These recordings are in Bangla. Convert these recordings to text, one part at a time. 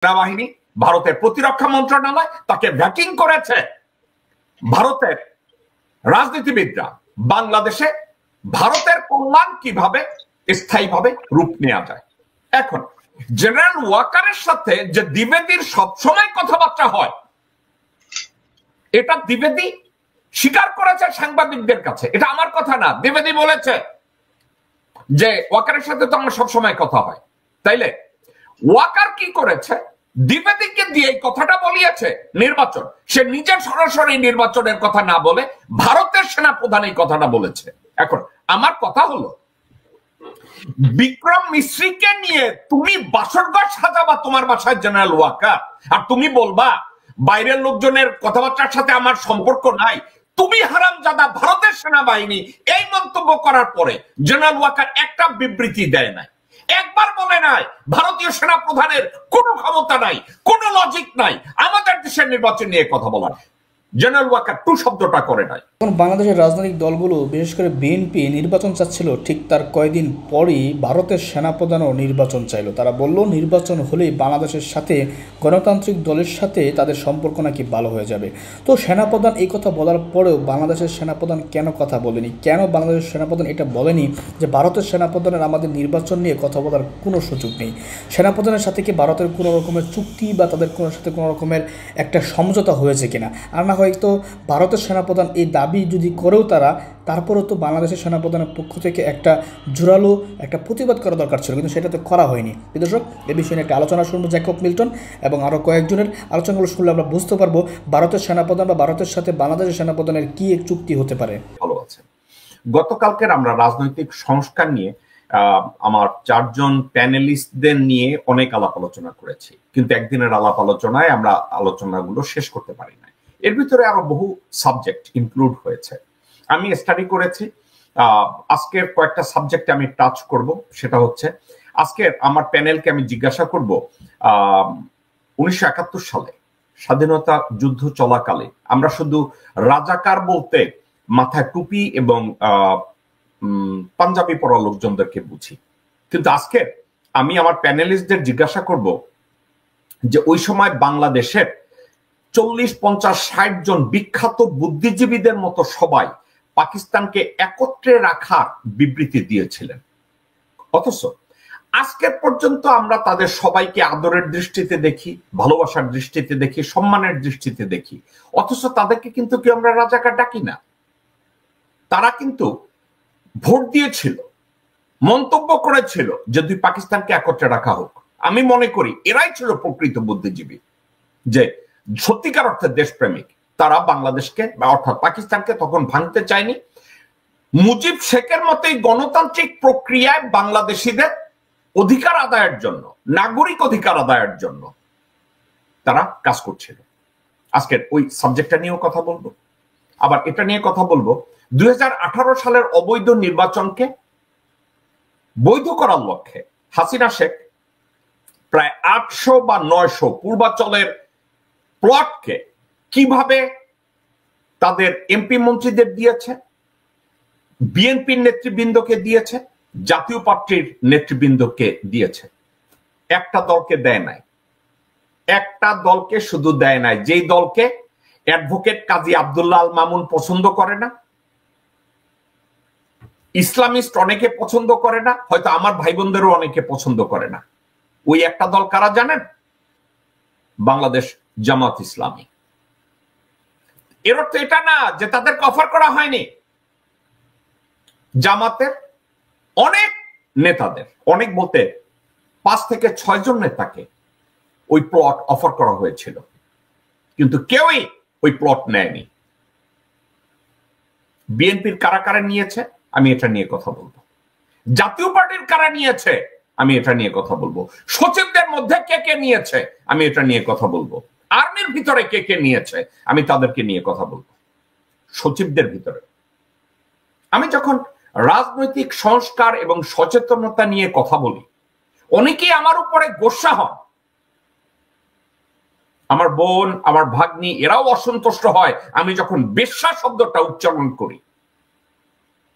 সেনাবাহিনী, ভারতের প্রতিরক্ষা মন্ত্রণালয় তাকে ব্যাকিং করেছে। ভারতের রাজনীতিবিদরা বাংলাদেশে ভারতের কল্যাণ কিভাবে স্থায়ীভাবে রূপ নেওয়া যায়। এখন জেনারেল ওয়াকারের সাথে যে দ্বিবেদীর সবসময় কথাবার্তা হয়, এটা দ্বিবেদী স্বীকার করেছে সাংবাদিকদের কাছে। এটা আমার কথা না, দ্বিবেদী বলেছে যে ওয়াকারের সাথে তো আমার সবসময় কথা হয়। তাইলে ওয়াকার কি করেছে? দ্বিবেদীকে দিয়ে এই কথাটা বলিয়েছে নির্বাচন। সে নিজের সরাসরি নির্বাচনের কথা না বলে ভারতের সেনাপ্রধান এই কথাটা বলেছে। এখন আমার কথা হলো, বিক্রম মিশ্রিকে নিয়ে তুমি বাসরঘর সাজাবা তোমার বাসায় জেনারেল ওয়াকার, আর তুমি বলবা বাইরের লোকজনের কথাবার্তার সাথে আমার সম্পর্ক নাই। তুমি হারামজাদা ভারতের সেনাবাহিনী এই মন্তব্য করার পরে জেনারেল ওয়াকার একটা বিবৃতি দেয় নাই, একবার বলে নাই ভারতীয় সেনা প্রধানের কোনো ক্ষমতা নাই, কোনো লজিক নাই আমাদের দেশের নির্বাচন নিয়ে কথা বলার। জেনারেল ওয়াকার টু শব্দটা করে নাই। এখন বাংলাদেশের রাজনৈতিক দলগুলো বিশেষ করে বিএনপি নির্বাচন চাচ্ছিল, ঠিক তার কয়েকদিন পরই ভারতের সেনাপ্রধানও নির্বাচন চাইল। তারা বলল নির্বাচন হলেই বাংলাদেশের সাথে গণতান্ত্রিক দলের সাথে তাদের সম্পর্ক নাকি ভালো হয়ে যাবে। তো সেনাপ্রধান এই কথা বলার পরেও বাংলাদেশের সেনাপ্রধান কেন কথা বলেনি? কেন বাংলাদেশের সেনাপ্রধান এটা বলেনি যে ভারতের সেনাপ্রধানের আমাদের নির্বাচন নিয়ে কথা বলার কোনো সুযোগ নেই? সেনাপ্রধানের সাথে কি ভারতের কোনো রকমের চুক্তি বা তাদের কোনো সাথে কোনো রকমের একটা সমঝোতা হয়েছে কিনা? আর না হয়তো ভারতের সেনাপ্রধান এই দাবি যদি করেও তারপরেও তো বাংলাদেশের সেনাপ্রধানের পক্ষ থেকে একটা জোরালো একটা প্রতিবাদ করা দরকার ছিল, কিন্তু সেটা তো করা হয়নি। দর্শক, এ বিষয়ে নিয়ে একটা আলোচনা শুনবো জ্যাকব মিল্টন এবং আরও কয়েকজনের আলোচনাগুলো শুনলে আমরা বুঝতে পারবো ভারতের সেনাপ্রধান বা ভারতের সাথে বাংলাদেশের সেনাপ্রধানের কি এক চুক্তি হতে পারে। ভালো আছে। গতকালকের আমরা রাজনৈতিক সংস্কার নিয়ে আমার চারজন প্যানেলিস্টদের নিয়ে অনেক আলাপ আলোচনা করেছি, কিন্তু একদিনের আলাপ আলোচনায় আমরা আলোচনাগুলো শেষ করতে পারি না। এর ভিতরে আরো বহু সাবজেক্ট ইনক্লুড হয়েছে। আমি স্টাডি করেছি, আজকের কয়েকটা সাবজেক্টে আমি টাচ করব। সেটা হচ্ছে, আজকে আমার প্যানেলকে আমি জিজ্ঞাসা করব 1971 সালে স্বাধীনতা যুদ্ধ চলাকালে আমরা শুধু রাজাকার বলতে মাথায় টুপি এবং পাঞ্জাবি পরা লোকজনদেরকে বুঝি, কিন্তু আজকে আমি আমার প্যানেলিস্টদের জিজ্ঞাসা করব যে ওই সময় বাংলাদেশের 40, 50, 60 জন বিখ্যাত বুদ্ধিজীবীদের মতো সবাই পাকিস্তানকে একত্রে রাখার বিবৃতি দিয়েছিলেন, অথচ আজকের পর্যন্ত আমরা তাদের সবাইকে আদরের দৃষ্টিতে দেখি, ভালোবাসার দৃষ্টিতে দেখি, সম্মানের দৃষ্টিতে দেখি, অথচ তাদেরকে কিন্তু কেউ আমরা রাজাকার ডাকি না। তারা কিন্তু ভোট দিয়েছিল, মন্তব্য করেছিল যে দুই পাকিস্তানকে একত্রে রাখা হোক। আমি মনে করি এরাই ছিল প্রকৃত বুদ্ধিজীবী, যে সত্যিকার অর্থে দেশপ্রেমিক। তারা বাংলাদেশকে অর্থাৎ পাকিস্তানকে তখন ভাঙতে চায়নি। মুজিব শেখের মতোই গণতান্ত্রিক প্রক্রিয়ায় বাংলাদেশিদের অধিকার আদায়ের জন্য, নাগরিক অধিকার আদায়ের জন্য তারা কাজ করছিল। আজকের ওই সাবজেক্টটা নিয়েও কথা বলবো। আবার এটা নিয়ে কথা বলবো 2018 সালের অবৈধ নির্বাচনকে বৈধ করার লক্ষ্যে হাসিনা শেখ প্রায় 800 বা 900 পূর্বাচলের প্লটকে কিভাবে তাদের এমপি মন্ত্রীদের দিয়েছে, বিএনপির নেতৃবৃন্দকে দিয়েছে, জাতীয় পার্টির নেতৃবৃন্দকে দিয়েছে। একটা দলকে দেয় নাই, একটা দলকে শুধু দেয় নাই, যেই দলকে অ্যাডভোকেট কাজী আব্দুল্লাহ আল মামুন পছন্দ করে না, ইসলামিস্ট অনেকে পছন্দ করে না, হয়তো আমার ভাই বোনদেরও অনেকে পছন্দ করে না। ওই একটা দল কারা জানেন? বাংলাদেশ জামাত ইসলামী। এর অর্থ এটা না যে তাদেরকে অফার করা হয়নি। জামাতের অনেক নেতাদের, অনেক বলতে 5 থেকে 6 জন নেতাকে ওই প্লট অফার করা হয়েছিল, কিন্তু কেউই ওই প্লট নেয়নি। বিএনপির কারা কারা নিয়েছে আমি এটা নিয়ে কথা বলবো, জাতীয় পার্টির কারা নিয়েছে আমি এটা নিয়ে কথা বলবো, সচিবদের মধ্যে কে কে নিয়েছে আমি এটা নিয়ে কথা বলবো, আর্মির ভিতরে কে কে নিয়েছে আমি তাদেরকে নিয়ে কথা বলবো। সচিবদের ভিতরে আমি যখন রাজনৈতিক সংস্কার এবং সচেতনতা নিয়ে কথা বলি, অনেকেই আমার উপরে গোসা হন। আমার বোন, আমার ভাগ্নি, এরাও অসন্তুষ্ট হয় আমি যখন বেশ্যা শব্দটা উচ্চারণ করি।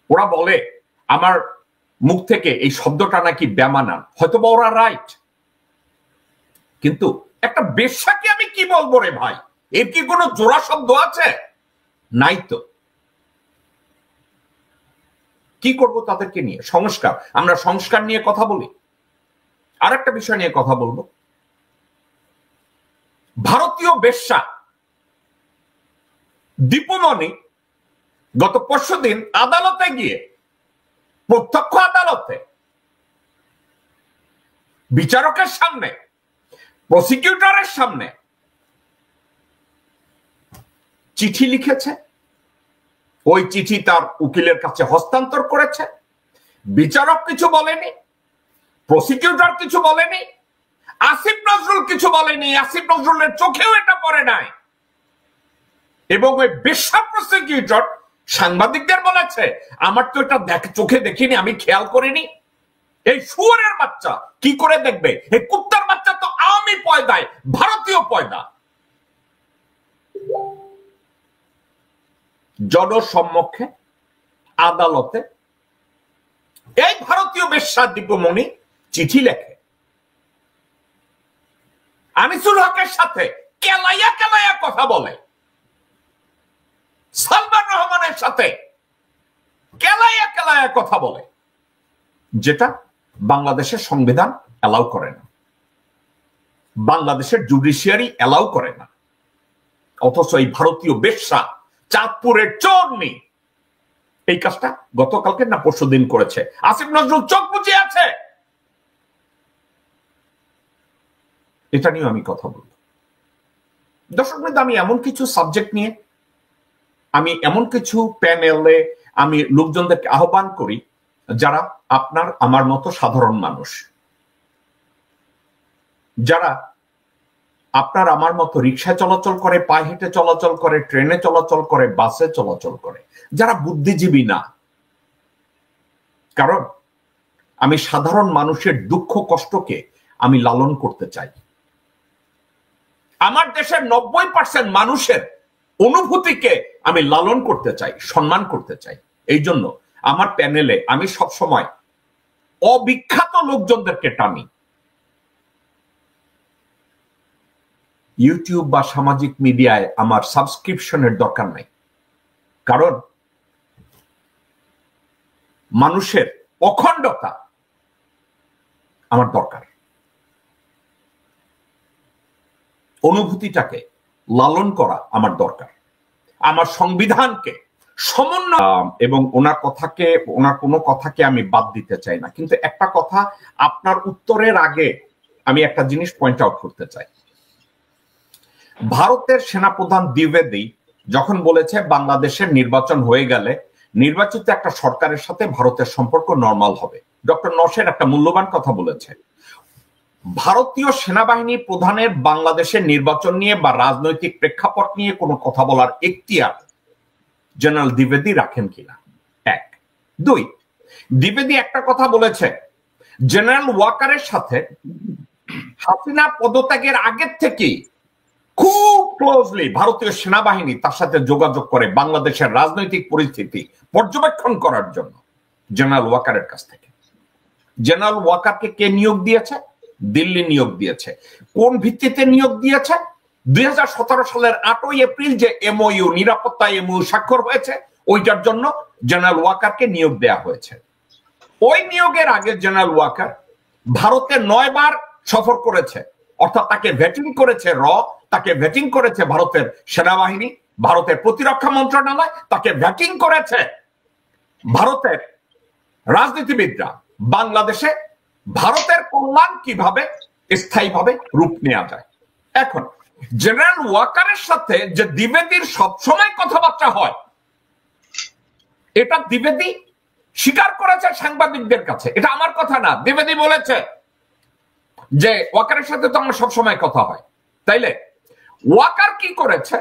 ওরা বলে আমার মুখ থেকে এই শব্দটা নাকি বেমানান, হয়তো বা ওরা রাইট, কিন্তু একটা বেশ্যাকে আমি কি বলবো রে ভাই? এর কি কোনো জোড়া শব্দ আছে? নাই তো। কি করব তাদেরকে নিয়ে? সংস্কার, আমরা সংস্কার নিয়ে কথা বলি। আর একটা বিষয় নিয়ে কথা বলবো। ভারতীয় বেশ্যা দীপুমণি গত পরশুদিন আদালতে গিয়ে, প্রত্যক্ষ আদালতে, বিচারকের সামনে, প্রসিকিউটরের সামনে চিঠি লিখেছে। ওই চিঠি তার উকিলের কাছে হস্তান্তর করেছে। বিচারক কিছু বলেনি, প্রসিকিউটর কিছু বলেনি, আসিফ নজরুল কিছু বলেনি। আসিফ নজরুলের চোখেও এটা পড়ে নাই। এবং ওই বেশ্যা প্রসিকিউটর সাংবাদিকদের বলেছে, আমার তো এটা চোখে দেখিনি, আমি খেয়াল করিনি। এই শুয়োরের বাচ্চা কি করে দেখবে? এই কুত্তার বাচ্চা তো আওয়ামী পয়দায়, ভারতীয় পয়দা। জনসম্মুখে আদালতে এই ভারতীয় বেশ্যা দীপুমণি চিঠি লেখে, আনিসুল হকের সাথে কেলাইয়া কেলাইয়া কথা বলে, সালমান রহমানের সাথে কেলাইয়া কেলাইয়া কথা বলে, যেটা বাংলাদেশের সংবিধান অ্যালাউ করে না, বাংলাদেশের জুডিশিয়ারি অ্যালাউ করে না। অথচ এই ভারতীয় বেশ্যা চাঁদপুরের চোরনি এই কাজটা গতকালকে না পরশুদিন করেছে। আসিফ নজরুল চোখ বুঝে আছে। এটা নিয়ে আমি কথা বলব। দর্শক বৃন্দ, আমি এমন কিছু সাবজেক্ট নিয়ে, আমি এমন কিছু প্যানেলে আমি লোকজনদেরকে আহ্বান করি যারা আপনার আমার মতো সাধারণ মানুষ, যারা আপনার আমার মতো রিক্সায় চলাচল করে, পায়ে হেঁটে চলাচল করে, ট্রেনে চলাচল করে, বাসে চলাচল করে, যারা বুদ্ধিজীবী না। কারণ আমি সাধারণ মানুষের দুঃখ কষ্টকে আমি লালন করতে চাই। আমার দেশের 90% মানুষের অনুভূতিকে আমি লালন করতে চাই, সম্মান করতে চাই। এই জন্য আমার প্যানেলে আমি সবসময় অবিখ্যাত লোকজনদেরকে টানি। ইউটিউব বা সামাজিক মিডিয়ায় আমার সাবস্ক্রিপশনের দরকার নাই। কারণ মানুষের অখণ্ডতা আমার দরকার, অনুভূতিটাকে লালন করা আমার দরকার, আমার সংবিধানকে সমন্বয়। এবং ওনার কোনো কথাকে আমি বাদ দিতে চাই না। কিন্তু একটা কথা, আপনার উত্তরের আগে আমি একটা জিনিস পয়েন্ট আউট করতে চাই। ভারতের সেনাপ্রধান দ্বিবেদী যখন বলেছে বাংলাদেশের নির্বাচন হয়ে গেলে নির্বাচিত একটা সরকারের সাথে ভারতের সম্পর্ক নরমাল হবে, ডক্টর নওশের একটা মূল্যবান কথা বলেছে। ভারতীয় সেনাবাহিনী প্রধানের বাংলাদেশের নির্বাচন নিয়ে বা রাজনৈতিক প্রেক্ষাপট নিয়ে কোনো কথা বলার এখতিয়ার জেনারেল দ্বিবেদী রাখেন কিনা? এক। দুই, দ্বিবেদী একটা কথা বলেছে, জেনারেল ওয়াকারের সাথে হাসিনা পদত্যাগের আগের থেকেই খুব ক্লোজলি ভারতীয় সেনাবাহিনী তার সাথে যোগাযোগ করে বাংলাদেশের রাজনৈতিক পরিস্থিতি পর্যবেক্ষণ করার জন্য জেনারেল ওয়াকারের কাছ থেকে। জেনারেল ওয়াকারকে কে নিয়োগ দিয়েছে? দিল্লি নিয়োগ দিয়েছে। কোন ভিত্তিতে নিয়োগ দিয়েছে? 2017 সালের 8ই এপ্রিল যে এমওইউ, নিরাপত্তা এমওইউ স্বাক্ষর হয়েছে, ওইটার জন্য জেনারেল ওয়াকারকে নিয়োগ দেয়া হয়েছে। ওই নিয়োগের আগে জেনারেল ওয়াকার ভারতে 9 বার সফর করেছে, অর্থাৎ তাকে ভেটিং করেছে তাকে ভেটিং করেছে ভারতের সেনাবাহিনী, ভারতের প্রতিরক্ষা মন্ত্রণালয়, তাকে ভেটিং করেছে ভারতের রাজনীতিবিদরা। বাংলাদেশে ভারতের কল্যাণ কিভাবে স্থায়ীভাবে রূপ নেওয়া যায়। এখন জেনারেল ওয়াকারের সাথে যে দ্বিবেদীর সবসময় কথাবার্তা হয়, এটা দ্বিবেদী স্বীকার করেছে সাংবাদিকদের কাছে, এটা আমার কথা না। দ্বিবেদী বলেছে যে ওয়াকারের সাথে তো আমার সবসময় কথা হয়। তাইলে ওয়াকার কি করেছে?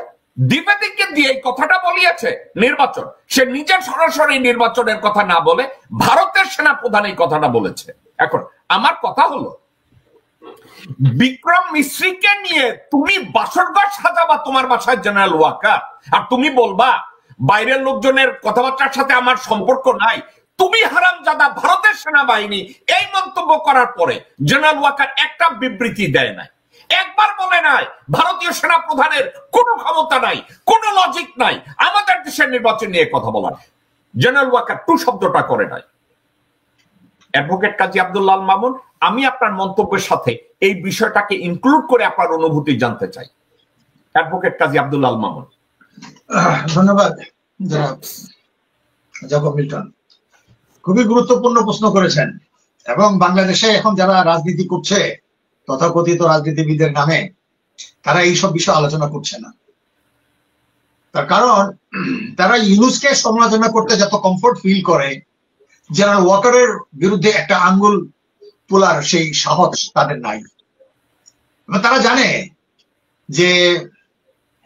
দ্বিবেদীকে দিয়ে এই কথাটা বলিয়েছে নির্বাচন। সে নিজের সরাসরি নির্বাচনের কথা না বলে ভারতের সেনা প্রধান এই কথাটা বলেছে। এখন আমার কথা হলো, বিক্রম মিশ্রিকে নিয়ে তুমি বাসরঘর সাজাবা তোমার বাসায় জেনারেল ওয়াকার, আর তুমি বলবা বাইরের লোকজনের কথাবার্তার সাথে আমার সম্পর্ক নাই। তুমি হারামজাদা ভারতের সেনাবাহিনী এই মন্তব্য করার পরে জেনারেল ওয়াকার একটা বিবৃতি দেয় নাই, একবার বলে নাই ভারতীয় সেনা প্রধানের কোনো ক্ষমতা নাই, কোনো লজিক নাই আমাদের দেশের নির্বাচন নিয়ে কথা বলার। জেনারেল ওয়াকার টু শব্দটা করে নাই। অ্যাডভোকেট কাজী আব্দুল্লাহ আল মামুন, আমি আপনার মন্তব্যের সাথে এই বিষয়টাকে ইনক্লুড করে আপনার অনুভূতি জানতে চাই। অ্যাডভোকেট কাজী আব্দুল্লাহ আল মামুন। ধন্যবাদ জনাব মিল্টন, খুবই গুরুত্বপূর্ণ প্রশ্ন করেছেন। এবং বাংলাদেশে এখন যারা রাজনীতি করছে তথাকথিত রাজনীতিবিদের নামে, তারা এইসব বিষয় আলোচনা করছে না। তার কারণ তারা ইউনূসকে সমালোচনা করতে যত কমফোর্ট ফিল করে, জেনারেল ওয়াকারের বিরুদ্ধে একটা আঙ্গুল তোলার সেই সাহস তাদের নাই। তারা জানে যে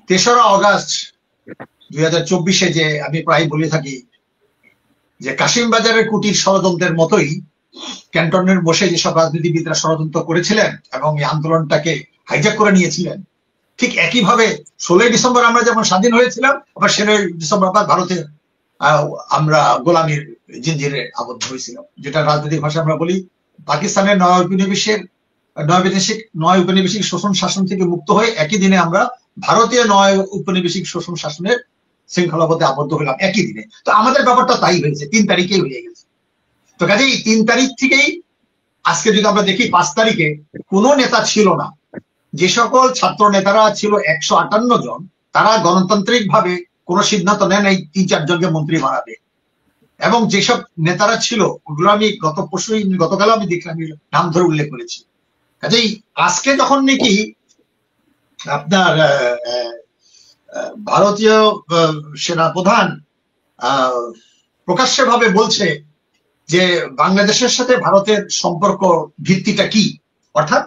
৩রা অগাস্ট ২০২৪ যে আমি প্রায় বলে থাকি যে কাশিম বাজারের কুটির ষড়যন্ত্রের মতোই ক্যান্টনের বসে যেসব রাজনীতিবিদরা ষড়যন্ত্র করেছিলেন এবং এই আন্দোলনটাকে হাইজ্যাক করে নিয়েছিলেন, ঠিক একইভাবে ১৬ই ডিসেম্বর আমরা যেমন স্বাধীন হয়েছিলাম, আবার ১৬ই ডিসেম্বর আবার ভারতে আমরা গোলামীর জিঞ্জিরে আবদ্ধ হয়েছিলাম, যেটা রাজনৈতিক ভাষা আমরা বলি পাকিস্তানের নয় উপনিবেশিক শোষণ শাসন থেকে মুক্ত হয়ে একই দিনে আমরা ভারতীয় নয় উপনিবেশিক শোষণ শাসনের শৃঙ্খলাবদ্ধে আবদ্ধ হলাম একই দিনে। তো আমাদের ব্যাপারটা তাই হয়েছে, ৩ তারিখেই হয়ে গেছে। তো কাজেই ৩ তারিখ থেকেই আজকে যদি আমরা দেখি ৫ তারিখে কোনো নেতা ছিল না। যে সকল ছাত্র নেতারা ছিল ১৫৮ জন, তারা গণতান্ত্রিক ভাবে কোনো সিদ্ধান্ত নেন এই ৩-৪ জনকে মন্ত্রী বানাবে। এবং যেসব নেতারা ছিল ওগুলো আমি গতকাল আমি দেখলাম, নাম ধরে উল্লেখ করেছি। কাজেই আজকে যখন নাকি আপনার ভারতীয় সেনাপ্রধান প্রকাশ্য ভাবে বলছে যে বাংলাদেশের সাথে ভারতের সম্পর্ক ভিত্তিটা কি, অর্থাৎ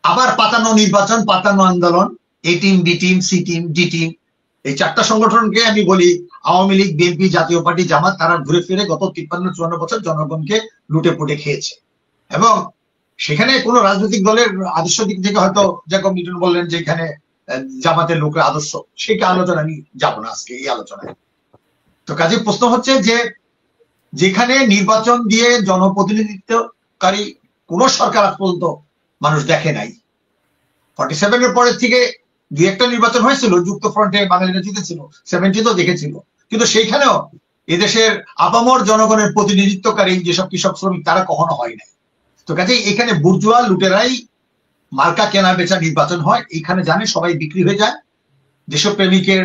আবার পাতানো নির্বাচন, পাতানো আন্দোলন, A team, B team, C team, D team, এই 4টা সংগঠনকে আমি বলি আওয়ামী লীগ, বিএনপি, জাতীয় পার্টি, জামাত, তারা ঘুরে ফিরে গত 53-54 বছর জনগণকে লুটে পুটে খেয়েছে। এবং সেখানে কোন রাজনৈতিক দলের আদর্শ দিক থেকে হয়তো জ্যাকব মিল্টন বললেন যে এখানে জামাতের লোকের আদর্শ, সেটা আলোচনা আমি যাব না আজকে এই আলোচনায়। তো কাজে প্রশ্ন হচ্ছে যে যেখানে নির্বাচন দিয়ে জনপ্রতিনিধিত্বকারী কোন সরকার আজ পর্যন্ত মানুষ দেখে নাই। 47-এর পরের থেকে 2-একটা নির্বাচন হয়েছিল, যুক্ত ফ্রন্টে বাঙালিরা জিতেছিল, 70 তো দেখেছিল, কিন্তু সেইখানেও এদেশের আপামর জনগণের প্রতিনিধিত্বকারী যেসব কৃষক শ্রমিক তারা কখনো হয় নাই। তো কাজেই এখানে বুর্জুয়া লুটেরাই মার্কা কেনা বেচা নির্বাচন হয়, এখানে জানে সবাই বিক্রি হয়ে যায়। দেশপ্রেমিকের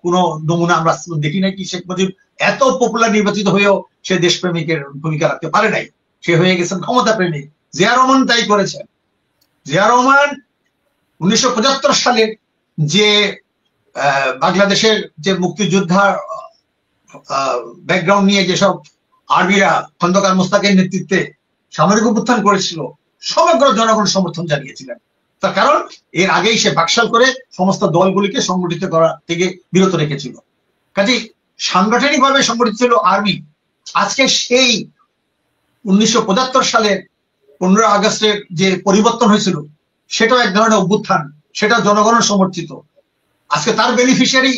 কোন নমুনা আমরা দেখি নাই। কি শেখ মুজিব এত পপুলার নির্বাচিত হয়েও সে দেশপ্রেমিকের ভূমিকা রাখতে পারে নাই, সে হয়ে গেছেন ক্ষমতা প্রেমিক। জিয়া রহমান তাই করেছেন। জিয়া রহমান 1975 সালে যে বাংলাদেশের যে মুক্তিযোদ্ধার ব্যাকগ্রাউন্ড নিয়ে যেসব আর্মিরা খন্দকার মোস্তাকের নেতৃত্বে সামরিক অভ্যুত্থান করেছিল, সমগ্র জনগণ সমর্থন জানিয়েছিলেন। তার কারণ এর আগেই সে বাকশাল করে সমস্ত দলগুলিকে সংগঠিত করা থেকে বিরত রেখেছিল। কাজেই সাংগঠনিক ভাবে সংগঠিত ছিল আর্মি। আজকে সেই 1975 সালে 15 আগস্টের যে পরিবর্তন হয়েছিল সেটাও এক ধরনের অভ্যুত্থান, সেটা জনগণের সমর্থিত। আজকে তার বেনিফিশিয়ারি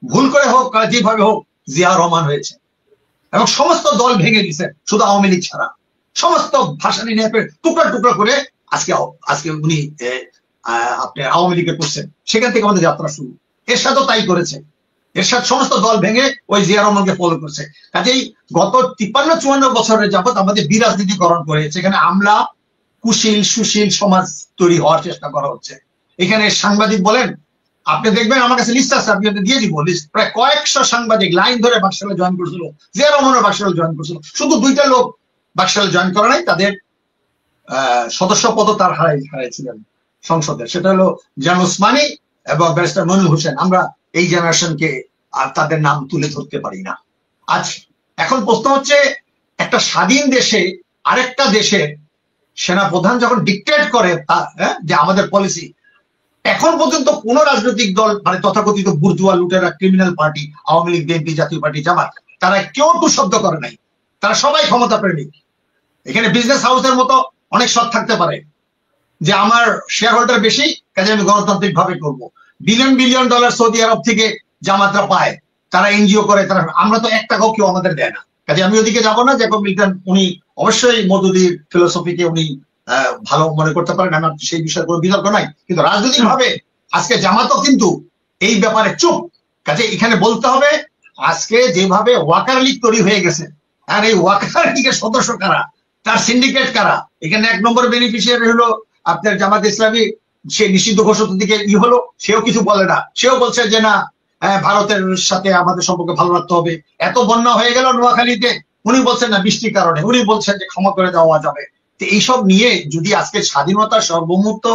ভুল করে হোক যেভাবে হোক জিয়া রহমান হয়েছে এবং সমস্ত দল ভেঙে দিয়েছে, শুধু আওয়ামী লীগ ছাড়া সমস্ত ভাসানী নিয়ে টুকরা টুকরা করে আজকে উনি আপনি আওয়ামী লীগে করছেন। সেখান থেকে আমাদের যাত্রা শুরু। এরশাদও তাই করেছে, এরশাদ সমস্ত দল ভেঙে ওই জিয়া রহমানকে ফলো করছে। কাজেই গত 53-54 বছরের যাবত আমাদের বিরাজনীতিকরণ করে সেখানে আমলা কুশীল সুশীল সমাজ তৈরি হওয়ার চেষ্টা করা হচ্ছে। এখানে সাংবাদিক বলেন, আপনি দেখবেন আমার কাছে লিস্ট আছে, আপনি দিয়ে দিব লিস্ট, প্রায় কয়েকশো সাংবাদিক লাইন ধরে বাকশালে জয়েন করেছিল, জিয়া রহমানও বাকশালে জয়েন করেছিল। শুধু 2টা লোক বাকশালে জয়েন করে নাই, তাদের সদস্য পদ তার হারাইছিলেন সংসদের, সেটা হলো জেনারেল ওসমানী এবং ব্যারিস্টার মনিরুল হোসেন। আমরা এই জেনারেশনকে আর তাদের নাম তুলে ধরতে পারি না। আজ এখন প্রশ্ন হচ্ছে, একটা স্বাধীন দেশে আরেকটা দেশের সেনাপ্রধান যখন ডিক্টেট করে যে আমাদের পলিসি, এখন পর্যন্ত কোন রাজনৈতিক দল মানে তথাকথিত বুর্জুয়া লুটেরা criminal party Awami League, BNP, Jatiya Party, Jamaat, তারা কেউ টু শব্দ করে নাই। তারা সবাই ক্ষমতা প্রেমিক। এখানে বিজনেস হাউসের মতো অনেক সৎ থাকতে পারে যে আমার শেয়ার হোল্ডার বেশি, কাজে আমি গণতান্ত্রিক ভাবে করবো। বিলিয়ন বিলিয়ন ডলার সৌদি আরব থেকে জামাতরা পায়, তারা এনজিও করে, তারা, আমরা তো 1 টাকাও কেউ আমাদের দেয় না। কাজে আমি ওদিকে যাবো না। জ্যাকব মিল্টন উনি অবশ্যই মওদুদির ফিলোসফিকে উনি ভালো মনে করতে পারেন, আমার সেই বিষয়ে কোনো বিতর্ক নাই, কিন্তু রাজনৈতিক ভাবে আজকে জামাতও কিন্তু এই ব্যাপারে চুপ। কাজে এখানে বলতে হবে আজকে যেভাবে ওয়াকার লীগ তৈরি হয়ে গেছে, আর এই ওয়াকার লীগের সদস্য কারা, তার সিন্ডিকেট কারা, এখানে 1 নম্বর বেনিফিশিয়ারি হলো আপনার জামাত ইসলামী। সে নিষিদ্ধ ঘোষণা দিকে হলো, সেও কিছু বলে না, সেও বলছে যে না ভারতের সাথে আমাদের সম্পর্কে ভালো রাখতে হবে। এত বন্যা হয়ে গেল নোয়াখালীতে, উনি বলছেন না বৃষ্টির কারণে, উনি বলছেন যে ক্ষমা করে দেওয়া যাবে। তো এইসব নিয়ে যদি আজকে স্বাধীনতার সর্বমুক্ত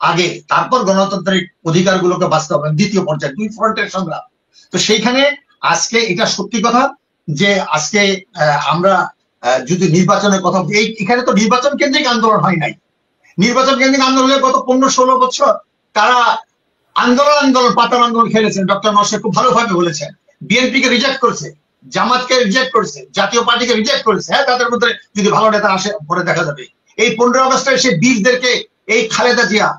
আগে তারপর গণতান্ত্রিক অধিকারগুলোকে বাস্তবায়ন, দ্বিতীয় পর্যায়ে 2 ফ্রন্টের সংগ্রাম। তো সেইখানে আজকে এটা সত্যি কথা যে আজকে আমরা যদি নির্বাচনের কথা, এখানে তো নির্বাচন কেন্দ্রিক আন্দোলন হয় নাই। নির্বাচন কেন্দ্রিক আন্দোলনের গত 15-16 বছর তারা আন্দোলন পাতাল আন্দোলন খেলেছেন। ডক্টর নওশাদ খুব ভালোভাবে বলেছেন, বিএনপিকে রিজেক্ট করেছে, জামাতকে রিজেক্ট করেছে, জাতীয় পার্টিকে রিজেক্ট করেছে। হ্যাঁ, তাদের মধ্যে যদি ভালো নেতা আসে পরে দেখা যাবে। এই 15 আগস্টের সেই বীরদেরকে, এই খালেদা জিয়া,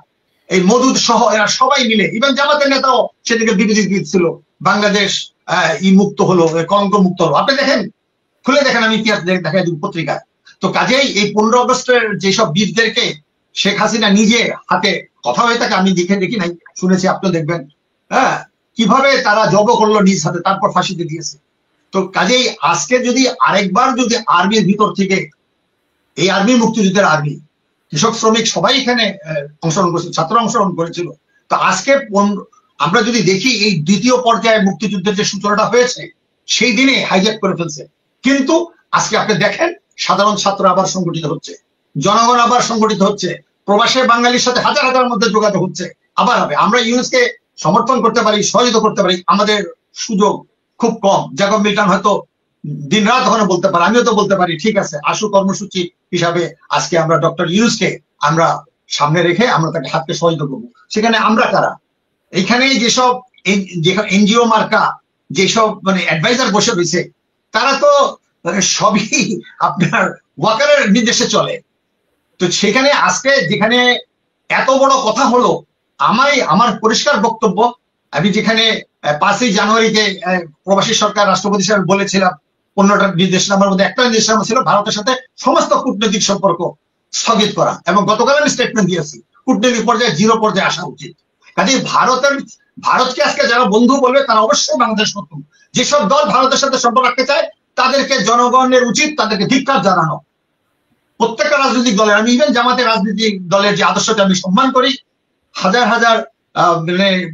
এই মদুদ সহ এরা সবাই মিলে, ইভেন জামাতের নেতাও সেদিকে বিরোধী ছিল, বাংলাদেশ মুক্ত হলো, কলঙ্ক মুক্ত হলো। আপনি দেখেন, খুলে দেখেন, আমি ইতিহাস দেখাই দিব পত্রিকায়। তো কাজেই এই 15 আগস্টের যেসব বীরদেরকে শেখ হাসিনা নিজে হাতে, কথা হয়ে থাকে, আমি দেখি নাই, শুনেছি, আপনিও দেখবেন, হ্যাঁ, কিভাবে তারা জব করলো নিজ হাতে, তারপর ফাঁসিতে দিয়েছে। তো কাজেই আজকে যদি আরেকবার যদি আর্মির ভিতর থেকে, এই আর্মি মুক্তিযুদ্ধের আর্মি, কৃষক শ্রমিক সবাই এখানে অংশগ্রহণ করেছিল, ছাত্র অংশগ্রহণ করেছিল। তো আজকে আমরা যদি দেখি এই দ্বিতীয় পর্যায়ে মুক্তিযুদ্ধের যে সূচনাটা হয়েছে সেই দিনে হাইজ্যাক করে ফেলছে। কিন্তু আজকে আপনি দেখেন সাধারণ ছাত্র আবার সংগঠিত হচ্ছে, জনগণ আবার সংগঠিত হচ্ছে, প্রবাসী বাঙালির সাথে হাজার হাজার মধ্যে যোগাযোগ হচ্ছে। আবার হবে, আমরা ইউনুসকে সমর্থন করতে পারি, সহযোগিতা করতে পারি, আমাদের সুযোগ খুব কম। জ্যাকব মিল্টন হয়তো দিন রাত ওখানে বলতে পারে, আমিও তো বলতে পারি, ঠিক আছে, আশু কর্মসূচি হিসাবে আজকে আমরা ডক্টর ইউনুসকে আমরা সামনে রেখে আমরা তাকে হাতকে সহযোগিতা করবো। সেখানে আমরা কারা, এইখানে যেসব এনজিও মার্কা যেসব মানে অ্যাডভাইজার বসে রয়েছে, তারা তো সবই আপনার ওয়াকারের নির্দেশে চলে। তো সেখানে আজকে যেখানে এত বড় কথা হলো, আমার পরিষ্কার বক্তব্য, আমি যেখানে 5ই জানুয়ারিতে প্রবাসী সরকার রাষ্ট্রপতি হিসেবে বলেছিলাম 15টা নির্দেশনামার মধ্যে একটা নির্দেশনামা ছিল ভারতের সাথে সমস্ত কূটনৈতিক সম্পর্ক স্থগিত করা, এবং গতকাল আমি স্টেটমেন্ট দিয়েছি কূটনৈতিক পর্যায়ে 0 পর্যায়ে আসা উচিত। কাজে ভারতকে আজকে যারা বন্ধু বলবে তারা অবশ্যই বাংলাদেশ শত্রু। যেসব দল ভারতের সাথে সম্পর্ক রাখতে চায় তাদেরকে জনগণের উচিত তাদেরকে ধিক্কার জানানো। প্রত্যেকটা রাজনৈতিক দলের, আমি ইভেন জামাতের রাজনৈতিক দলের যে আদর্শকে আমি সম্মান করি, হাজার হাজার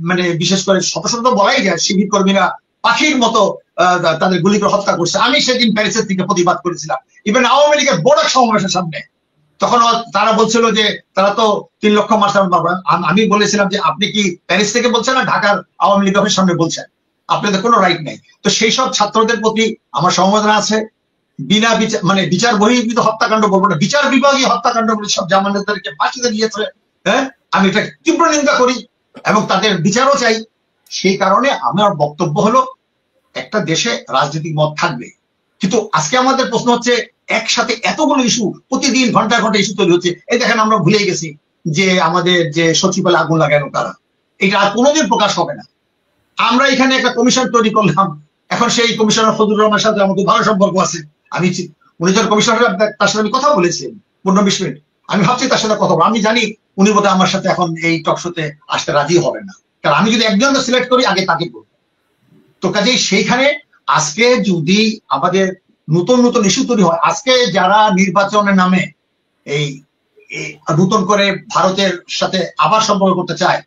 মানে বিশেষ করে শত শত বলাই যায় শিবির কর্মীরা পাখির মতো তাদের গুলি করে হত্যা করছে। আমি সেদিন প্যারিসের থেকে প্রতিবাদ করেছিলাম, ইভেন আওয়ামী লীগের বড় সমাবেশের সামনে। তখন তারা বলছিল যে তারা তো 3 লক্ষ মার্চার পাবেন। আমি বলেছিলাম যে আপনি কি প্যারিস থেকে বলছেন না ঢাকার আওয়ামী লীগ অফিসের সামনে বলছেন? আপনাদের কোনো রাইট নেই। তো সেই সব ছাত্রদের প্রতি আমার সমবেদনা আছে। বিনা বিচার মানে বিচার বহির্ভূত হত্যাকাণ্ড বলবো না, বিচার বিভাগীয় হত্যাকাণ্ড বলে সব জামানদেরকে ফাঁসিতে দিয়েছে। হ্যাঁ, আমি এটা তীব্র নিন্দা করি এবং তাদের বিচারও চাই। সেই কারণে আমার বক্তব্য হলো একটা দেশে রাজনৈতিক মত থাকবে, কিন্তু আজকে আমাদের প্রশ্ন হচ্ছে একসাথে এতগুলো ইস্যু প্রতিদিন ঘন্টায় ঘন্টা ইস্যু তৈরি হচ্ছে। এই দেখেন আমরা ভুলে গেছি যে আমাদের যে সচিবালয়ে আগুন লাগানো কারা, এটা আর কোনোদিন প্রকাশ হবে না। আমরা এখানে একটা কমিশন তৈরি করলাম, এখন সেই কমিশনার ফজলুর রহমানের সাথে আমার খুব ভালো সম্পর্ক আছে। আমি উনি যখন কমিশনার তার সাথে আমি কথা বলেছি 15-20 মিনিট, আমি ভাবছি তার সাথে কথা বলবো। আমি জানি উনি বোধহয় আমার সাথে এখন এই টক শোতে আসতে রাজি হবেন না, কারণ আমি যদি একজন সিলেক্ট করি আগে তাকে করবো। তো কাজেই সেইখানে আজকে যদি আমাদের নতুন নতুন ইস্যু তৈরি হয়, আজকে যারা নির্বাচনের নামে এই নতুন করে ভারতের সাথে আবার সম্পর্ক করতে চায়,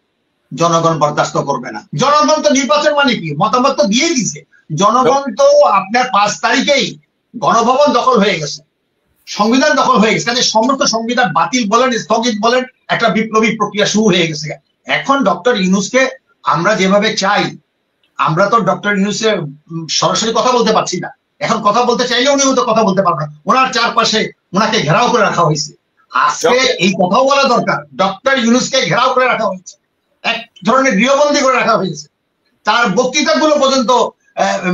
জনগণ বরদাস্ত করবে না। জনগণ তো নির্বাচন মানে কি মতামত তো দিয়ে দিছে। জনগণ তো আপনার 5 তারিখেই গণভবন দখল হয়ে গেছে, সংবিধান দখল হয়ে গেছে। কাজে সমস্ত সংবিধান বাতিল বলেন স্থগিত বলেন, একটা বিপ্লবী প্রক্রিয়া শুরু হয়ে গেছে। এখন ডক্টর ইউনূসকে আমরা যেভাবে চাই, আমরা তো ডক্টর ইউনূসের সরাসরি কথা বলতে পারছি না। এখন কথা বলতে চাইলে উনি হয়তো কথা বলতে পারবেন, ওনার চারপাশে ওনাকে ঘেরাও করে রাখা হয়েছে। আজকে এই কথাও বলা দরকার, ডক্টর ইউনূসকে ঘেরাও করে রাখা হয়েছে, এক ধরনের গৃহবন্দী করে রাখা হয়েছে। তার বক্তৃতাগুলো পর্যন্ত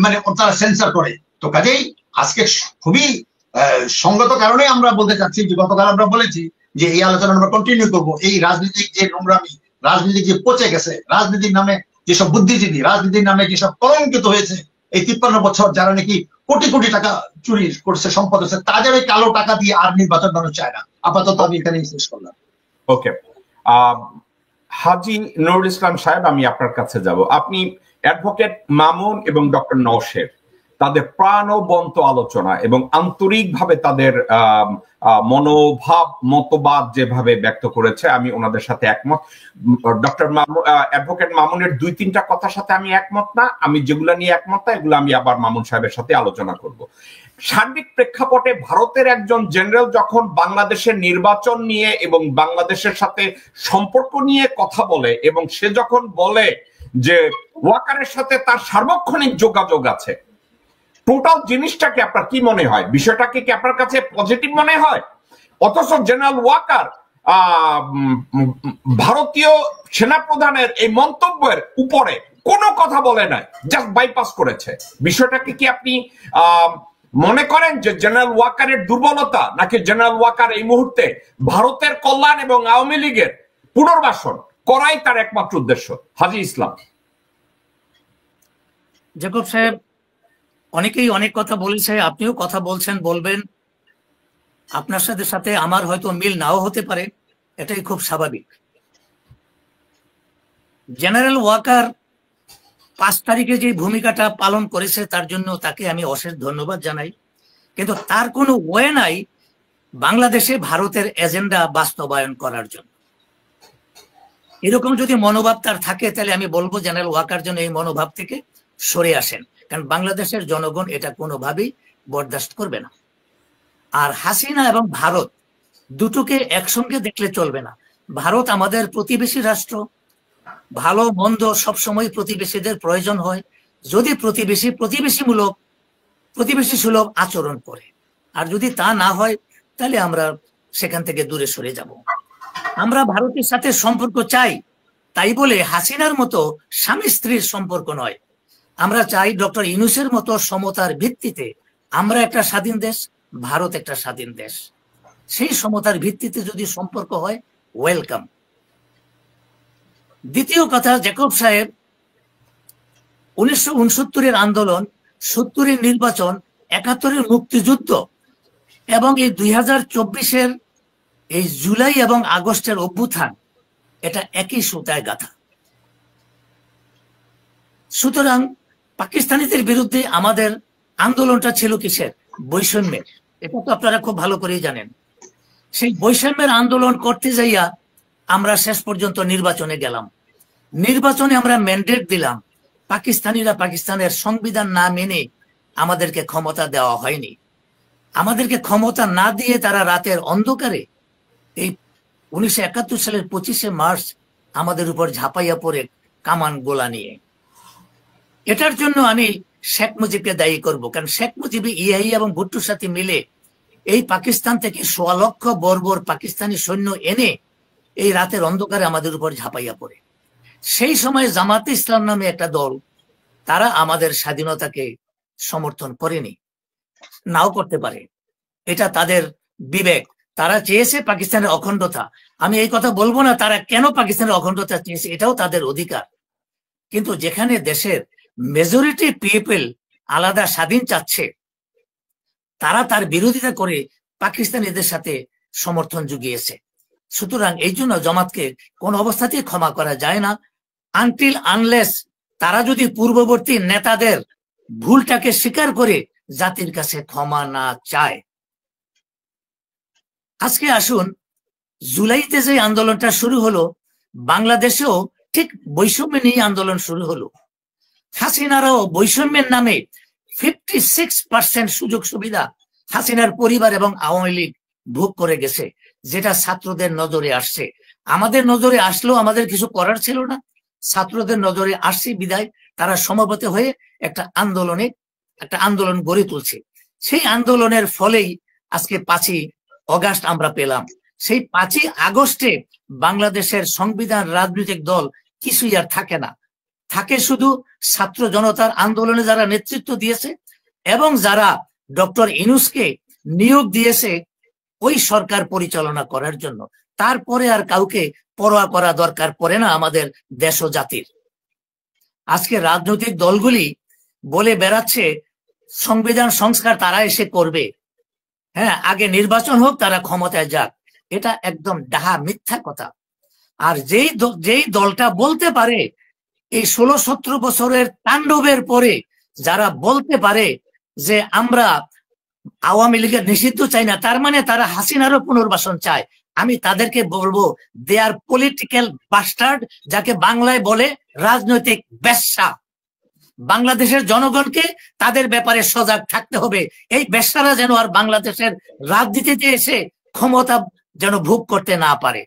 মানে তারা সেন্সর করে। তো কাজেই আজকে খুবই সঙ্গত কারণে আমরা বলতে চাচ্ছি যে গতকাল আমরা বলেছি যে এই আলোচনা আমরা কন্টিনিউ করবো। এই রাজনীতিক যে নোংরামি, রাজনীতি যে পচে গেছে, রাজনীতির নামে যেসব বুদ্ধিজীবী, রাজনীতির নামে যেসব কলঙ্কিত হয়েছে এই 53 বছর, যারা নাকি কোটি কোটি টাকা চুরি করছে, সম্পদ আছে, তাদের ওই কালো টাকা দিয়ে আর নির্বাচন মানুষ চায় না। আপাতত আমি এখানেই শেষ করলাম। ওকে, হাজী নুরুল ইসলাম সাহেব, আমি আপনার কাছে যাব। আপনি অ্যাডভোকেট মামুন এবং ডক্টর নওশের তাদের প্রাণবন্ত আলোচনা এবং আন্তরিকভাবে তাদের মনোভাব মতবাদ যেভাবে ব্যক্ত করেছে, আমি ওনাদের সাথে একমত। ডক্টর অ্যাডভোকেট মামুনের 2-3টা কথার সাথে আমি একমত না, আমি যেগুলো নিয়ে একমত না এগুলো আমি আবার মামুন সাহেবের সাথে আলোচনা করব। সার্বিক প্রেক্ষাপটে ভারতের একজন জেনারেল যখন বাংলাদেশের নির্বাচন নিয়ে এবং বাংলাদেশের সাথে সম্পর্ক নিয়ে কথা বলে, এবং সে যখন বলে যে ওয়াকারের সাথে তার সার্বক্ষণিক যোগাযোগ আছে, টোটাল জিনিসটাকে আপনার কি মনে হয়? বিষয়টাকে কি আপনার কাছে পজিটিভ মনে হয়? অথচ জেনারেল ওয়াকার ভারতীয় সেনাপ্রধানের এই মন্তব্যের উপরে কোনো কথা বলে নাই, জাস্ট বাইপাস করেছে। বিষয়টাকে কি আপনি মনে করেন যে জেনারেল ওয়াকারের দুর্বলতা, নাকি জেনারেল ওয়াকার এই মুহূর্তে ভারতের কল্যাণ এবং আওয়ামী লীগের পুনর্বাসন করাই তার একমাত্র উদ্দেশ্য? হাজী ইসলাম। জ্যাকব সাহেব, অনেকেই অনেক কথা বলেছে, আপনিও কথা বলছেন, বলবেন। আপনার সাথে সাথে আমার হয়তো মিল নাও হতে পারে, এটাই খুব স্বাভাবিক। জেনারেল ওয়াকার 5 তারিখে যে ভূমিকাটা পালন করেছে তার জন্য তাকে আমি অশেষ ধন্যবাদ জানাই, কিন্তু তার কোনো ওয়ে নাই বাংলাদেশে ভারতের এজেন্ডা বাস্তবায়ন করার জন্য। এরকম যদি মনোভাব তার থাকে তাহলে আমি বলবো জেনারেল ওয়াকার জন্য এই মনোভাব থেকে সরে আসেন, কারণ বাংলাদেশের জনগণ এটা কোনোভাবেই বরদাস্ত করবে না। আর হাসিনা এবং ভারত দুটোকে একসঙ্গে দেখলে চলবে না। ভারত আমাদের প্রতিবেশী রাষ্ট্র, ভালো মন্দ সবসময় প্রতিবেশীদের প্রয়োজন হয়, যদি প্রতিবেশী সুলভ আচরণ করে। আর যদি তা না হয় তাহলে আমরা সেখান থেকে দূরে সরে যাব। আমরা ভারতের সাথে সম্পর্ক চাই, তাই বলে হাসিনার মতো স্বামী স্ত্রীর সম্পর্ক নয়। আমরা চাই ডক্টর ইউনূসের মতো সমতার ভিত্তিতে আমরা একটা স্বাধীন দেশ, ভারত একটা স্বাধীন দেশ। সেই সমতার ভিত্তিতে যদি সম্পর্ক হয়, ওয়েলকাম। দ্বিতীয় কথা, জ্যাকব সাহেব, 1969-এর আন্দোলন, 70-এর নির্বাচন, 71-এর মুক্তিযুদ্ধ এবং এই 2024-এর এই জুলাই এবং আগস্টের অভ্যুত্থান, এটা একই সুতায় গাঁথা। সুতরাং পাকিস্তানিদের বিরুদ্ধে আমাদের আন্দোলনটা ছিল কিসের? বৈষম্যের। এটা তো আপনারা খুব ভালো করেই জানেন। সেই বৈষম্যের আন্দোলন করতে যাইয়া আমরা শেষ পর্যন্ত নির্বাচনে গেলাম। নির্বাচনে আমরা ম্যান্ডেট দিলাম, পাকিস্তানিরা পাকিস্তানের সংবিধান না মেনে আমাদেরকে ক্ষমতা দেওয়া হয়নি। আমাদেরকে ক্ষমতা না দিয়ে তারা রাতের অন্ধকারে এই 1971 সালের 25শে মার্চ আমাদের উপর ঝাঁপাইয়া পড়ে কামান গোলা নিয়ে। এটার জন্য আমি শেখ মুজিবকে দায়ী করব, কারণ শেখ মুজিব ইআই এবং ভুট্টোর সাথে মিলে এই পাকিস্তান থেকে 1.25 লক্ষ বর্বর পাকিস্তানি সৈন্য এনে এই রাতের অন্ধকারে আমাদের উপর ঝাঁপাইয়া পড়ে। সেই সময় জামাতে ইসলাম নামে একটা দল, তারা আমাদের স্বাধীনতাকে সমর্থন করেনি, নাও করতে পারে, এটা তাদের বিবেক। তারা চেয়েছে পাকিস্তানের অখণ্ডতা। আমি এই কথা বলবো না তারা কেন পাকিস্তানের অখণ্ডতা চেয়েছে, এটাও তাদের অধিকার। কিন্তু যেখানে দেশের মেজরিটি পিপল আলাদা স্বাধীন চাচ্ছে, তারা তার বিরোধিতা করে পাকিস্তানিদের সাথে সমর্থন জুগিয়েছে। সুতরাং এই জন্য জামাতকে কোন অবস্থাতেই ক্ষমা করা যায় না, আনটিল আনলেস তারা যদি পূর্ববর্তী নেতাদের ভুলটাকে স্বীকার করে জাতির কাছে ক্ষমা না চায়। আজকে আসুন, জুলাইতে যে আন্দোলনটা শুরু হলো, বাংলাদেশেও ঠিক বৈষম্য নিয়ে আন্দোলন শুরু হলো। হাসিনারাও বৈষম্যের নামে 56% সুযোগ সুবিধা হাসিনার পরিবার এবং আওয়ামী লীগ ভোগ করে গেছে, যেটা ছাত্রদের নজরে আসছে। আমাদের নজরে আসলেও আমাদের কিছু করার ছিল না, ছাত্রদের নজরে আসছে বিদায় তারা সমবেত হয়ে একটা আন্দোলন গড়ে তুলছে। সেই আন্দোলনের ফলেই আজকে 5ই অগাস্ট আমরা পেলাম। সেই 5ই আগস্টে বাংলাদেশের সংবিধান, রাজনৈতিক দল কিছুই আর থাকে না, থাকে শুধু ছাত্র জনতার আন্দোলনে যারা নেতৃত্ব দিয়েছে এবং যারা ডক্টর ইউনূসকে নিয়োগ দিয়েছে ওই সরকার পরিচালনা করার জন্য। তারপরে আর কাউকে পরোয়া করা দরকার পড়ে না আমাদের দেশ ও জাতির। আজকে রাজনৈতিক দলগুলি বলে বেড়াচ্ছে সংবিধান সংস্কার তারা এসে করবে, হ্যাঁ আগে নির্বাচন হোক, তারা ক্ষমতায় যাক, এটা একদম ডাহা মিথ্যা কথা। আর যেই দলটা বলতে পারে এই 16-17 বছরের তাণ্ডবের পরে, যারা বলতে পারে যে আমরা আওয়ামী লীগের নিষিদ্ধ চাই না, তার মানে তারা হাসিনারও পুনর্বাসন চায়। আমি তাদেরকে বলবো দে আর পলিটিক্যাল বাস্টার্ড, যাকে বাংলায় বলে রাজনৈতিক বেশ্যা। বাংলাদেশের জনগণকে তাদের ব্যাপারে সজাগ থাকতে হবে। এই বেশ্যারা যেন আর বাংলাদেশের রাজনীতিতে এসে ক্ষমতা যেন ভোগ করতে না পারে।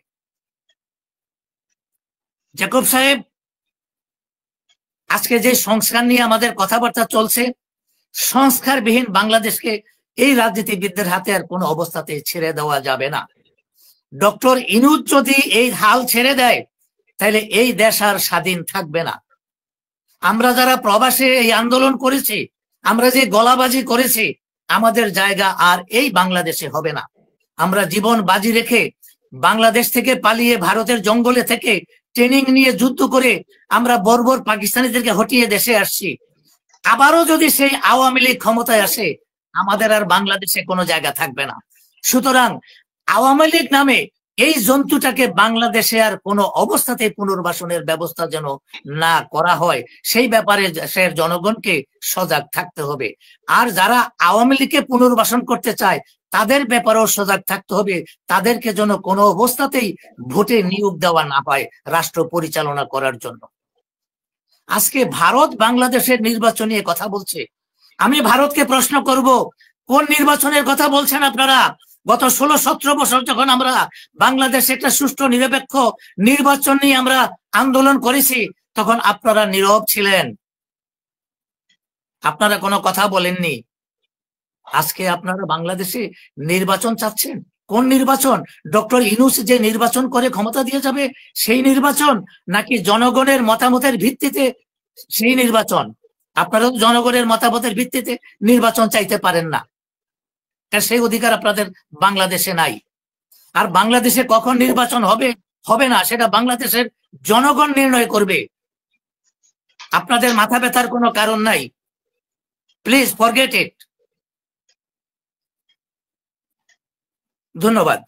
জ্যাকব সাহেব, আজকে যে সংস্কার নিয়ে আমাদের কথাবার্তা চলছে, সংস্কারবিহীন বাংলাদেশকে এই রাজনীতিবিদদের হাতে আর কোনো অবস্থাতে ছেড়ে দেওয়া যাবে না। ডক্টর ইনুস যদি এই হাল ছেড়ে দেয়, তাহলে এই দেশ আর স্বাধীন থাকবে না। আমরা যারা প্রবাসে এই আন্দোলন করেছি, আমরা যে গলাবাজি করেছি, আমাদের জায়গা আর এই বাংলাদেশে হবে না। আমরা জীবন বাজি রেখে বাংলাদেশ থেকে পালিয়ে ভারতের জঙ্গলে থেকে ট্রেনিং নিয়ে যুদ্ধ করে আমরা বর্বর পাকিস্তানিদেরকে হটিয়ে দেশে আসছি। আবারও যদি সেই আওয়ামী লীগ ক্ষমতায় আসে, আমাদের আর বাংলাদেশে কোনো জায়গা থাকবে না। সুতরাং আওয়ামী লীগ নামে এই জন্তুটাকে বাংলাদেশে আর কোনো অবস্থাতে পুনর্বাসনের ব্যবস্থা যেন না করা হয়, সেই ব্যাপারে দেশের জনগণকে সজাগ থাকতে হবে। আর যারা আওয়ামী লীগকে পুনর্বাসন করতে চায়, তাদের ব্যাপারেও সজাগ থাকতে হবে। তাদেরকে যেন কোনো অবস্থাতেই ভোটে নিয়োগ দেওয়া না হয় রাষ্ট্র পরিচালনা করার জন্য। আজকে ভারত বাংলাদেশের নির্বাচন নিয়ে কথা বলছে। আমি ভারতকে প্রশ্ন করব, কোন নির্বাচনের কথা বলছেন আপনারা? গত 16-17 বছর যখন আমরা বাংলাদেশে একটা সুষ্ঠু নিরপেক্ষ নির্বাচন নিয়ে আমরা আন্দোলন করেছি, তখন আপনারা নীরব ছিলেন, আপনারা কোনো কথা বলেননি। আজকে আপনারা বাংলাদেশে নির্বাচন চাচ্ছেন। কোন নির্বাচন? ডক্টর ইউনূস যে নির্বাচন করে ক্ষমতা দিয়ে যাবে সেই নির্বাচন, নাকি জনগণের মতামতের ভিত্তিতে সেই নির্বাচন? আপনারা জনগণের মতামতের ভিত্তিতে নির্বাচন চাইতে পারেন না, সেই অধিকার আপনাদের বাংলাদেশে নাই। আর বাংলাদেশে কখন নির্বাচন হবে হবে না, সেটা বাংলাদেশের জনগণ নির্ণয় করবে। আপনাদের মাথা ব্যথার কোনো কারণ নাই। Please forget it. ধন্যবাদ।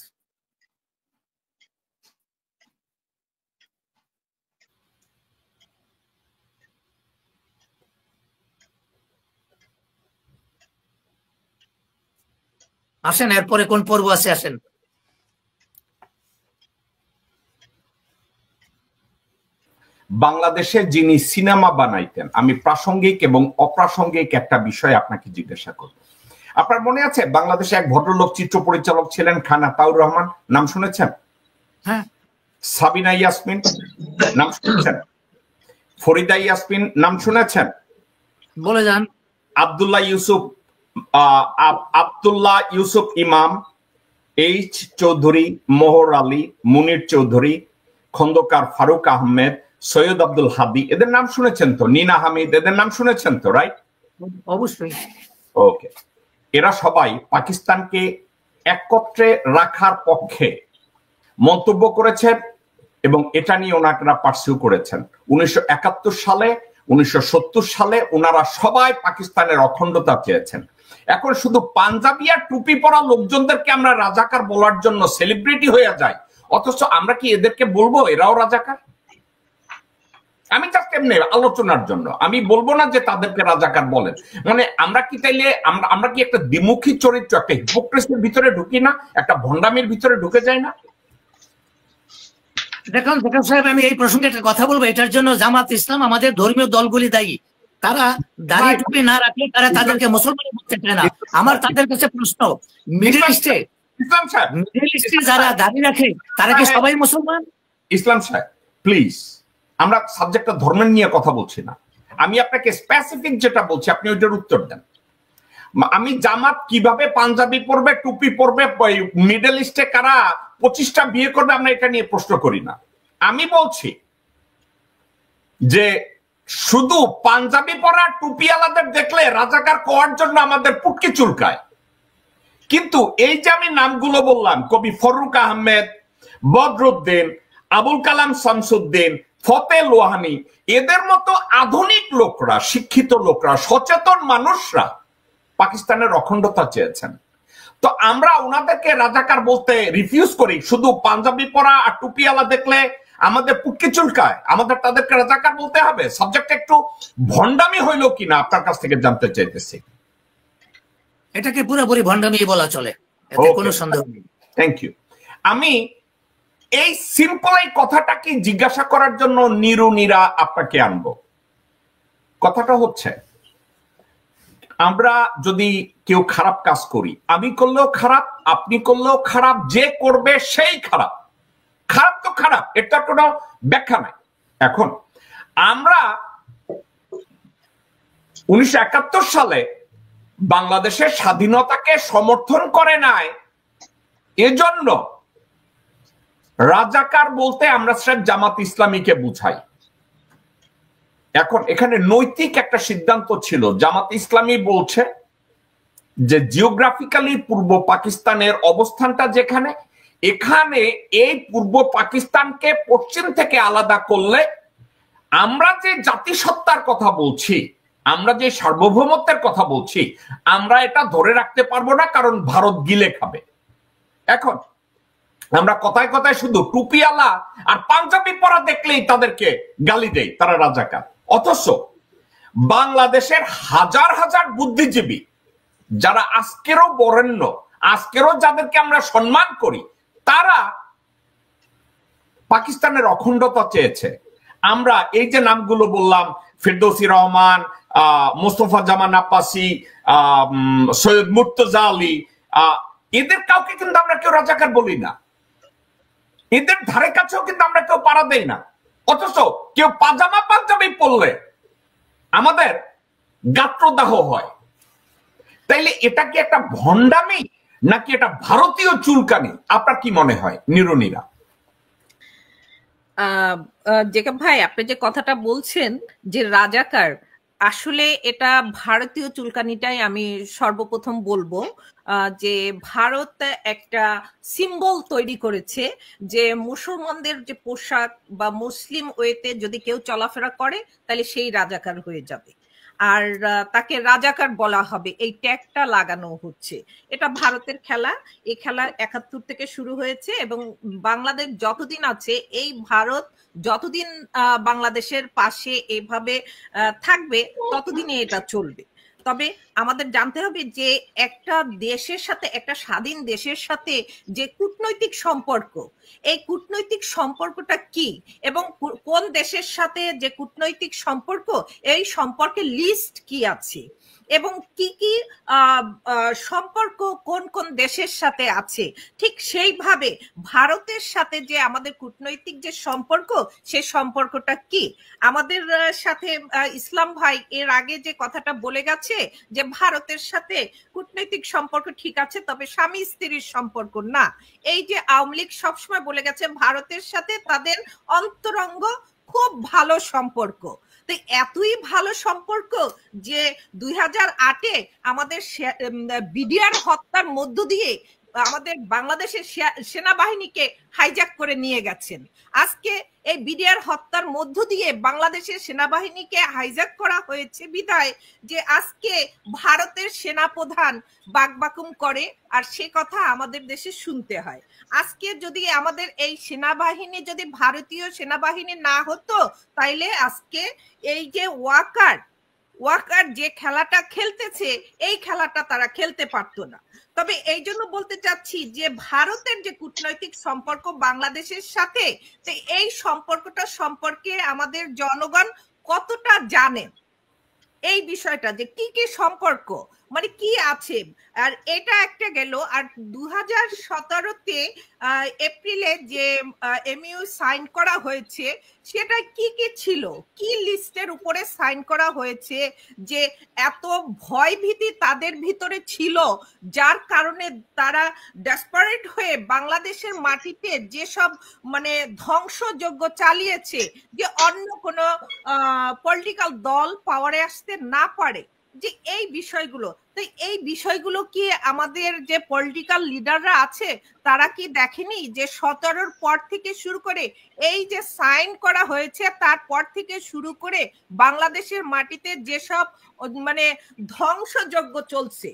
আসেন, এরপরে কোন পর্ব আছে আসেন। বাংলাদেশে যিনি সিনেমা বানাইতেন, আমি প্রাসঙ্গিক এবং অপ্রাসঙ্গিক একটা বিষয় আপনাকে জিজ্ঞাসা করব। আপনার মনে আছে বাংলাদেশে এক ভদ্রলোক চিত্র পরিচালক ছিলেন, খান আতাউর রহমান, নাম শুনেছেন? হ্যাঁ। সাবিনা ইয়াসমিন নাম শুনেছেন? ফরিদা ইয়াসমিন নাম শুনেছেন? বলে যান। আব্দুল্লাহ ইউসুফ ইমাম, এইচ চৌধুরী, মোহর আলী, মুনির চৌধুরী, খন্দকার ফারুক আহমেদ, সৈয়দ আব্দুল হাদি, এদের নাম শুনেছেন তো? নিনা হামিদ, এদের নাম শুনেছেন তো? রাইট, অবশ্যই। ওকে। এরা সবাই পাকিস্তানকে একত্রে রাখার পক্ষে মন্তব্য করেছেন এবং এটা নিয়ে ওনারা পার্সিউ করেছেন। 1971 সালে, 1970 সালে ওনারা সবাই পাকিস্তানের অখণ্ডতা চেয়েছেন। এখন শুধু পাঞ্জাবি আর টুপি পরা লোকজনদেরকে আমরা রাজাকার বলার জন্য সেলিব্রিটি হয়ে যাই, অথচ আমরা কি এদেরকে বলবো এরাও রাজাকার? আমি জাস্ট এমনি আলোচনার জন্য, আমি বলবো না যে তাদেরকে রাজাকার বলেন। মানে আমরা কি তাইলে আমরা কি একটা দ্বিমুখী চরিত্র, একটা হিপোক্রেসির ভিতরে ঢুকি না? একটা ভণ্ডামির ভিতরে ঢুকে যায় না? দেখুন সাহেব, আমি এই প্রসঙ্গে একটা কথা বলবো। এটার জন্য জামাত ইসলাম, আমাদের ধর্মীয় দলগুলি দায়ী। তারা দাড়ি টুপি না রাখলে তারা তাদেরকে মুসলমান বলতে চায় না। আমার তাদের কাছে প্রশ্ন, মিডল ইস্টে যারা দাড়ি রাখে তারা কি সবাই মুসলমান? ইসলাম সাহেব প্লিজ, আমরা সাবজেক্টটা ধর্মের নিয়ে কথা বলছি না, আমি আপনাকে স্পেসিফিক যেটা বলছি আপনি ওইটার উত্তর দেন। আমি জামাত কিভাবে পাঞ্জাবি পরবে, টুপি পরবে, মিডল ইস্টে কারা 25টা বিয়ে করবে, আমরা এটা নিয়ে প্রশ্ন করি না। আমি বলছি যে শুধু পাঞ্জাবি পরা টুপিওয়ালাদের দেখলে রাজাকার কোয়ার জন্য আমাদের পুটকি চুলকায়। কিন্তু এই যে আমি নামগুলো বললাম, কবি ফরুক আহমেদ, বদরুদ্দিন, আবুল কালাম শামসুদ্দিন, ফতে লোহানী, এদের মতো আধুনিক লোকরা, শিক্ষিত লোকরা, সচেতন মানুষরা পাকিস্তানের অখণ্ডতা চেয়েছেন। তো আমরা ওনাদেরকে রাজাকার বলতে রিফিউজ করি, শুধু পাঞ্জাবি পরা আর টুপিওয়ালা দেখলে আমাদের পুটকি চুলকায়, আমাদের তাদেরকে রাজাকার বলতে হবে? সাবজেক্ট একটু ভণ্ডামি হইলো কিনা আপনার কাছ থেকে জানতে চাইতেছি। এটাকে পুরোপুরি ভণ্ডামি বলা চলে, এতে কোনো সন্দেহ নেই। Thank you. আমি এই সিম্পল এই কথাটাকে জিজ্ঞাসা করার জন্য নিরুনিরা আপনাকে আনবো। কথাটা হচ্ছে, আমরা যদি কেউ খারাপ কাজ করি, আমি করলেও খারাপ, আপনি করলেও খারাপ, যে করবে সেই খারাপ। খারাপ তো খারাপ, এটা কোনো ব্যাখ্যা নাই। এখন আমরা 1971 সালে বাংলাদেশের স্বাধীনতাকে সমর্থন করে নাই, এজন্য রাজাকার বলতে আমরা স্রেফ জামাত ইসলামীকে বুঝাই। এখন এখানে নৈতিক একটা সিদ্ধান্ত ছিল, জামাত ইসলামী বলছে যে জিওগ্রাফিক্যালি পূর্ব পাকিস্তানের অবস্থানটা যেখানে, এখানে এই পূর্ব পাকিস্তানকে পশ্চিম থেকে আলাদা করলে আমরা যে জাতিসত্তার কথা বলছি, আমরা যে সার্বভৌমত্বের কথা বলছি, আমরা এটা ধরে রাখতে পারবো না, কারণ ভারত গিলে খাবে। এখন আমরা কথায় কথায় শুধু টুপিওয়ালা আর পাঞ্জাবি পরা দেখলেই তাদেরকে গালি দেই, তারা রাজাকার। অথচ বাংলাদেশের হাজার হাজার বুদ্ধিজীবী যারা আজকেরও বরেণ্য, আজকেরও যাদেরকে আমরা সম্মান করি, তারা পাকিস্তানের অখণ্ডতা চেয়েছে। আমরা এই যে নামগুলো বললাম, ফেরদৌসী রহমান, মোস্তফা জামান আব্বাসী, সৈয়দ মুর্তজা আলী, এদের কাউকে কিন্তু আমরা কেউ রাজাকার বলি না, এদের ধারে কাছেও কিন্তু আমরা কেউ পাড়া দেই না। অথচ কেউ পাজামা পাঞ্জাবি পরলে আমাদের গাত্রদাহ হয়। তাইলে এটা কি একটা ভণ্ডামি নাকি এটা ভারতীয় চুলকানি? আপনার কি মনে হয় নিরুনিরা? জেকব ভাই, আপনি যে কথাটা বলছেন যে রাজাকার, আসলে এটা ভারতীয় চুলকানিটাই আমি সর্বপ্রথম বলবো। যে ভারত একটা সিম্বল তৈরি করেছে যে মুসলমানদের যে পোশাক বা মুসলিম ওয়েতে যদি কেউ চলাফেরা করে তাহলে সেই রাজাকার হয়ে যাবে, আর তাকে রাজাকার বলা হবে, এই ট্যাগটা লাগানো হচ্ছে। এটা ভারতের খেলা, এই খেলা 71 থেকে শুরু হয়েছে এবং বাংলাদেশ যতদিন আছে, এই ভারত যতদিন বাংলাদেশের পাশে এভাবে থাকবে ততদিনই এটা চলবে। তবে আমাদের জানতে হবে যে একটা দেশের সাথে, একটা স্বাধীন দেশের সাথে যে কূটনৈতিক সম্পর্ক, এই কূটনৈতিক সম্পর্কটা কি এবং কোন দেশের সাথে যে কূটনৈতিক সম্পর্ক, এই সম্পর্কের লিস্ট কি আছে এবং কি কি সম্পর্ক কোন কোন দেশের সাথে আছে, ঠিক সেইভাবে ভারতের সাথে যে আমাদের কূটনৈতিক যে সম্পর্ক, সে সম্পর্কটা কি। আমাদের সাথে ইসলাম ভাই এর আগে যে কথাটা বলে গেছে যে ভারতের সাথে কূটনৈতিক সম্পর্ক ঠিক আছে, তবে স্বামী স্ত্রীর সম্পর্ক না। এই যে আওয়ামী লীগ সবসময় বলে গেছে ভারতের সাথে তাদের অন্তরঙ্গ খুব ভালো সম্পর্ক। তো এতই ভালো সম্পর্ক যে 2008-এ আমাদের বিডিআর হত্যার মধ্য দিয়ে আমাদের বাংলাদেশের সেনাবাহিনীকে হাইজ্যাক করে নিয়ে গেছেন। আজকে এই বিডিআর হত্যার মধ্য দিয়ে বাংলাদেশের সেনাবাহিনীকে হাইজ্যাক করা হয়েছে বিধায় যে আজকে ভারতের সেনাপ্রধান বাকবাকুম করে, আর সে কথা আমাদের দেশে শুনতে হয়। আজকে যদি আমাদের এই সেনাবাহিনী যদি ভারতীয় সেনাবাহিনী না হতো, তাইলে আজকে এই যে ওয়াকার যে খেলাটা খেলতেছে, এই খেলাটা তারা খেলতে পারতো না। তবে এই জন্য বলতে চাচ্ছি যে ভারতের যে কূটনৈতিক সম্পর্ক বাংলাদেশের সাথে, এই সম্পর্কটা সম্পর্কে আমাদের জনগণ কতটা জানে, এই বিষয়টা যে কি কি সম্পর্ক মানে কি আছে। আর এটা একটা গেল। আর 2017-তে এপ্রিলে যে এমইউ সাইন করা হয়েছে, সেটা কি কি ছিল, কি লিস্টের উপরে সাইন করা হয়েছে, যে এত ভয় ভীতি তাদের ভিতরে ছিল, যার কারণে তারা ডেসপারেট হয়ে বাংলাদেশের মাটিতে যেসব মানে ধ্বংসযজ্ঞ চালিয়েছে, যে অন্য কোনো পলিটিক্যাল দল পাওয়ারে আসতে না পারে, যে এই বিষয়গুলো, তো এই বিষয়গুলো কি আমাদের যে পলিটিক্যাল লিডাররা আছে তারা কি দেখেনি যে 17-র পর থেকে শুরু করে এই যে সাইন করা হয়েছে তারপর থেকে শুরু করে বাংলাদেশের মাটিতে যেসব মানে ধ্বংসযজ্ঞ চলছে,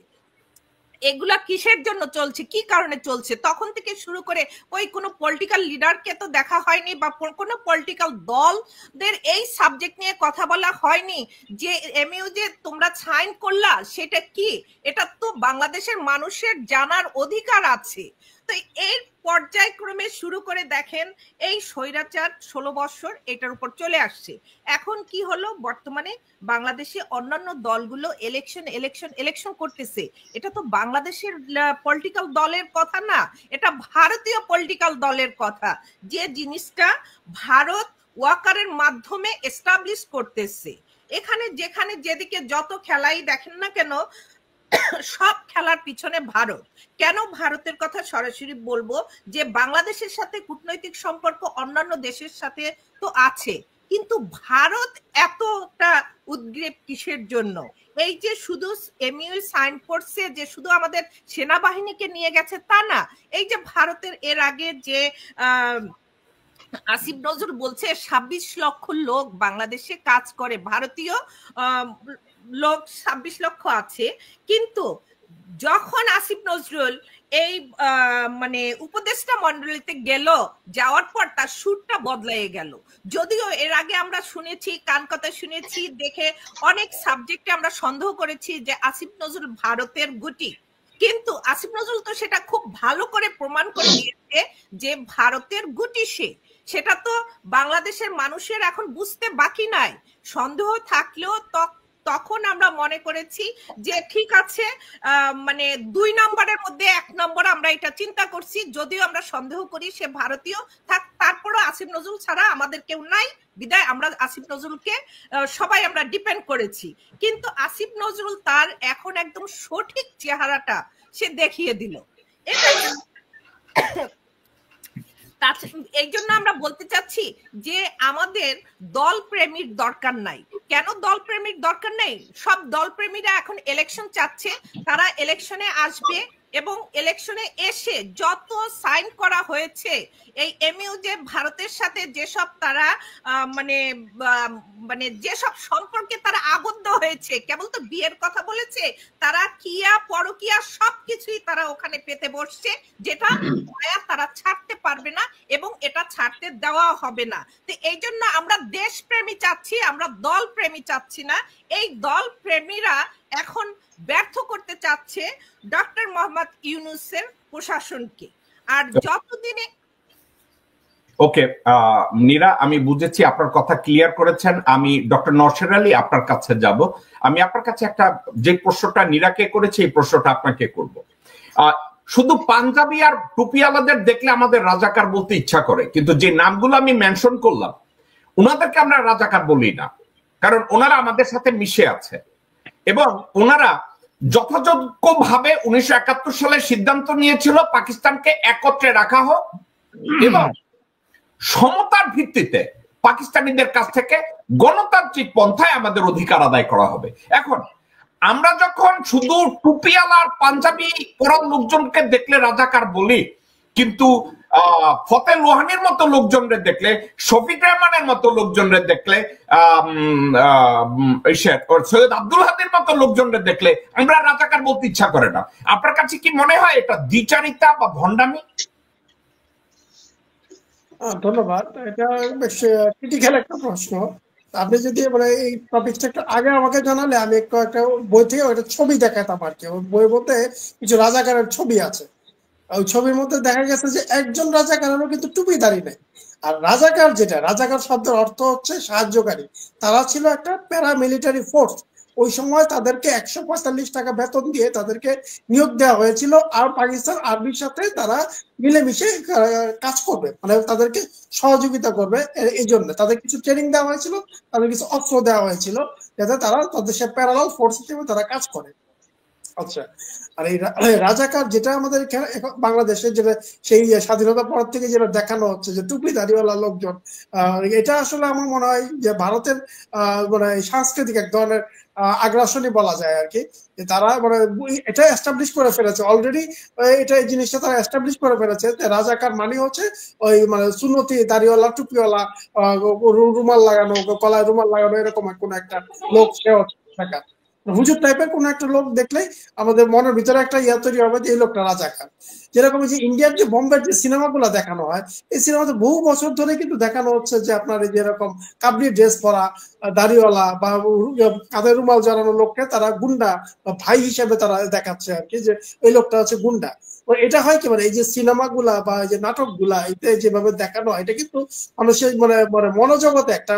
এগুলা কিসের জন্য চলছে, কি কারণে চলছে, তখন থেকে শুরু করে ওই কোনো পলিটিক্যাল লিডারকে তো দেখা হয়নি বা কোনো পলিটিক্যাল দলদের এই সাবজেক্ট নিয়ে কথা বলা হয়নি যে এমইউ যে তোমরা সাইন করলা সেটা কি, এটা তো বাংলাদেশের মানুষের জানার অধিকার আছে। তো এই পর্যায়ক্রমে শুরু করে দেখেন এই স্বৈরাচার 16 বছর এটার উপর চলে আসছে। এখন কি হলো, বর্তমানে বাংলাদেশে অন্যান্য দলগুলো ইলেকশন করতেছে, এটা তো বাংলাদেশের পলিটিক্যাল দলের কথা না, এটা ভারতীয় পলিটিক্যাল দলের কথা, যে জিনিসটা ভারত ওয়াকারের মাধ্যমে এস্টাবলিশ করতেছে। এখানে যেখানে যেদিকে যত খেলাই দেখেন না কেন সব খেলার পিছনে ভারত। কেন ভারতের কথা সরাসরি বলবো যে বাংলাদেশের সাথে কূটনৈতিক সম্পর্ক অন্যান্য দেশের সাথে তো আছে, কিন্তু ভারত এতটা উদ্গ্রীব কিসের জন্য? এই যে শুধু এমইউ সাইন করছে যে শুধু আমাদের সেনাবাহিনীকে নিয়ে গেছে তা না, এই যে ভারতের এর আগে যে আসিফ নজরুল বলছে 26 লক্ষ লোক বাংলাদেশে কাজ করে, ভারতীয় লোক 26 লক্ষ আছে, কিন্তু যখন আসিফ নজরুল এই মানে উপদেষ্টা মন্ডলীতে গেল, যাওয়ার পর তার সুরটা বদলায়ে গেল। যদিও এর আগে আমরা শুনেছি, কান কথা শুনেছি, দেখে অনেক সাবজেক্টে আমরা সন্দেহ করেছি যে আসিফ নজরুল ভারতের গুটি, কিন্তু আসিফ নজরুল তো সেটা খুব ভালো করে প্রমাণ করে দিয়েছে যে ভারতের গুটি সে, সেটা তো বাংলাদেশের মানুষের এখন বুঝতে বাকি নাই। সন্দেহ থাকলেও তখন আমরা মনে করেছি যে ঠিক আছে, মানে 2 নম্বরের মধ্যে 1 নম্বর আমরা এটা চিন্তা করছি, যদিও আমরা সন্দেহ করি সে ভারতীয় থাক, তারপরও আসিফ নজরুল ছাড়া আমাদের কেউ নাই, বিদায় আমরা আসিফ নজরুলকে সবাই আমরা ডিপেন্ড করেছি। কিন্তু আসিফ নজরুল তার এখন একদম সঠিক চেহারাটা সে দেখিয়ে দিল। এই জন্য আমরা বলতে চাচ্ছি যে আমাদের দল প্রেমীর দরকার নাই। কেন দল প্রেমীর দরকার নেই? সব দল প্রেমীরা এখন ইলেকশন চাচ্ছে, তারা ইলেকশনে আসবে এবং ইলেকশনে এসে যত সাইন করা হয়েছে এই এমইউ যে ভারতের সাথে যেসব তারা মানে যেসব সম্পর্কে তারা আবদ্ধ হয়েছে, কেবল তো বিয়ের কথা বলেছে, তারা কিয়া পরকিয়া সবকিছুই তারা ওখানে পেতে বসছে, যেটা তারা ছাড়তে পারবে না এবং এটা ছাড়তে দেওয়া হবে না। তো এই জন্য আমরা দেশপ্রেমী চাচ্ছি, আমরা দল প্রেমী চাচ্ছি না। এই দল প্রেমীরা এখন ব্যর্থ করতে চাচ্ছে ডক্টর মোহাম্মদ ইউনূসের প্রশাসনকে। আর যতদিনে ওকে নীরা, আমি বুঝেছি, আপনার কথা ক্লিয়ার করেছেন। আমি ডক্টর নওশের আলী আপনার কাছে যাব। আমি আপনার কাছে একটা যে প্রশ্নটা নীরাকে করেছে এই প্রশ্নটা আপনাকে করব। শুধু পাঞ্জাবি আর টুপিওয়ালাদের দেখলে আমাদের রাজাকার বলতে ইচ্ছা করে, কিন্তু যে নামগুলো আমি মেনশন করলাম ওনাদেরকে আমরা রাজাকার বলি না, কারণ ওনারা আমাদের সাথে মিশে আছে এবং ওনারা যথাযোগ্যভাবে 1971 সালে সিদ্ধান্ত নিয়েছিল পাকিস্তানকে একত্রে রাখা হোক এবং সমতার ভিত্তিতে পাকিস্তানিদের কাছ থেকে গণতান্ত্রিক পন্থায় আমাদের অধিকার আদায় করা হবে। এখন আমরা যখন শুধু টুপিওয়ালা আর পাঞ্জাবি পরার লোকজনকে দেখলে রাজাকার বলি, কিন্তু ফতে লোহানির মতো লোকজনরে দেখলে, শফিক রহমানের মতো লোকজনরে দেখলে, সৈয়দ আব্দুল হাদির মতো লোকজনরে দেখলে আমরা রাজাকার বলতে ইচ্ছা করে না। আপনার কাছে কি মনে হয় এটা দ্বিচারিতা বা ভণ্ডামি? ধন্যবাদ, এটা বেশ ক্রিটিক্যাল একটা প্রশ্ন। আপনি যদি মানে এই টপিকটা একটু আগে আমাকে জানালে আমি একটু একটা বই থেকে একটা ছবি দেখাতাম আর কি। ওই বইয়ের মধ্যে কিছু রাজাকারের ছবি আছে, ওই ছবির মধ্যে দেখা গেছে যে একজন রাজাকারেরও কিন্তু টুপিদারি নেই। আর রাজাকার যেটা, রাজাকার শব্দের অর্থ হচ্ছে সাহায্যকারী। তারা ছিল একটা প্যারামিলিটারি ফোর্স। ওই সময় তাদেরকে 145 টাকা বেতন দিয়ে তাদেরকে নিয়োগ দেওয়া হয়েছিল, আর পাকিস্তান আর্মির সাথে তারা মিলেমিশে কাজ করবে, মানে তাদেরকে সহযোগিতা করবে। এই জন্য তাদের কিছু ট্রেনিং দেওয়া হয়েছিল, তাদের কিছু অস্ত্র দেওয়া হয়েছিল, যাতে তারা তাদের সে প্যারালাল ফোর্স হিসেবে তারা কাজ করে। আচ্ছা, আর এই রাজাকার যেটা আমাদের এখানে বাংলাদেশে যেটা সেই স্বাধীনতার পর থেকে যেটা দেখানো হচ্ছে যে টুপি দাড়িওয়ালা লোকজন, এটা আসলে আমার মনে হয় যে ভারতের মানে সাংস্কৃতিক এক ধরনের আগ্রাসনই বলা যায় আর কি। তারা মানে এটা এস্টাবলিশ করে ফেলেছে অলরেডি, এটা এই জিনিসটা তারা এস্টাবলিশ করে ফেলেছে। রাজাকার মানে হচ্ছে ওই মানে সুন্নতি দাড়িওয়ালা টুপিওয়ালা রুমাল লাগানো, গলায় রুমাল লাগানো এরকম কোন একটা লোক সে থাকা হুজুর টাইপের কোন একটা লোক দেখলেই আমাদের মনের ভিতরে একটা ইয়া তৈরি হবে যে এই লোকটা রাজাকার। যেরকম যে ইন্ডিয়ার যে বোম্বের যে সিনেমাগুলো দেখানো হয়, এই সিনেমাতে বহু বছর ধরে কিন্তু দেখানো হচ্ছে যে আপনার এই যেরকম কাবলি ড্রেস পরা দাড়িওয়ালা বা কাঁধে রুমাল জড়ানো লোককে তারা গুন্ডা বা ভাই হিসেবে তারা দেখাচ্ছে আর কি, যে এই লোকটা হচ্ছে গুন্ডা। এটা হয় কি মানে এই যে সিনেমাগুলা বা এই যে নাটকগুলা এতে যেভাবে দেখানো হয় এটা কিন্তু মানুষের মানে মানে মনোজগতে একটা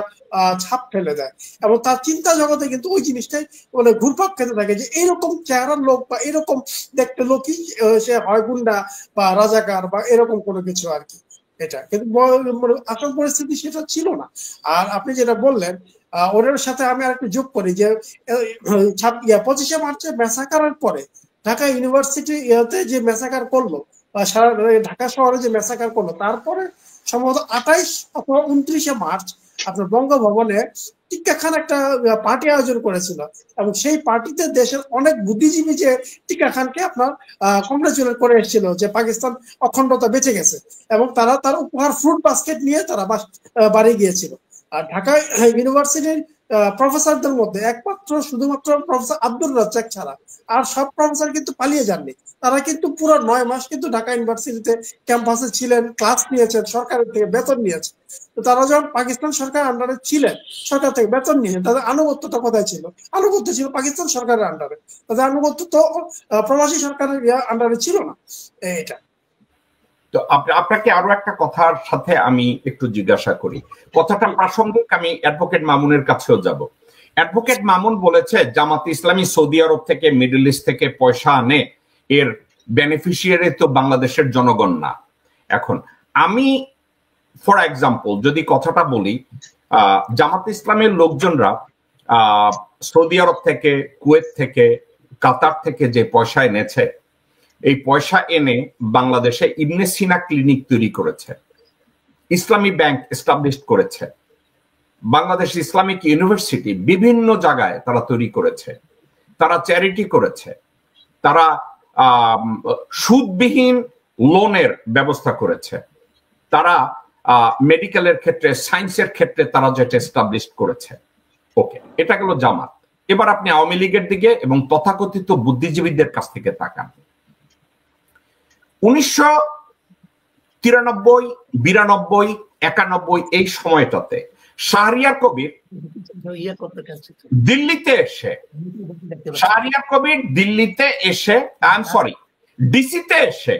ছাপ ফেলে দেয়, এবং তার চিন্তা জগতে কিন্তু ওই জিনিসটাই মানে ঘুরপাক খেতে থাকে যে এরকম চেহারার লোক বা এরকম দেখতে লোকই সে হয় গুন্ডা বা রাজাকার বা এরকম কোনো কিছু আর কি। এটা কিন্তু আসল পরিস্থিতি সেটা ছিল না। আর আপনি যেটা বললেন ওদের সাথে আমি আরেকটু যোগ করি যে 25শে মার্চে ম্যাসাকারের পরে ঢাকা ইউনিভার্সিটি যে ম্যাসাকার করলো বা ঢাকা শহরে যে ম্যাসাকার করলো, তারপরে সম্ভবত 28 অথবা 29শে মার্চ আপনার বঙ্গভবনে টিক্কা খান একটা পার্টি আয়োজন করেছিল, এবং সেই পার্টিতে দেশের অনেক বুদ্ধিজীবী যে টিক্কা খানকে আপনার কংগ্রেচুলেট করে এসেছিল যে পাকিস্তান অখণ্ডতা বেঁচে গেছে, এবং তারা তার উপহার ফ্রুট বাস্কেট নিয়ে তারা বাড়ি গিয়েছিল। আর ঢাকা ইউনিভার্সিটির প্রফেসরদের মধ্যে একমাত্র শুধুমাত্র প্রফেসর আব্দুর রাজ্জাক ছাড়া আর সব প্রফেসর কিন্তু পালিয়ে যাননি। তারা কিন্তু পুরো 9 মাস কিন্তু ঢাকা ইউনিভার্সিটিতে ক্যাম্পাসে ছিলেন, ক্লাস নিয়েছেন, সরকারের থেকে বেতন নিয়েছেন। তো তারা যখন পাকিস্তান সরকার আন্ডারে ছিলেন, সরকার থেকে বেতন নিয়েছেন, তাদের আনুগত্যটা কোথায় ছিল? আনুগত্য ছিল পাকিস্তান সরকারের আন্ডারে, তাদের আনুগত্য তো প্রবাসী সরকারের আন্ডারে ছিল না। এটা তো আপনাকে আরো একটা কথার সাথে আমি একটু জিজ্ঞাসা করি, কথাটা প্রাসঙ্গিক, আমি অ্যাডভোকেট মামুনের কাছেও যাব। অ্যাডভোকেট মামুন বলেছে জামাত ইসলামী সৌদি আরব থেকে মিডল ইস্ট থেকে পয়সা আনে, এর বেনিফিশিয়ারি তো বাংলাদেশের জনগণ না। এখন আমি ফর এক্সাম্পল যদি কথাটা বলি, জামাত ইসলামের লোকজনরা সৌদি আরব থেকে, কুয়েত থেকে, কাতার থেকে যে পয়সা এনেছে, এই পয়সা এনে বাংলাদেশে ইবনে সিনা ক্লিনিক তৈরি করেছে, ইসলামী ব্যাংক এস্টাবলিশ করেছে, বাংলাদেশ ইসলামিক ইউনিভার্সিটি বিভিন্ন জায়গায় তারা তৈরি করেছে, তারা চ্যারিটি করেছে, তারা সুদবিহীন লোনের ব্যবস্থা করেছে, তারা মেডিকেলের ক্ষেত্রে, সায়েন্সের ক্ষেত্রে তারা যেটা এস্টাবলিশ করেছে। ওকে, এটা গেল জামাত। এবার আপনি আওয়ামী লীগের দিকে এবং তথাকথিত বুদ্ধিজীবীদের কাছ থেকে তাকান। 1993, 92, 91 এই সময়টাতে শাহরিয়ার কবির দিল্লিতে এসে ডিসিতে এসে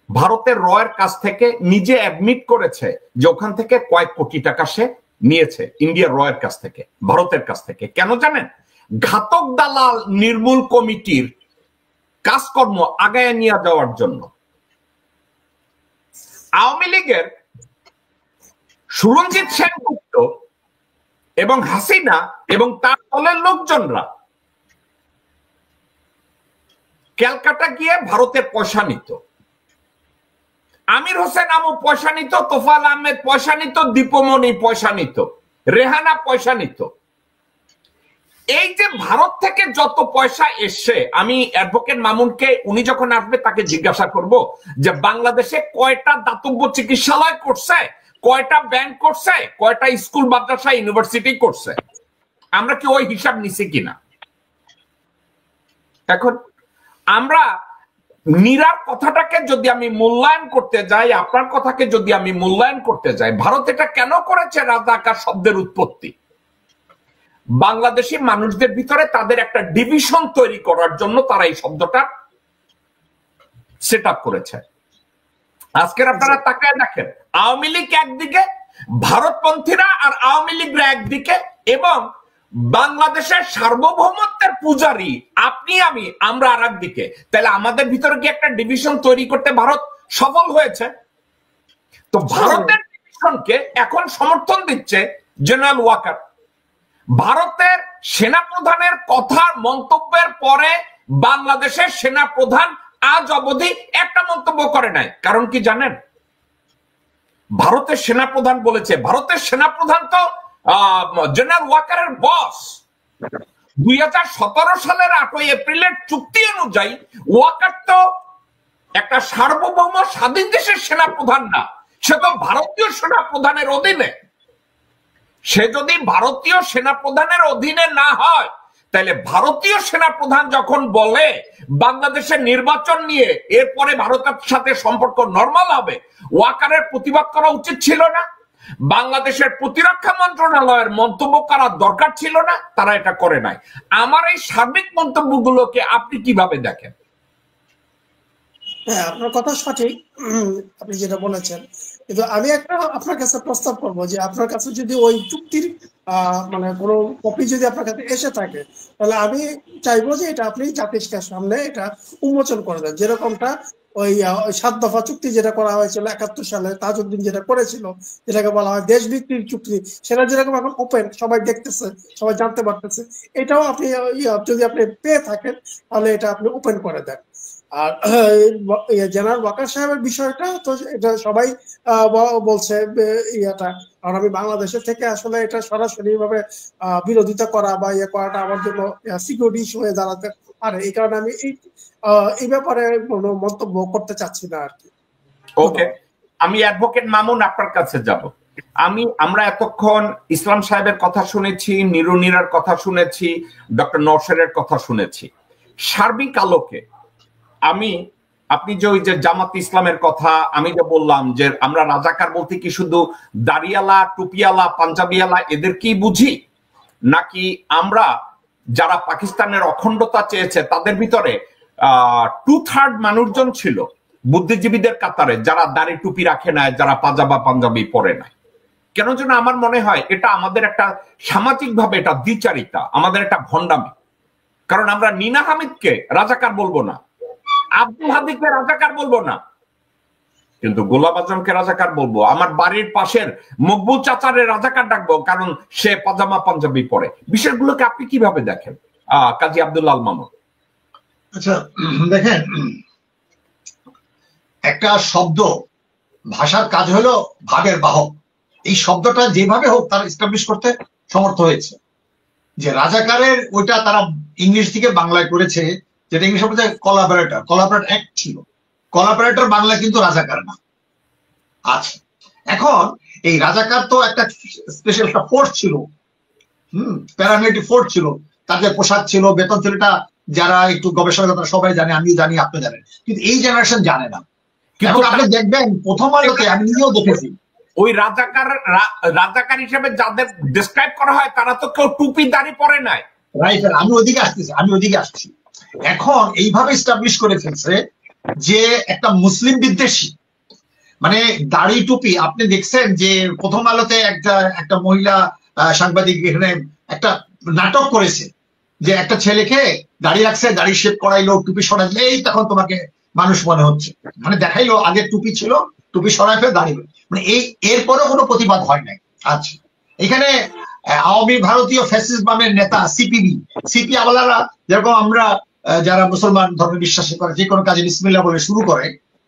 ভারতের রয়ের কাছ থেকে নিজে অ্যাডমিট করেছে যে ওখান থেকে কয়েক কোটি টাকা সে নিয়েছে ইন্ডিয়ার রয়ের কাছ থেকে, ভারতের কাছ থেকে। কেন জানেন? ঘাতক দালাল নির্মূল কমিটির কাজকর্ম আগায় নিয়ে যাওয়ার জন্য। আওয়ামী লীগের সুরঞ্জিত সেনগুপ্ত এবং হাসিনা এবং তার দলের লোকজনরা ক্যালকাটা গিয়ে ভারতের পয়সা নিত, আমির হোসেন আমু পয়সা নিত, তোফাল আহমেদ পয়সা নিত, দীপমণি পয়সা নিত, রেহানা পয়সা নিত। এই যে ভারত থেকে যত পয়সা এসছে, আমি অ্যাডভোকেট মামুনকে, উনি যখন আসবে তাকে জিজ্ঞাসা করব যে বাংলাদেশে কয়টা দাতব্য চিকিৎসালয় করছে, কয়টা ব্যাংক করছে, কয়টা স্কুল, মাদ্রাসা, ইউনিভার্সিটি করছে, আমরা কি ওই হিসাব নিছি কিনা? এখন আমরা নীরার কথাটাকে যদি আমি মূল্যায়ন করতে যাই, আপনার কথাকে যদি আমি মূল্যায়ন করতে যাই, ভারত এটা কেন করেছে? রাজাকার শব্দের উৎপত্তি বাংলাদেশি মানুষদের ভিতরে তাদের একটা ডিভিশন তৈরি করার জন্য তারা এই শব্দটা সেট আপ করেছে। আজকের আপনারা তাকায় দেখেন, আওয়ামী লীগ একদিকে, ভারতপন্থীরা আর আওয়ামী লীগরা একদিকে, এবং বাংলাদেশের সার্বভৌমত্বের পূজারী আপনি আমি আমরা আর একদিকে। তাহলে আমাদের ভিতরে কি একটা ডিভিশন তৈরি করতে ভারত সফল হয়েছে? তো ভারতের ডিভিশনকে এখন সমর্থন দিচ্ছে জেনারেল ওয়াকার। ভারতের সেনাপ্রধানের কথার মন্তব্যের পরে বাংলাদেশের সেনা প্রধান আজ অবধি একটা মন্তব্য করে নাই। কারণ কি জানেন? ভারতের সেনাপ্রধান বলেছে, ভারতের সেনাপ্রধান তো জেনারেল ওয়াকারের বস। 2017 সালের 8 এপ্রিলের চুক্তি অনুযায়ী ওয়াকার তো একটা সার্বভৌম স্বাধীন দেশের সেনাপ্রধান না, সে তো ভারতীয় সেনাপ্রধানের অধীনে। সে যদি ভারতীয় সেনাপ্রধানের অধীনে না হয়, তাহলে ভারতীয় সেনাপ্রধান যখন বলে বাংলাদেশের নির্বাচন নিয়ে এরপরে ভারতের সাথে সম্পর্ক নরমাল হবে, ওয়াকারের প্রতিবাদ করা উচিত ছিল না? বাংলাদেশের প্রতিরক্ষা মন্ত্রণালয়ের মন্তব্য করার দরকার ছিল না? তারা এটা করে নাই। আমার এই সার্বিক মন্তব্যগুলোকে আপনি কিভাবে দেখেন? হ্যাঁ, আপনার কথা সঠিক, আপনি যেটা বলেছেন, কিন্তু আমি একটা আপনার কাছে প্রস্তাব করব যে আপনার কাছে যদি ওই চুক্তির মানে কোনো কপি যদি আপনার কাছে এসে থাকে, তাহলে আমি চাইবো যে এটা আপনি জাতিসংঘের সামনে এটা উন্মোচন করে দেন। যেরকমটা ওই 7 দফা চুক্তি যেটা করা হয়েছিল 71 সালে, তাজউদ্দিন যেটা করেছিল, যেটাকে বলা হয় দেশভিত্তিক চুক্তি, সেটা যেরকম এখন ওপেন, সবাই দেখতেছে, সবাই জানতে পারতেছে, এটাও আপনি যদি আপনি পেয়ে থাকেন তাহলে এটা আপনি ওপেন করে দেন। আর জেনারেল ওয়াকার সাহেবের বিষয়টা তো এটা সবাই বলছে ইয়াটা, কারণ আমি বাংলাদেশের থেকে আসলে এটা সরাসরি ভাবে বিরোধিতা করা বা ইয়ে করাটা আমার জন্য সিকিউরিটি ইস্যু হয়ে দাঁড়াতে পারে, এই কারণে আমি এই ব্যাপারে কোনো মন্তব্য করতে চাচ্ছি না আর কি। ওকে, আমি অ্যাডভোকেট মামুন আপনার কাছে যাব। আমরা এতক্ষণ ইসলাম সাহেবের কথা শুনেছি, নিরুনিরার কথা শুনেছি, ডক্টর নওশেরের কথা শুনেছি। সার্বিক আলোকে আপনি যে ওই যে জামাত ইসলামের কথা আমি যে বললাম যে আমরা রাজাকার বলতে কি শুধু দাড়িয়ালা, টুপিয়ালা, পাঞ্জাবিয়ালা এদেরকেই বুঝি, নাকি আমরা যারা পাকিস্তানের অখণ্ডতা চেয়েছে তাদের ভিতরে 2/3 মানুষজন ছিল বুদ্ধিজীবীদের কাতারে যারা দাড়ি টুপি রাখে নাই, যারা পাজামা পাঞ্জাবি পরে নাই? কেন যেন আমার মনে হয় এটা আমাদের একটা সামাজিক ভাবে এটা দ্বিচারিতা, আমাদের একটা ভণ্ডামি। কারণ আমরা নিনা হামিদকে রাজাকার বলবো না, আব্দুল হাদিকে রাজাকার বলবো না, কিন্তু গোলাম আজমকে রাজাকার বলবো। আমার বাড়ির পাশের মকবুল চাচারে রাজাকার ডাকবো কারণ সে পাজামা পাঞ্জাবি পরে। বিষয়গুলোকে আপনি কিভাবে দেখেন কাজী আব্দুল্লাহ আল মামুন? আচ্ছা দেখেন, একটা শব্দ, ভাষার কাজ হলো ভাবের বাহক। এই শব্দটা যেভাবে হোক তারা এস্টাবলিশ করতে সমর্থ হয়েছে। যে রাজাকারের ওইটা তারা ইংলিশ থেকে বাংলায় করেছে, যেটা ইংলিশ বলতে কোলাবরেটর অ্যাক্ট ছিল। কোলাবরেটর বাংলা কিন্তু রাজাকার না। আচ্ছা, এখন এই রাজাকার তো একটা স্পেশাল একটা ফোর্স ছিল, প্যারামিলিটারি ফোর্স ছিল, তাদের পোশাক ছিল, বেতন ছিল। এটা যারা একটু গবেষণা তারা সবাই জানে, আমিও জানি, আপনি জানেন, কিন্তু এই জেনারেশন জানে না। এখন আপনি দেখবেন প্রথম আলোতে, আমি নিজেও দেখেছি, ওই রাজাকার হিসেবে যাদের ডেসক্রাইব করা হয় তারা তো কেউ টুপি দাড়ি পরে নাই। রাইট, আমি ওদিকে আসছি। এখন এইভাবে এস্টাবলিশ করে ফেলছে যে একটা মুসলিম বিদ্বেষী, মানে দাড়ি টুপি। আপনি দেখছেন যে প্রথম আলোতে একটা মহিলা সাংবাদিক এখানে একটা নাটক করেছে যে একটা ছেলেকে দাড়ি রাখছে, দাড়ি শেভ করাইলো, টুপি সরাইলো, এই তখন তোমাকে মানুষ মনে হচ্ছে, মানে দেখাইলো আগে টুপি ছিল, টুপি সরাই ফেলে দাঁড়িয়ে, মানে এরপরে কোনো প্রতিবাদ হয় নাই। আচ্ছা, এখানে আওয়ামী ভারতীয় ফ্যাসিস্ট বামের নেতা সিপি আওয়ালারা, যেরকম আমরা যারা মুসলমান ধর্মে বিশ্বাসী করে যে কোনো কাজে বিসমিল্লাহ বলে শুরু করে,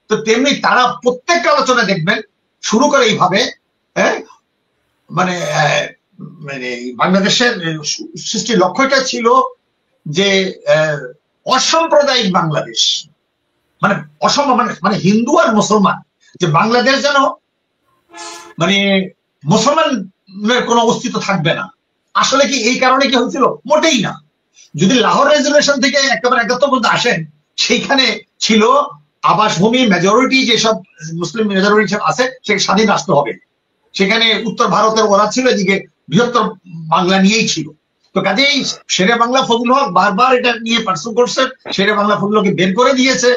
তো তেমনি তারা প্রত্যেকটা আলোচনা দেখবেন শুরু করে এইভাবে, মানে বাংলাদেশের সৃষ্টির লক্ষ্যটা ছিল যে অসাম্প্রদায়িক বাংলাদেশ, মানে মানে হিন্দু আর মুসলমান, যে বাংলাদেশ যেন মানে মুসলমানের কোনো অস্তিত্ব থাকবে না। আসলে কি এই কারণে কি হয়েছিল? মোটেই না। যদি লাহোর রেজুলেশন থেকে একেবারে 71 পর্যন্ত আসেন, সেইখানে ছিল আবাসভূমি মেজরিটি, যেসব মুসলিম মেজরিটি আছে সে স্বাধীন রাষ্ট্র হবে। সেখানে উত্তর ভারতের ওরা ছিল, এদিকে বৃহত্তর বাংলা নিয়েই ছিল। তো কাজেই শেরে বাংলা ফজল হক বারবার এটা নিয়ে পার্সু করছে, শেরে বাংলা ফজল হককে বের করে দিয়েছে।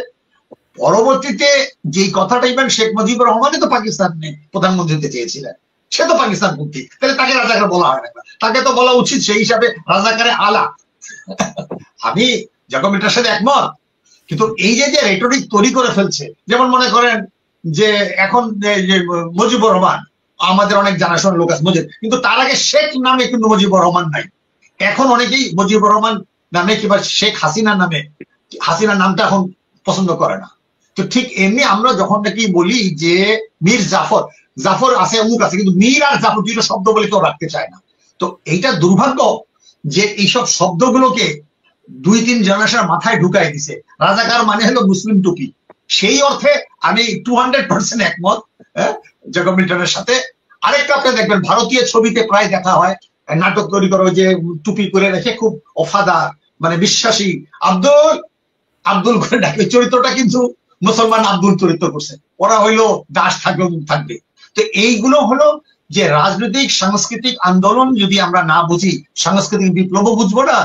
পরবর্তীতে যেই কথাটা ইভেন শেখ মুজিবুর রহমানই তো পাকিস্তানে প্রধানমন্ত্রী হতে চেয়েছিলেন, সে তো পাকিস্তান পন্থী, তাহলে তাকে রাজাকার বলা হয় না? তাকে তো বলা উচিত সেই হিসাবে রাজাকারে আলা। আমি যখন এটার সাথে একমত, কিন্তু এই যে রেটরিক তৈরি করে ফেলছে, যেমন মনে করেন যে এখন মুজিবুর রহমান, আমাদের অনেক জানাশোনা লোক আছে মুজিব, কিন্তু তার আগে শেখ নামে কিন্তু মুজিবুর রহমান নাই। এখন অনেকেই মুজিবুর রহমান নামে কিংবা শেখ হাসিনা নামে হাসিনা নামটা এখন পছন্দ করে না। তো ঠিক এমনি আমরা যখন নাকি বলি যে মীর জাফর, জাফর আছে অমুক আছে, কিন্তু মীর আর জাফর দুটো শব্দ বলে কেউ রাখতে চায় না। তো এইটা দুর্ভাগ্য যে এইসব শব্দগুলোকে 2-3 জেনারেশনের মাথায় ঢুকাই দিছে। রাজাকার মানে হলো মুসলিম টুপি, সেই অর্থে আমি 200% একমত জেকব মিল্টনের সাথে। আরেকটা আপনি দেখবেন ভারতীয় ছবিতে প্রায় দেখা হয়, নাটক তৈরি করো যে টুপি করে রেখে খুব ওফাদার মানে বিশ্বাসী আব্দুল আব্দুল করে ডাকে, চরিত্রটা কিন্তু মুসলমান আব্দুল চরিত্র করছে, ওরা হইলো দাস থাকবে থাকবে। তো এইগুলো হলো যে রাজনৈতিক সাংস্কৃতিক আন্দোলন যদি আমরা না বুঝি, সাংস্কৃতিক বিপ্লব বুঝবো না।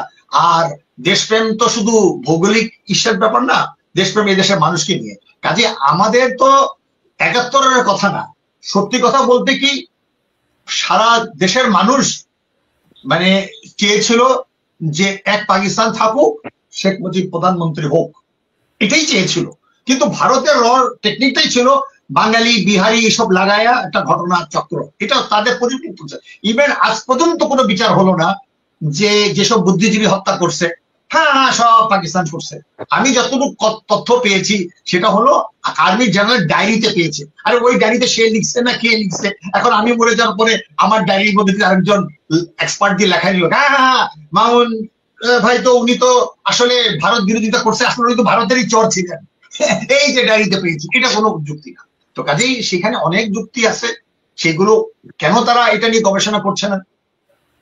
আর দেশপ্রেম তো শুধু ভৌগোলিক ঈশ্বর ব্যাপার না, দেশপ্রেম এই দেশের মানুষকে নিয়ে। কাজে আমাদের তো ৭১-এর কথা না, সত্যি কথা বলতে কি সারা দেশের মানুষ মানে চেয়েছিল যে এক পাকিস্তান থাকুক, শেখ মুজিব প্রধানমন্ত্রী হোক, এটাই চেয়েছিল। কিন্তু ভারতের টেকনিকটাই ছিল বাঙালি বিহারি এসব লাগায়া একটা ঘটনা চক্র, এটা তাদের পরিপ্রেক্ষিতে। ইভেন আজ পর্যন্ত কোনো বিচার হলো না যে যেসব বুদ্ধিজীবী হত্যা করছে, হ্যাঁ সব পাকিস্তান করছে। আমি যতটুকু তথ্য পেয়েছি সেটা হলো আর্মি জেনারেল ডায়েরিতে পেয়েছে। আরে ওই ডায়েরিতে সে লিখছে না কে লিখছে, এখন আমি মরে যাওয়ার পরে আমার ডায়েরির মধ্যে আরেকজন এক্সপার্ট দিয়ে লেখাই নিল, হ্যাঁ মামুন ভাই তো উনি তো আসলে ভারত বিরোধিতা করছে, আসলে উনি তো ভারতেরই চর ছিলেন, এই যে ডায়েরিতে পেয়েছি, এটা কোনো যুক্তি না। তো কাজেই সেখানে অনেক যুক্তি আছে, সেগুলো কেন তারা এটা নিয়ে গবেষণা করছে না,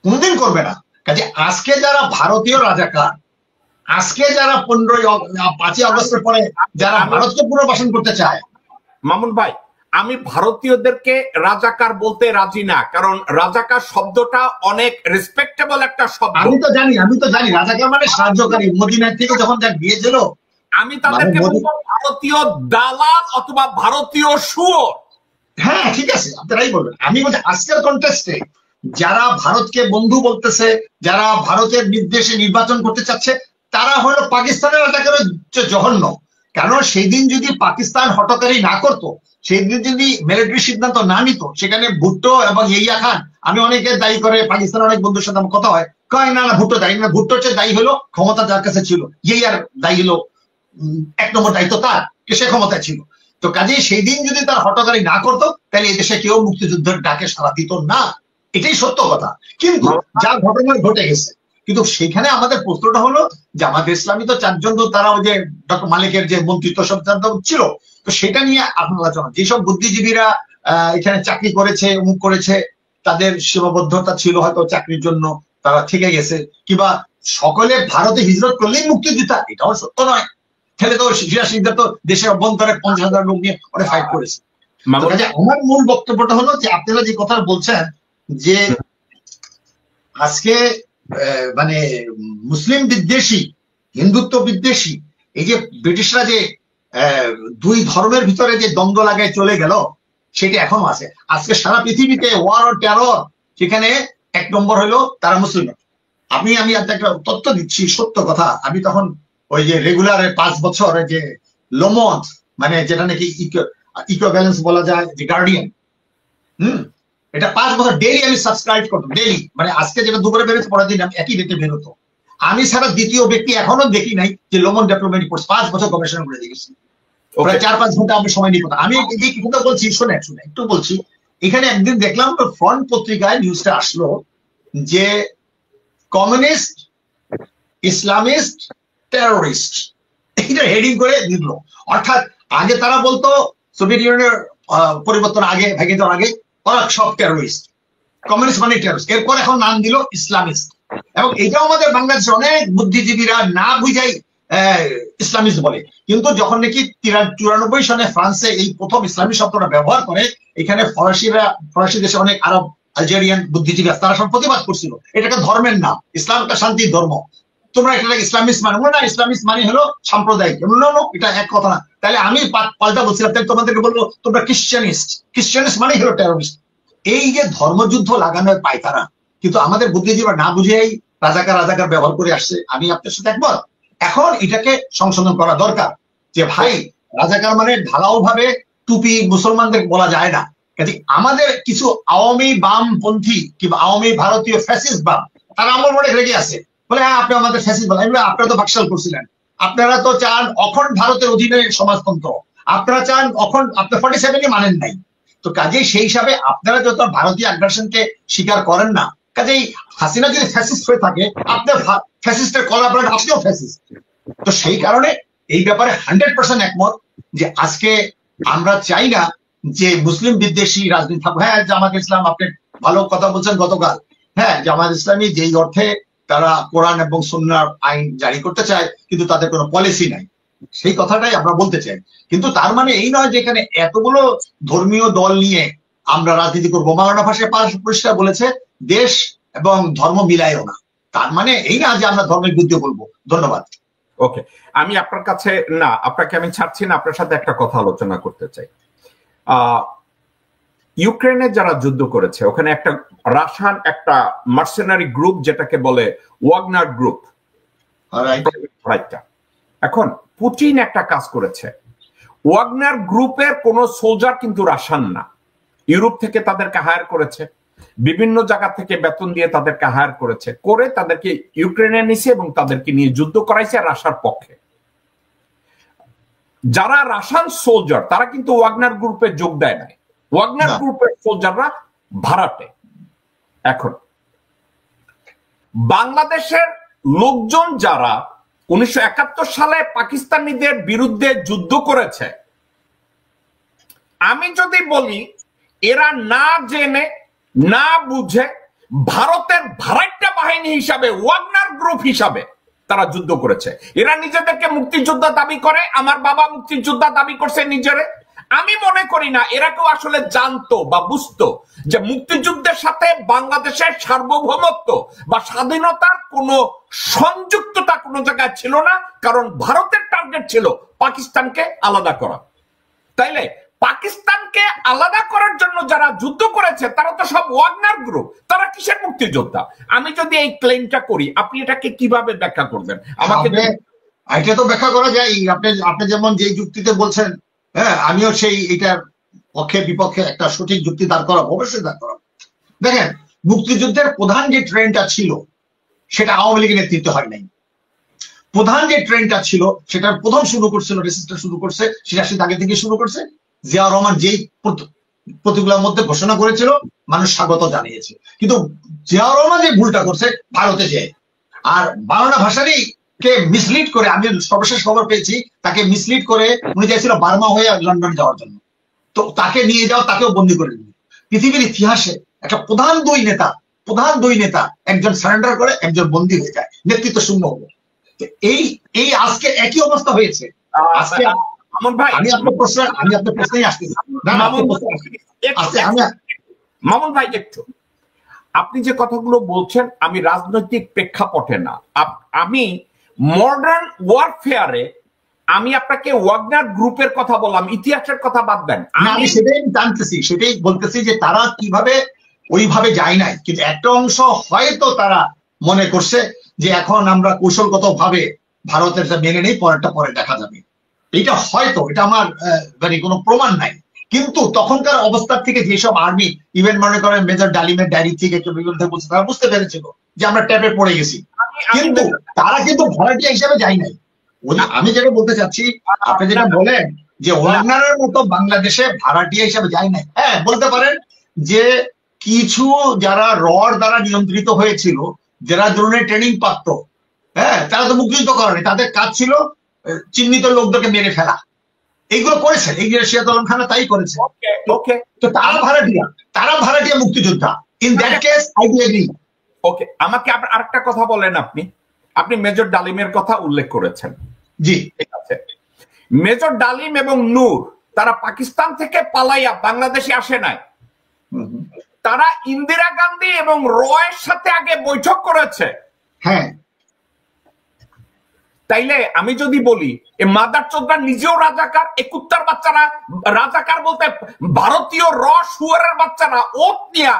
কোনদিন করবে না। কাজে আজকে যারা ভারতীয় রাজাকার, আজকে যারা 5ই আগস্টের পরে যারা ভারতকে পুনর্বাসন করতে চায়, মামুন ভাই আমি ভারতীয়দেরকে রাজাকার বলতে রাজি না, কারণ রাজাকার শব্দটা অনেক রেসপেক্টেবল একটা শব্দ। আমি তো জানি রাজাকার মানে সাহায্যকারী, মদিনার থেকে যখন যা গিয়েছিল, আমি তাদেরকে বলবো ভারতীয় দালাল অথবা ভারতীয় শুয়োর। হ্যাঁ ঠিক আছে, আপনারাই বলবেন। আমি বলছি আজকের কন্টেক্সটে যারা ভারতকে বন্ধু বলতেছে, যারা ভারতের নির্দেশে নির্বাচন করতে চাচ্ছে, তারা হলো পাকিস্তানের রাজাকারের জঘন্য। কারণ সেই দিন যদি পাকিস্তান হটকারী না করতো, সেই দিন যদি মিলিটারি সিদ্ধান্ত না নিত, সেখানে ভুট্টো এবং ইয়াহিয়া খান, আমি অনেকে দায়ী করে, পাকিস্তানের অনেক বন্ধুর সাথে আমার কথা হয়, কয় না না ভুট্টো দায়ী না, ভুট্টোর চেয়ে দায়ী হলো ক্ষমতা যার কাছে ছিল, ইয়াহিয়ার দায়ী হলো 1 নম্বর দায়িত্ব তার, সে ক্ষমতায় ছিল। তো কাজেই সেই দিন যদি তার হটকারী না করতো, তাহলে এই দেশে কেউ মুক্তিযুদ্ধের ডাকে সাড়া দিত না, এটাই সত্য কথা। কিন্তু যা ঘটনা ঘটে গেছে, কিন্তু সেখানে আমাদের প্রশ্নটা হলো যে আমাদের ইসলামী তো 4 জন, তো তারা ওই যে ডক্টর মালিকের যে মন্ত্রিত্ব সব ছিল, তো সেটা নিয়ে আলোচনা। যেসব বুদ্ধিজীবীরা এখানে চাকরি করেছে, অমুক করেছে, তাদের সীমাবদ্ধতা ছিল হয়তো চাকরির জন্য, তারা থেকে গেছে, কিংবা সকলে ভারতে হিজরত করলেই মুক্তিযোদ্ধা, এটাও সত্য নয়। তাহলে তো সিরাজদের তো দেশের অভ্যন্তরে 50,000 লোক নিয়ে অনেক ফাইট করেছে। আমার মূল বক্তব্যটা হলো যে আপনারা যে কথা বলছেন যে আজকে মানে মুসলিম বিদ্বেষী, হিন্দুত্ব বিদ্বেষী, এই যে ব্রিটিশরা যে 2 ধর্মের ভিতরে যে দ্বন্দ্ব লাগায় চলে গেল, সেটা এখনো আছে। আজকে সারা পৃথিবীতে ওয়ার ও টেরর, সেখানে 1 নম্বর হলো তারা মুসলিম। আমি একটা তথ্য দিচ্ছি, সত্য কথা। আমি তখন ওই যে রেগুলার 5 বছর যে লোমন্ট, মানে যেটা নাকি ইকোব্যালেন্স বলা যায়, যে গার্ডিয়ান, এটা 5 বছর ডেইলি আমি সাবস্ক্রাইব করতাম, ডেইলি। মানে আজকে যেটা দুপুরে বেরোচ্ছে, পরের দিন একই ডেটে বেরোতো। আমি ছাড়া দ্বিতীয় ব্যক্তি এখনো দেখি নাই যে লোমন ডেভেলপমেন্ট রিপোর্ট 5 বছর গবেষণা করে দেখেছি, প্রায় 4-5 ঘন্টা আমি সময় নিয়ে কথা। আমি এই কথা বলছি, শুনে একটু বলছি। এখানে একদিন দেখলাম ফ্রন্ট পত্রিকায় নিউজটা আসলো যে কমিউনিস্ট, ইসলামিস্ট, টেরোরিস্ট, এইটা হেডিং করে দিল। অর্থাৎ আগে তারা বলতো সোভিয়েত ইউনিয়নের পরিবর্তন আগে, ভেঙে যাওয়ার আগে, ওরা সব টেরোরিস্ট, কমিউনিস্ট মানে টেরোরিস্ট। এরপর এখন নাম দিল ইসলামিস্ট। এবং এটাও আমাদের বাংলাদেশের অনেক বুদ্ধিজীবীরা না বুঝাই ইসলামিস্ট বলে। কিন্তু যখন নাকি 94 সনে ফ্রান্সে এই প্রথম ইসলামী শব্দটা ব্যবহার করে, এখানে ফরাসি দেশে অনেক আরব, আলজেরিয়ান বুদ্ধিজীবী তারা সব প্রতিবাদ করছিল, এটাকে ধর্মের নাম, ইসলাম একটা শান্তির ধর্ম, তোমরা এটা ইসলামিস্ট মানে না, ইসলামিস্ট মানে হলো সাম্প্রদায়িক, এটা এক কথা না। তাহলে আমি পাল্টা বলছিলাম, তাহলে তোমাদেরকে বলবো তোমরা ক্রিশ্চিয়ানিস্ট মানে হলো টেরোরিস্ট। এই যে ধর্মযুদ্ধ লাগানো পায় তারা, কিন্তু আমাদের বুদ্ধিজীবীরা না বুঝেই রাজাকার ব্যবহার করে আসছে। আমি আপনার সাথে একমত। এখন এটাকে সংশোধন করা দরকার যে ভাই, রাজাকার মানে ঢালাও ভাবে টুপি মুসলমানদের বলা যায় না। কাজে আমাদের কিছু আওয়ামী বামপন্থী কিংবা আওয়ামী ভারতীয় ফ্যাসিস্ট বাম, তারা আমার মনে রেগে আছে, বলে হ্যাঁ আপনি আমাদের ফ্যাসিস্ট বলেন, আপনারা তো বাকশাল করছিলেন, আপনারা তো চান অখণ্ড ভারতের অধীনে সমাজতন্ত্র, আপনারা চান অখণ্ড, আপনার 47 মানেন নাই। তো কাজেই সেই হিসাবে আপনারা যত ভারতীয় আগ্রাসনকে স্বীকার করেন না, কাজেই হাসিনা যদি ফ্যাসিস্ট হয়ে থাকে, আপনার ফ্যাসিস্টের কলাবরেট, আপনিও ফ্যাসিস্ট। তো সেই কারণে এই ব্যাপারে 100% একমত যে আজকে আমরা চাই না যে মুসলিম বিদ্বেষী রাজনীতি থাকবে। হ্যাঁ, জামাত ইসলাম, আপনি ভালো কথা বলছেন গতকাল। হ্যাঁ, জামাত ইসলামী যেই অর্থে তারা কোরআন এবং সুন্নাহর আইন জারি করতে চায়, কিন্তু তাদের কোনো পলিসি নাই, সেই কথাটাই আমরা বলতে চাই। কিন্তু তার মানে এই নয় যে এখানে এতগুলো ধর্মীয় দল নিয়ে আমরা রাজনীতি করবো। মাওলানা ভাষায় পরিষ্কার বলেছে, দেশ এবং ধর্ম মিলায়ও না। তার মানে এই না যে আমরা ধর্মের বিরুদ্ধে বলবো। ধন্যবাদ। ওকে, আমি আপনার কাছে না, আপনাকে আমি ছাড়ছি না, আপনার সাথে একটা কথা আলোচনা করতে চাই। ইউক্রেনে যারা যুদ্ধ করেছে, ওখানে একটা রাশিয়ান একটা মার্সেনারি গ্রুপ যেটাকে বলে ওয়াগনার গ্রুপ। এখন পুতিন একটা কাজ করেছে, ওয়াগনার গ্রুপের কোন সোলজার কিন্তু রাশিয়ান না, ইউরোপ থেকে তাদেরকে হায়ার করেছে, বিভিন্ন জায়গা থেকে বেতন দিয়ে তাদেরকে হায়ার করেছে, করে তাদেরকে ইউক্রেনে নিছে এবং তাদেরকে নিয়ে যুদ্ধ করাইছে রাশিয়ার পক্ষে। যারা রাশিয়ান সোলজার তারা কিন্তু ওয়াগনার গ্রুপে যোগ দেয় নাই, ওয়াগনার গ্রুপের সোলজাররা ভাড়াটে। এখন বাংলাদেশের লোকজন যারা 1971 সালে পাকিস্তানিদের বিরুদ্ধে যুদ্ধ করেছে, আমি যদি বলি এরা না জেনে না বুঝে ভারতের ভাড়াটে বাহিনী হিসাবে, ওয়াগনার গ্রুপ হিসাবে তারা যুদ্ধ করেছে। এরা নিজেদেরকে মুক্তিযোদ্ধা দাবি করে, আমার বাবা মুক্তিযোদ্ধা দাবি করছে নিজেরে। আমি মনে করি না এরা কেউ আসলে জানতো বা বুঝতো যে মুক্তিযুদ্ধের সাথে বাংলাদেশের সার্বভৌমত্ব বা স্বাধীনতার কোনো সংযুক্ততা কোনো জায়গায় ছিল না, কারণ ভারতের টার্গেট ছিল পাকিস্তানকে আলাদা করা। তাইলে পাকিস্তানকে আলাদা করার জন্য যারা যুদ্ধ করেছে তারা তো সব ওয়াগনার গ্রুপ, তারা কিসের মুক্তিযোদ্ধা? আমি যদি এই ক্লেমটা করি, আপনি এটাকে কিভাবে ব্যাখ্যা করবেন? আমাকে এটা তো ব্যাখ্যা করা যায়। আপনি যেমন যে যুক্তিতে বলছেন, হ্যাঁ, আমিও সেই এটার পক্ষে বিপক্ষে একটা সঠিক যুক্তি দাঁড় করাবো, অবশ্যই দাঁড় করাবো। দেখেন, মুক্তিযুদ্ধের প্রধান যে ট্রেন্ডটা ছিল সেটা আওয়ামী লীগের নেতৃত্ব হয় নাই। প্রধান যে ট্রেন্ডটা ছিল সেটার প্রথম শুরু করছিল, রেসিস্ট্যান্স শুরু করছে 86 আগে থেকে শুরু করছে। জিয়াউর রহমান যেই প্রতিগুলোর মধ্যে ঘোষণা করেছিল, মানুষ স্বাগত জানিয়েছে। কিন্তু জিয়াউর রহমান যে ভুলটা করছে ভারতে যে, আর বাংলা ভাষারই কে মিসলিড করে, আমি সর্বশেষ খবর পেয়েছি তাকে মিসলিড করে উনি চাইছিল বার্মা হয়ে লন্ডন যাওয়ার জন্য, তো তাকে নিয়ে যাও, তাকেও বন্দী করে দিল। পৃথিবীর ইতিহাসে একটা প্রধান দুই নেতা একজন সারেন্ডার করে, একজন বন্দী হয়ে যায়, নেতৃত্ব শূন্য হলো। এই আজকে একই অবস্থা হয়েছে। আজকে আমি আপনার প্রশ্নেই আসতেছি। মামুন ভাই, একটু আপনি যে কথাগুলো বলছেন আমি রাজনৈতিক প্রেক্ষাপটে না, আমি মডার্ন ওয়ারফেয়ারে আমি আপনাকে ওয়াগনার গ্রুপের কথা বললাম, ইতিহাসের কথা বাদ দেন। আমি সেটাই জানতেছি, সেটাই বলতেছি যে তারা কিভাবে ওইভাবে যায় নাই, কিন্তু একটা অংশ হয়তো তারা মনে করছে যে এখন আমরা কৌশলগত ভাবে ভারতের মেনে নেই, পরেরটা পরে দেখা যাবে। এটা হয়তো, এটা আমার কোনো প্রমাণ নাই, কিন্তু তখনকার অবস্থার থেকে যেসব আর্মি, ইভেন মনে করেন মেজর ডালিমের ডায়েরি থেকে বলছে, তারা বুঝতে পেরেছিল যে আমরা ট্যাপে পড়ে গেছি, কিন্তু তারা কিন্তু ভলান্টিয়ার হিসেবে যায় নাই। আমি যেটা বলতে চাচ্ছি, আপনি যেটা বলেন যে ওয়াগনারের মতো বাংলাদেশে ভাড়াটিয়া হিসেবে যায় নাই, হ্যাঁ বলতে পারেন যে কিছু যারা রড দ্বারা নিয়ন্ত্রিত হয়েছিল, যারা ধরনের ট্রেনিং প্রাপ্ত, হ্যাঁ, তারা তো মুক্তিযুদ্ধ করেনি, তাদের কাজ ছিল চিহ্নিত লোকদেরকে মেরে ফেলা। এইগুলো করেছেন, এই সিরাত আলম খান তাই করেছে। তো তারা ভাড়াটিয়া মুক্তিযোদ্ধা। In that case I agree. Okay, আমাকে আরেকটা কথা বলেন, আপনি মেজর ডালিমের কথা উল্লেখ করেছেন। জি, ঠিক আছে। মেজর ডালিম এবং নূর তারা পাকিস্তান থেকে পালাইয়া বাংলাদেশে আসে নাই, তারা ইন্দিরা গান্ধী এবং রয়ের সাথে আগে বৈঠক করেছে। হ্যাঁ, তাইলে আমি যদি বলি এ মাদার চোদ্দা নিজেও রাজাকার, এ কুত্তার বাচ্চারা রাজাকার বলতে ভারতীয় শুয়ারের বাচ্চারা ওত নিয়া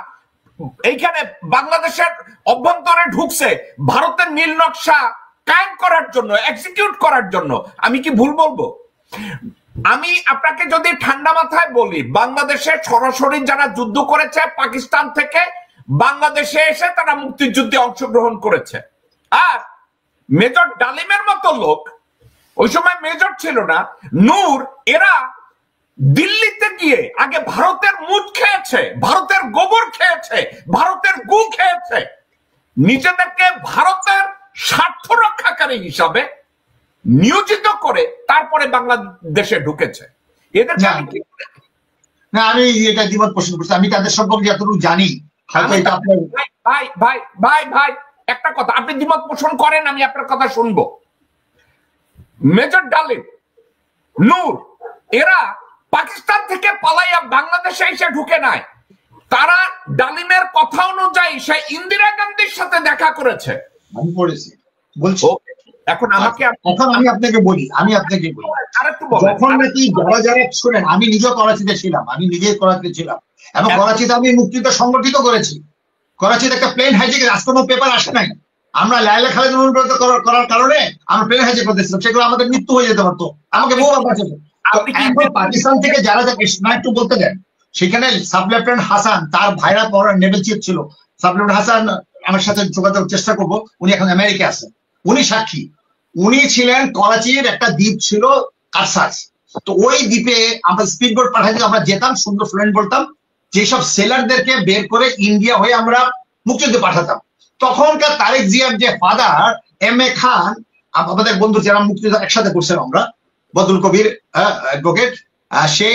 এইখানে বাংলাদেশের অভ্যন্তরে ঢুকছে ভারতের নীল নকশা কায়েম করার জন্য, এক্সিকিউট করার জন্য। আমি কি ভুল বলবো? আমি আপনাকে যদি ঠান্ডা মাথায় বলি, বাংলাদেশে সরাসরি যারা যুদ্ধ করেছে পাকিস্তান থেকে বাংলাদেশে এসে তারা মুক্তিযুদ্ধে অংশগ্রহণ করেছে। আর মেজর ডালিমের মতো লোক ওই সময় মেজর ছিল না। নূর এরা দিল্লিতে গিয়ে আগে ভারতের মুখ খেয়েছে, ভারতের গোবর খেয়েছে, ভারতের গু খেয়েছে, নিজেদেরকে ভারতের স্বার্থ রক্ষাকারী হিসাবে নিয়োজিত করে তারপরে বাংলাদেশে ঢুকেছে। এদের না, আমি এটা দ্বিমত পোষণ করছি। আমি তাদের সম্পর্কে যতটুকু জানি, ভাই ভাই ভাই ভাই একটা কথা, আপনি দ্বিমত পোষণ করেন, আমি আপনার কথা শুনবো। মেজর ডালিম, নূর এরা পাকিস্তান থেকে পালাইয়া বাংলাদেশে এসে ঢুকে নাই। তারা ডালিমের কথা অনুযায়ী সে ইন্দিরা গান্ধীর সাথে দেখা করেছে। আমি পড়েছি, বলছি। এখন আমি আপনাকে বলি, যখন নাকি যারা শুনেন, আমি নিজেও করাচিতে ছিলাম, এবং করাচিতে আমি মুক্তিযুদ্ধ সংগঠিত করেছি। করাচিতে একটা প্লেন হাইজেক, আজ কোনো পেপার আসে নাই। আমরা লায়লা খালেদ অনুপ্রাণিত করার কারণে আমরা প্লেন হাইজেক করতেছিলাম, সেগুলো আমাদের মৃত্যু হয়ে যেতে পারতো, আমাকে বহুবার বাঁচাতো। পাকিস্তান থেকে যারা একটু বলতে দেন, সেখানে সাব লেফটেন্যান্ট হাসান, তার ভাইরা নেভেল চিফ ছিল। সাব লেফটেন্যান্ট হাসান আমার সাথে যোগাযোগ চেষ্টা করবো, উনি এখন আমেরিকা আছেন, উনি সাক্ষী। উনি ছিলেন করাচির একটা দ্বীপ ছিল কারসাজ, তো ওই দ্বীপে আমরা স্পিড বোট পাঠাইতে আমরা যেতাম, সুন্দর ফ্রেন্ড বলতাম, যেসব সেলারদেরকে বের করে ইন্ডিয়া হয়ে আমরা মুক্তিযুদ্ধে পাঠাতাম। তখনকার তারেক জিয়ার যে ফাদার M.A. খান, আমাদের বন্ধু যারা মুক্তিযুদ্ধ একসাথে করছেন আমরা, বদরুল কবির অ্যাডভোকেট, সে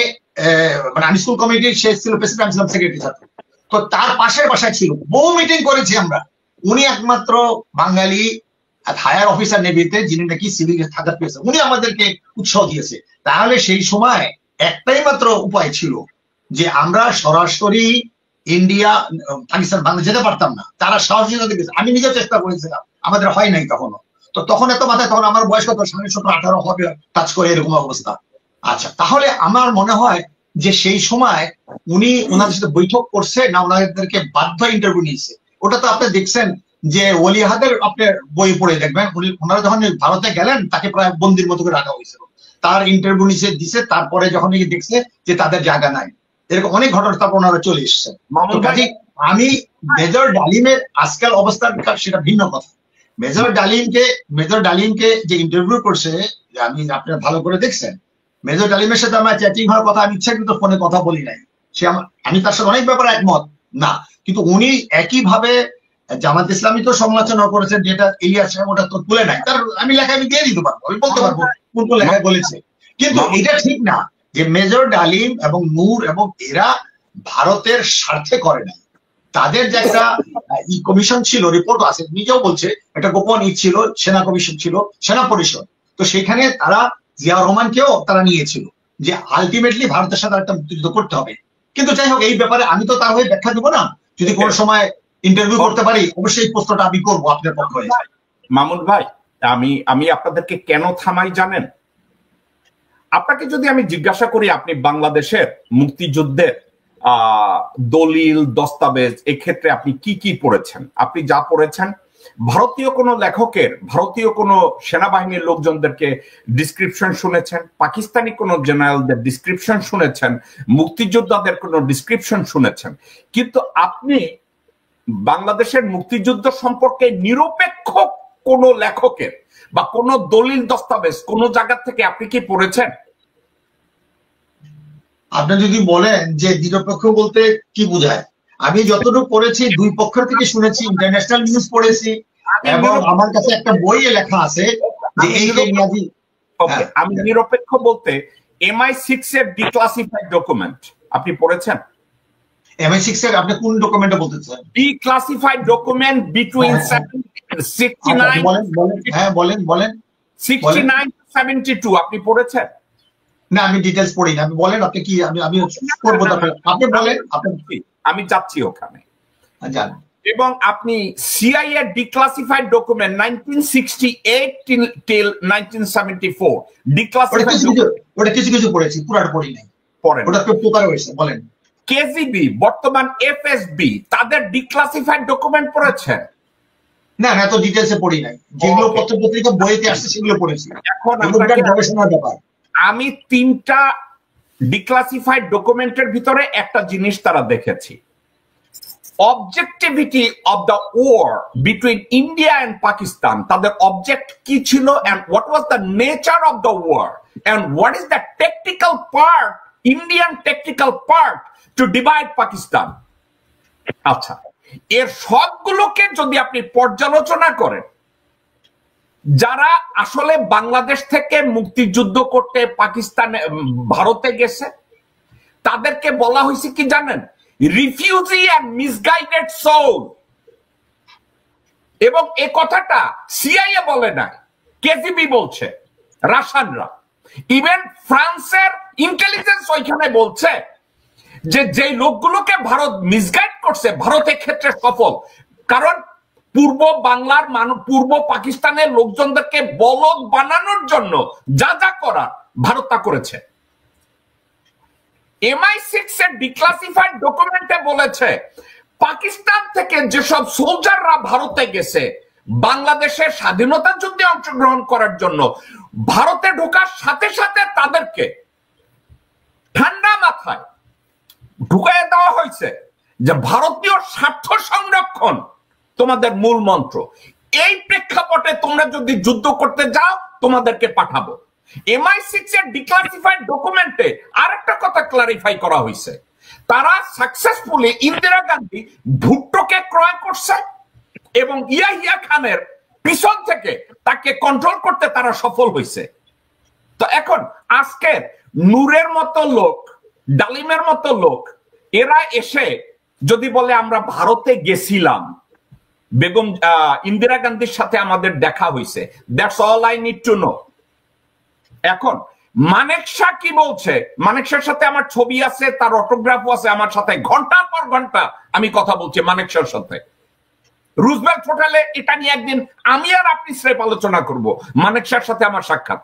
মানে আমি স্কুল কমিটির, সে ছিল প্রেসিডেন্ট, আমি ছিলাম সেক্রেটারি ছাত্র। তো তার পাশের বাসায় ছিল, বহু মিটিং করেছি আমরা। উনি একমাত্র বাঙালি হায়ার অফিসার নেভিতে যিনি নাকি সিভিল থাকার পেয়েছে, উনি আমাদেরকে উৎসাহ দিয়েছে। তাহলে সেই সময় একটাই মাত্র উপায় ছিল যে আমরা সরাসরি ইন্ডিয়া, পাকিস্তান, বাংলাদেশ যেতে পারতাম না। তারা সহযোগিতা দিয়েছে, আমি নিজেও চেষ্টা করেছিলাম, আমাদের হয় নাই তখনও। তো তখন এত মাথায়, তখন আমার বয়স কত, 17-18 হবে টাচ করে, এরকম অবস্থা। আচ্ছা, তাহলে আমার মনে হয় যে সেই সময় উনি ওনাদের সাথে বৈঠক করছে না, ওনাদেরকে বাধ্য ইন্টারভিউ নিয়েছে। ওটা তো আপনি দেখছেন যে ওলিহাদের আপনার বই পড়ে দেখবেন, ওনারা যখন ভারতে গেলেন তাকে প্রায় বন্দির মতো করে রাখা হয়েছিল, তার ইন্টারভিউ নিচে দিছে, তারপরে যখন দেখছে যে তাদের জায়গা নাই, এরকম অনেক ঘটনা, তারপর ওনারা চলে এসছে। আমি মেজর ডালিমের আজকাল অবস্থান সেটা ভিন্ন কথা। মেজর ডালিমকে যে ইন্টারভিউ করছে, আমি আপনারা ভালো করে দেখছেন, মেজর ডালিমের সাথে আমার চ্যাটিং হওয়ার কথা, আমি ইচ্ছাকৃত ফোনে কথা বলি নাই। আমি তার সাথে অনেক ব্যাপারে একমত না, কিন্তু উনি একইভাবে জামাত ইসলামী তো সমালোচনা করেছেন, যেটা ইলিয়াস সাহেব ওটা তো তুলে নাই, তার আমি লেখা আমি দিয়ে দিতে পারবো, আমি বলতে পারবো কোন কোন লেখায় বলেছে। কিন্তু এটা ঠিক না যে মেজর ডালিম এবং নূর এবং এরা ভারতের স্বার্থে করে নাই। তাদের যে একটা কমিশন ছিল, রিপোর্ট আছে, নিজেও বলছে একটা গোপন ছিল, সেনা কমিশন ছিল, সেনা পরিষদ। তো সেখানে তারা জিয়া রহমানকেও তারা নিয়েছিল যে আলটিমেটলি ভারতের সাথে একটা মুক্তিযুদ্ধ করতে হবে। কিন্তু যাই হোক, এই ব্যাপারে আমি তো তার হয়ে ব্যাখ্যা দিব না, যদি কোনো সময় ইন্টারভিউ করতে পারি অবশ্যই প্রশ্নটা আমি করবো আপনার পক্ষে। মামুন ভাই, আমি আপনাদেরকে কেন থামাই জানেন? আপনাকে যদি আমি জিজ্ঞাসা করি আপনি বাংলাদেশের মুক্তিযুদ্ধের দলিল, দস্তাবেজ, এক্ষেত্রে আপনি কি কি পড়েছেন? আপনি যা পড়েছেন, ভারতীয় কোন লেখকের, ভারতীয় কোন সেনাবাহিনীর লোকজনদেরকে ডিসক্রিপশন শুনেছেন, পাকিস্তানি কোন জেনারেলদের ডিসক্রিপশন শুনেছেন, মুক্তিযোদ্ধাদের কোন ডিসক্রিপশন শুনেছেন, কিন্তু আপনি বাংলাদেশের মুক্তিযুদ্ধ সম্পর্কে নিরপেক্ষ কোন লেখকের বা কোন দলিল, দস্তাবেজ কোন জায়গা থেকে আপনি কি পড়েছেন? আপনি যদি বলেন যে নিরপেক্ষ বলতে কি বোঝায়, আমি যতটুকু পড়েছি দুই পক্ষের থেকে শুনেছি, ইন্টারন্যাশনাল নিউজ পড়েছি, এবং আমার কাছে একটা বইয়ে লেখা আছে যে এই আমি নিরপেক্ষ বলতে MI6 এর ডিক্লাসিফাইড ডকুমেন্ট আপনি পড়েছেন? MI6 এর আপনি কোন ডকুমেন্টটা বলতে চান? ডিক্লাসিফাইড ডকুমেন্ট বিটুইন 69 বলেন 69 72 আপনি পড়েছেন? না, আমি ডিটেইলস পড়ি না। আপনি বলেন, আপনি কি, আমি করব, আপনি বলেন। আমি যাচ্ছি ওখানে। জান। এবং আপনি CIA এর ডিক্লাসিফাইড ডকুমেন্ট 1968 till 1974 ডিক্লাসিফাইড, ওটা কিছু পড়েছি, পুরোটা পড়ি নাই। ওটা তো পেপার হয়েছে। বলেন। KGB, বর্তমান FSB, তাদের ডিক্লাসিফাইড ডকুমেন্ট পড়েছেন? না, এত ডিটেইলসে পড়ি নাই। যেগুলো পত্র-পত্রিকা বইতে আসছে সেগুলো পড়েছি। এখন গবেষণার ব্যাপার। আমি 3টা ডিক্লাসিফাইড ডকুমেন্টের ভিতরে একটা জিনিস তারা দেখেছি, objectivity of the war between India and Pakistan, তাদের object কি ছিল, and what was the nature of the war, and what is the tactical part, Indian tactical part to divide Pakistan. আচ্ছা, এর সবগুলোকে যদি আপনি পর্যালোচনা করেন, যারা আসলে বাংলাদেশ থেকে মুক্তিযুদ্ধ করতে পাকিস্তানে ভারতে গেছে তাদেরকে বলা হয়েছে কি জানেন, রিফিউজি অ্যান্ড মিসগাইডেড সোল। এবং এই কথাটা সিআইএ বলে না, কেজিবি বলছে, রাশিয়ানরা, ইভেন ফ্রান্সের ইন্টেলিজেন্স ওইখানে বলছে যে যেই লোকগুলোকে ভারত মিসগাইড করছে ভারতের ক্ষেত্রে সফল, কারণ পূর্ব বাংলার পূর্ব পাকিস্তানের লোকজনদেরকে বলদ বানানোর জন্য যা যা করার ভারত তা করেছে। MI6 এর ডিক্লাসিফাইড ডকুমেন্টে বলেছে পাকিস্তান থেকে যেসব সোলজাররা ভারতে গেছে বাংলাদেশের স্বাধীনতা যুদ্ধে অংশগ্রহণ করার জন্য, ভারতে ঢোকার সাথে সাথে তাদেরকে ঠান্ডা মাথায় ঢুকাই দেওয়া হয়েছে যে ভারতীয় স্বার্থ সংরক্ষণ তোমাদের মূল মন্ত্র, এই প্রেক্ষাপটে তোমরা যদি যুদ্ধ করতে যাও তোমাদেরকে পাঠাবো। MI6 এর ডিক্লাসিফাইড ডকুমেন্টে আরেকটা কথা ক্লারিফাই করা হয়েছে, তারা সাকসেসফুলি ইন্দিরা গান্ধী ভুট্টোকে ক্রয় করছে এবং ইয়াহিয়া খানের পিছন থেকে তাকে কন্ট্রোল করতে তারা সফল হয়েছে। তো এখন আজকে নূরের মতো লোক, ডালিমের মতো লোক, এরা এসে যদি বলে আমরা ভারতে গেছিলাম, বেগম ইন্দিরা গান্ধীর সাথে আমাদের দেখা হয়েছে, that's all I need to know. এখন মানেক শাহ কি বলছে, মানেক শাহের সাথে আমার ছবি আছে, তার অটোগ্রাফও আছে আমার সাথে, ঘন্টার পর ঘন্টা আমি কথা বলছি মানেক শাহের সাথে। রুজভেল্ট হোটেলে এটা নিয়ে একদিন আমি আর আপনি স্রেফ আলোচনা করব, মানেক শাহের সাথে আমার সাক্ষাৎ।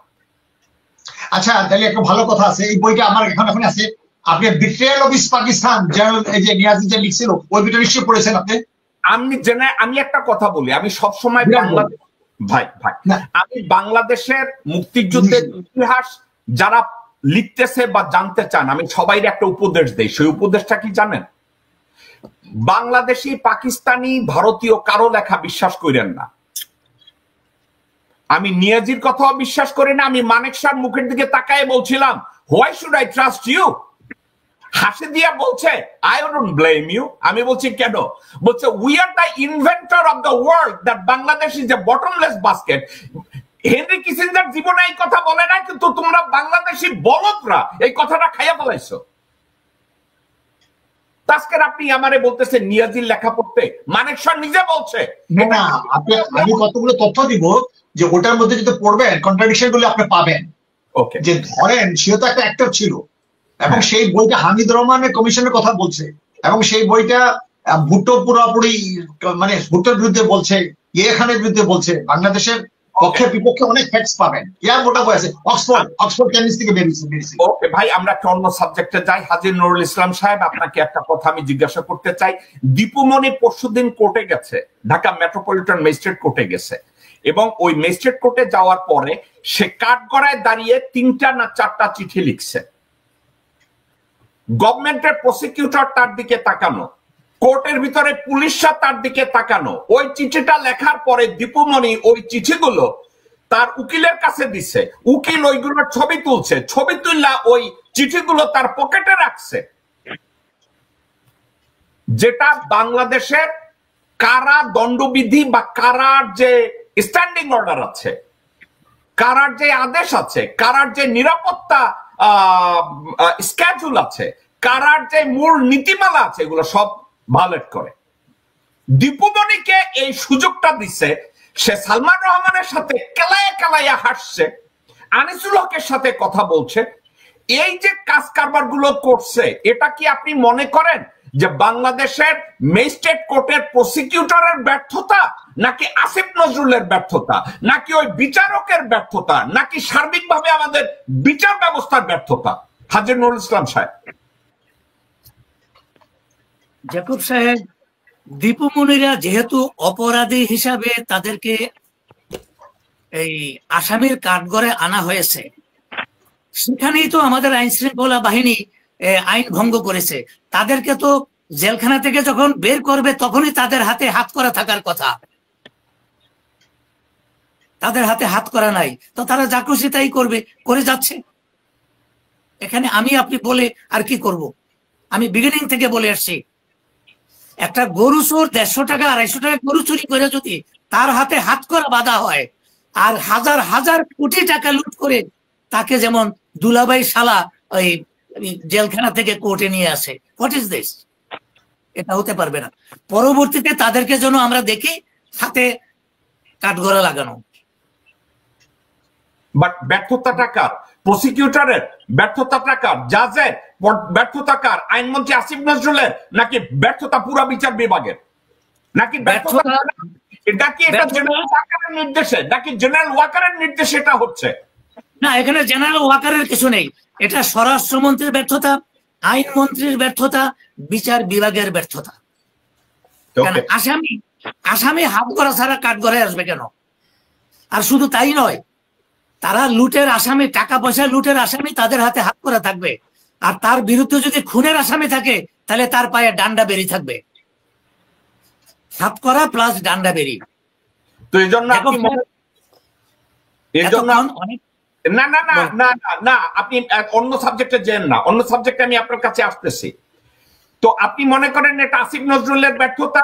আচ্ছা, তাহলে একটা ভালো কথা আছে, এই বইটা আমার এখন আছে, আপনি betrayal of east Pakistan journal, এই যে নিয়াজি যে লিখছিল ওই বইটা নিশ্চয়ই পড়েছেন আপনি? আমি একটা কথা বলি, আমি সবসময় বাংলাদেশ ভাই আমি বাংলাদেশের মুক্তিযুদ্ধের ইতিহাস যারা লিখতেছে বা জানতে চান, আমি সবাই একটা উপদেশ দেই। সেই উপদেশটা কি জানেন? বাংলাদেশি, পাকিস্তানি, ভারতীয় কারো লেখা বিশ্বাস করেন না। আমি নিয়াজির কথাও বিশ্বাস করি না। আমি মানেক শাহর মুখের দিকে তাকায় বলছিলাম, why should I trust you? হাসি দিয়া বলছে, আই ডোন্ট ব্লেম ইউ। আমি বলছি কেন? বলছে, we are the inventor of the world that Bangladesh is a bottomless basket. Henry Kissinger জীবনে এই কথা বলে না, কিন্তু তোমরা বাংলাদেশি বলদরা এই কথাটা খাইয়া ফেলাইছো। আজকের আপনি আমারে বলতেছেন নিয়াজির লেখা পড়তে, মানেক শাহ নিজে বলছে না। আমি কতগুলো তথ্য দিব যে ওটার মধ্যে যদি পড়বেন কন্ট্রাডিকশন গুলো আপনি পাবেন। ওকে, যে ধরেন সেও তো একটা অ্যাক্টর ছিল, এবং সেই বইটা হামিদ রহমানের কমিশনের কথা বলছে, এবং সেই বইটা ভুট্টো পুরোপুরি মানে ভুট্টোর বিরুদ্ধে বলছে, ইয়ে খানের বিরুদ্ধে বলছে, বাংলাদেশের পক্ষে বিপক্ষে অনেক ফ্যাক্টস পাবেন। ইয়ার মোটা বই আছে, অক্সফোর্ড কেমিস্ট থেকে বেরিয়েছে। ওকে ভাই, আমরা একটা অন্য সাবজেক্টে যাই। হাজী নুরুল ইসলাম সাহেব, আপনাকে একটা কথা আমি জিজ্ঞাসা করতে চাই। দীপুমণি পরশুদিন কোর্টে গেছে, ঢাকা মেট্রোপলিটন ম্যাজিস্ট্রেট কোর্টে গেছে, এবং ওই ম্যাজিস্ট্রেট কোর্টে যাওয়ার পরে সে কাঠগড়ায় দাঁড়িয়ে 3টা না 4টা চিঠি লিখছে। গভর্নমেন্টের প্রসিকিউটর তার দিকে তাকানো, কোর্টের ভিতরে পুলিশরা তার দিকে তাকানো। ওই চিঠিটা লেখার পরে দীপুমণি ওই চিঠিগুলো তার উকিলের কাছে দিছে, উকিল ওইগুলোর ছবি তুলছে, ছবি তুললা ওই চিঠিগুলো তার পকেটে রাখছে। যেটা বাংলাদেশের কারা দণ্ডবিধি বা কারার যে স্ট্যান্ডিং অর্ডার আছে, কারার যে আদেশ আছে, কারার যে নিরাপত্তা স্ক্যাজুল আছে, কারার যে মূল নীতিমালা আছে, এগুলো সব ভায়োলেট করে। দীপুমণিকে এই সুযোগটা দিছে, সে সালমান রহমানের সাথে কেলাইয়া কেলাইয়া হাসছে, আনিসুল হকের সাথে কথা বলছে। এই যে কাজ কারবার গুলো করছে, এটা কি আপনি মনে করেন যে বাংলাদেশের ম্যাজিস্ট্রেট কোর্টের প্রসিকিউটরের ব্যর্থতা, নাকি আসিফ নজরুলের ব্যর্থতা, নাকি ওই বিচারকের ব্যর্থতা, নাকি সার্বিকভাবে আমাদের বিচার ব্যবস্থার ব্যর্থতা? হাজী নুরুল ইসলাম সাহেব। জাকুব সাহেব, দীপুমণিরা যেহেতু অপরাধী হিসাবে তাদেরকে এই আসামির কাঠগড়ে আনা হয়েছে, সেখানেই তো আমাদের আইন শৃঙ্খলা বাহিনী আইন ভঙ্গ করেছে। তাদেরকে তো জেলখানা থেকে যখন বের করবে তখনই তাদের হাতে হাত করা থাকার কথা, তাদের হাতে হাত করা নাই, তো তারা যা খুশি তাই করবে, করে যাচ্ছে। এখানে আমি আপনি বলে আর কি করব? আমি বিগিনিং থেকে বলে আসছি, একটা গরু চোর 150 টাকা 250 টাকা গরু চুরি করে যদি তার হাতে হাত করা বাধা হয়, আর হাজার হাজার কোটি টাকা লুট করে তাকে যেমন দুলাভাই শালা ওই জেলখানা থেকে কোর্টে নিয়ে আসে, হোয়াট ইজ দিস? এটা হতে পারবে না। পরবর্তীতে তাদেরকে যেন আমরা দেখি হাতে কাঠগড়া লাগানো। বাট ব্যর্থতা টাকার, প্রসিকিউটরের ব্যর্থতা টাকার, জাজের ব্যর্থতা কার, আইনমন্ত্রী আসিফ নজরুলের, নাকি ব্যর্থতা পুরা বিচার বিভাগের, নাকি ব্যর্থতা নাকি এটা জেনারেল ওয়াকারের নির্দেশে, নাকি জেনারেল ওয়াকারের নির্দেশে এটা হচ্ছে? না, এখানে জেনারেল ওয়াকারের কিছু নেই। এটা স্বরাষ্ট্রমন্ত্রীর ব্যর্থতা, আইনমন্ত্রীর ব্যর্থতা, বিচার বিভাগের ব্যর্থতা। আসামি হাত করা ছাড়া কাঠগড়ায় আসবে কেন? আর শুধু তাই নয়, তারা লুটের আসামি, টাকা পয়সা লুটের আসামি, তাদের হাতে হাত করা থাকবে। আর তার বিরুদ্ধে যদি খুনের আসামি থাকে তাহলে তার পায়ে ডান্ডা বেরি থাকবে, হাত করা প্লাস ডান্ডা বেরি। তো এই জন্য না না না না না, আপনি অন্য সাবজেক্টে যেন না, অন্য সাবজেক্টে আমি আপনার কাছে আসতেছি। তো আপনি মনে করেন এটা আসিফ নজরুলের ব্যর্থতা,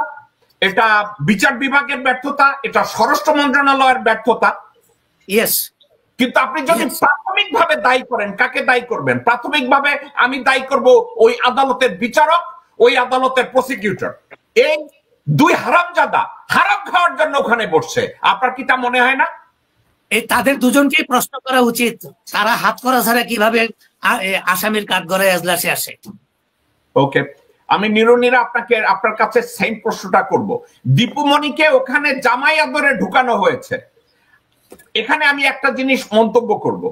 এটা বিচার বিভাগের ব্যর্থতা, এটা স্বরাষ্ট্র মন্ত্রণালয়ের ব্যর্থতা? ইয়েস। কিন্তু আপনি যদি প্রাথমিকভাবে দায়ী করেন, কাকে দায়ী করবেন? প্রাথমিকভাবে আমি দায়ী করব ওই আদালতের বিচারক, ওই আদালতের প্রসিকিউটর। এই দুই হারামজাদা হারাম খাওয়ার জন্য ওখানে বসছে। আপনার কি তা মনে হয় না? এই তাদের দুজনকেই প্রশ্ন করা উচিত, তারা হাত করা ছাড়া কিভাবে আসামির কাঠগড়ায় এজলাসে আসে। ওকে, আমি নিরনিরা আপনার কাছে সেম প্রশ্নটা করব। দীপুমণিকে ওখানে জামাই আদরে ঢুকানো হয়েছে। এখানে আমি একটা জিনিস মন্তব্য করব।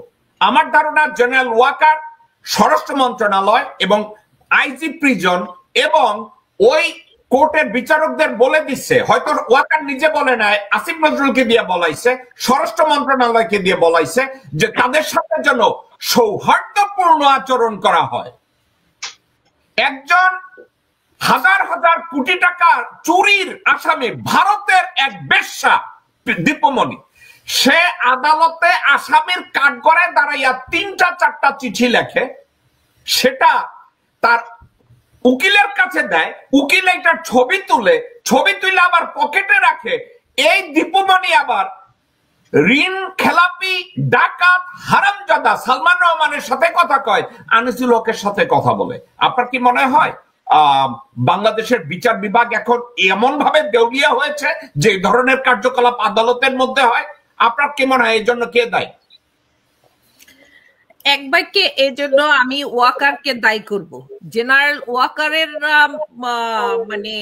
আমার ধারণা জেনারেল ওয়াকার, স্বরাষ্ট্র মন্ত্রণালয় এবং আইজি প্রিজন এবং ওই কোর্টের বিচারকদের বলে দিচ্ছে, হয়তো ওয়াকার নিজে বলে নাই, আসিফ নজরুলকে দিয়ে বলাইছে, স্বরাষ্ট্র মন্ত্রণালয়কে দিয়ে বলাইছে যে তাদের সাথে যেন সৌহার্দ্যপূর্ণ আচরণ করা হয়। একজন হাজার হাজার কোটি টাকা চুরির আসামি, ভারতের এক বেশ্যা দীপুমণি, সে আদালতে আসামির কাঠগড়ায় দাঁড়াইয়া 3-4টা চিঠি লেখে, সেটা তার উকিলের কাছে দেয়, উকিল একটা ছবি তুলে আবার পকেটে রাখে। এই দীপুমণি আবার ঋণ খেলাপি, ডাকাত, হারামজাদা সালমান রহমানের সাথে কথা কয়, আনিসুল হকের সাথে কথা বলে। আপনার কি মনে হয় বাংলাদেশের বিচার বিভাগ এখন এমন ভাবে দেউলিয়া হয়েছে যে এই ধরনের কার্যকলাপ আদালতের মধ্যে হয়? আপনার কি মনে হয় এই জন্য কে দায়ী? এক বাক্যে এই জন্য আমি ওয়াকারকে দায়ী করব। জেনারেল ওয়াকারের মানে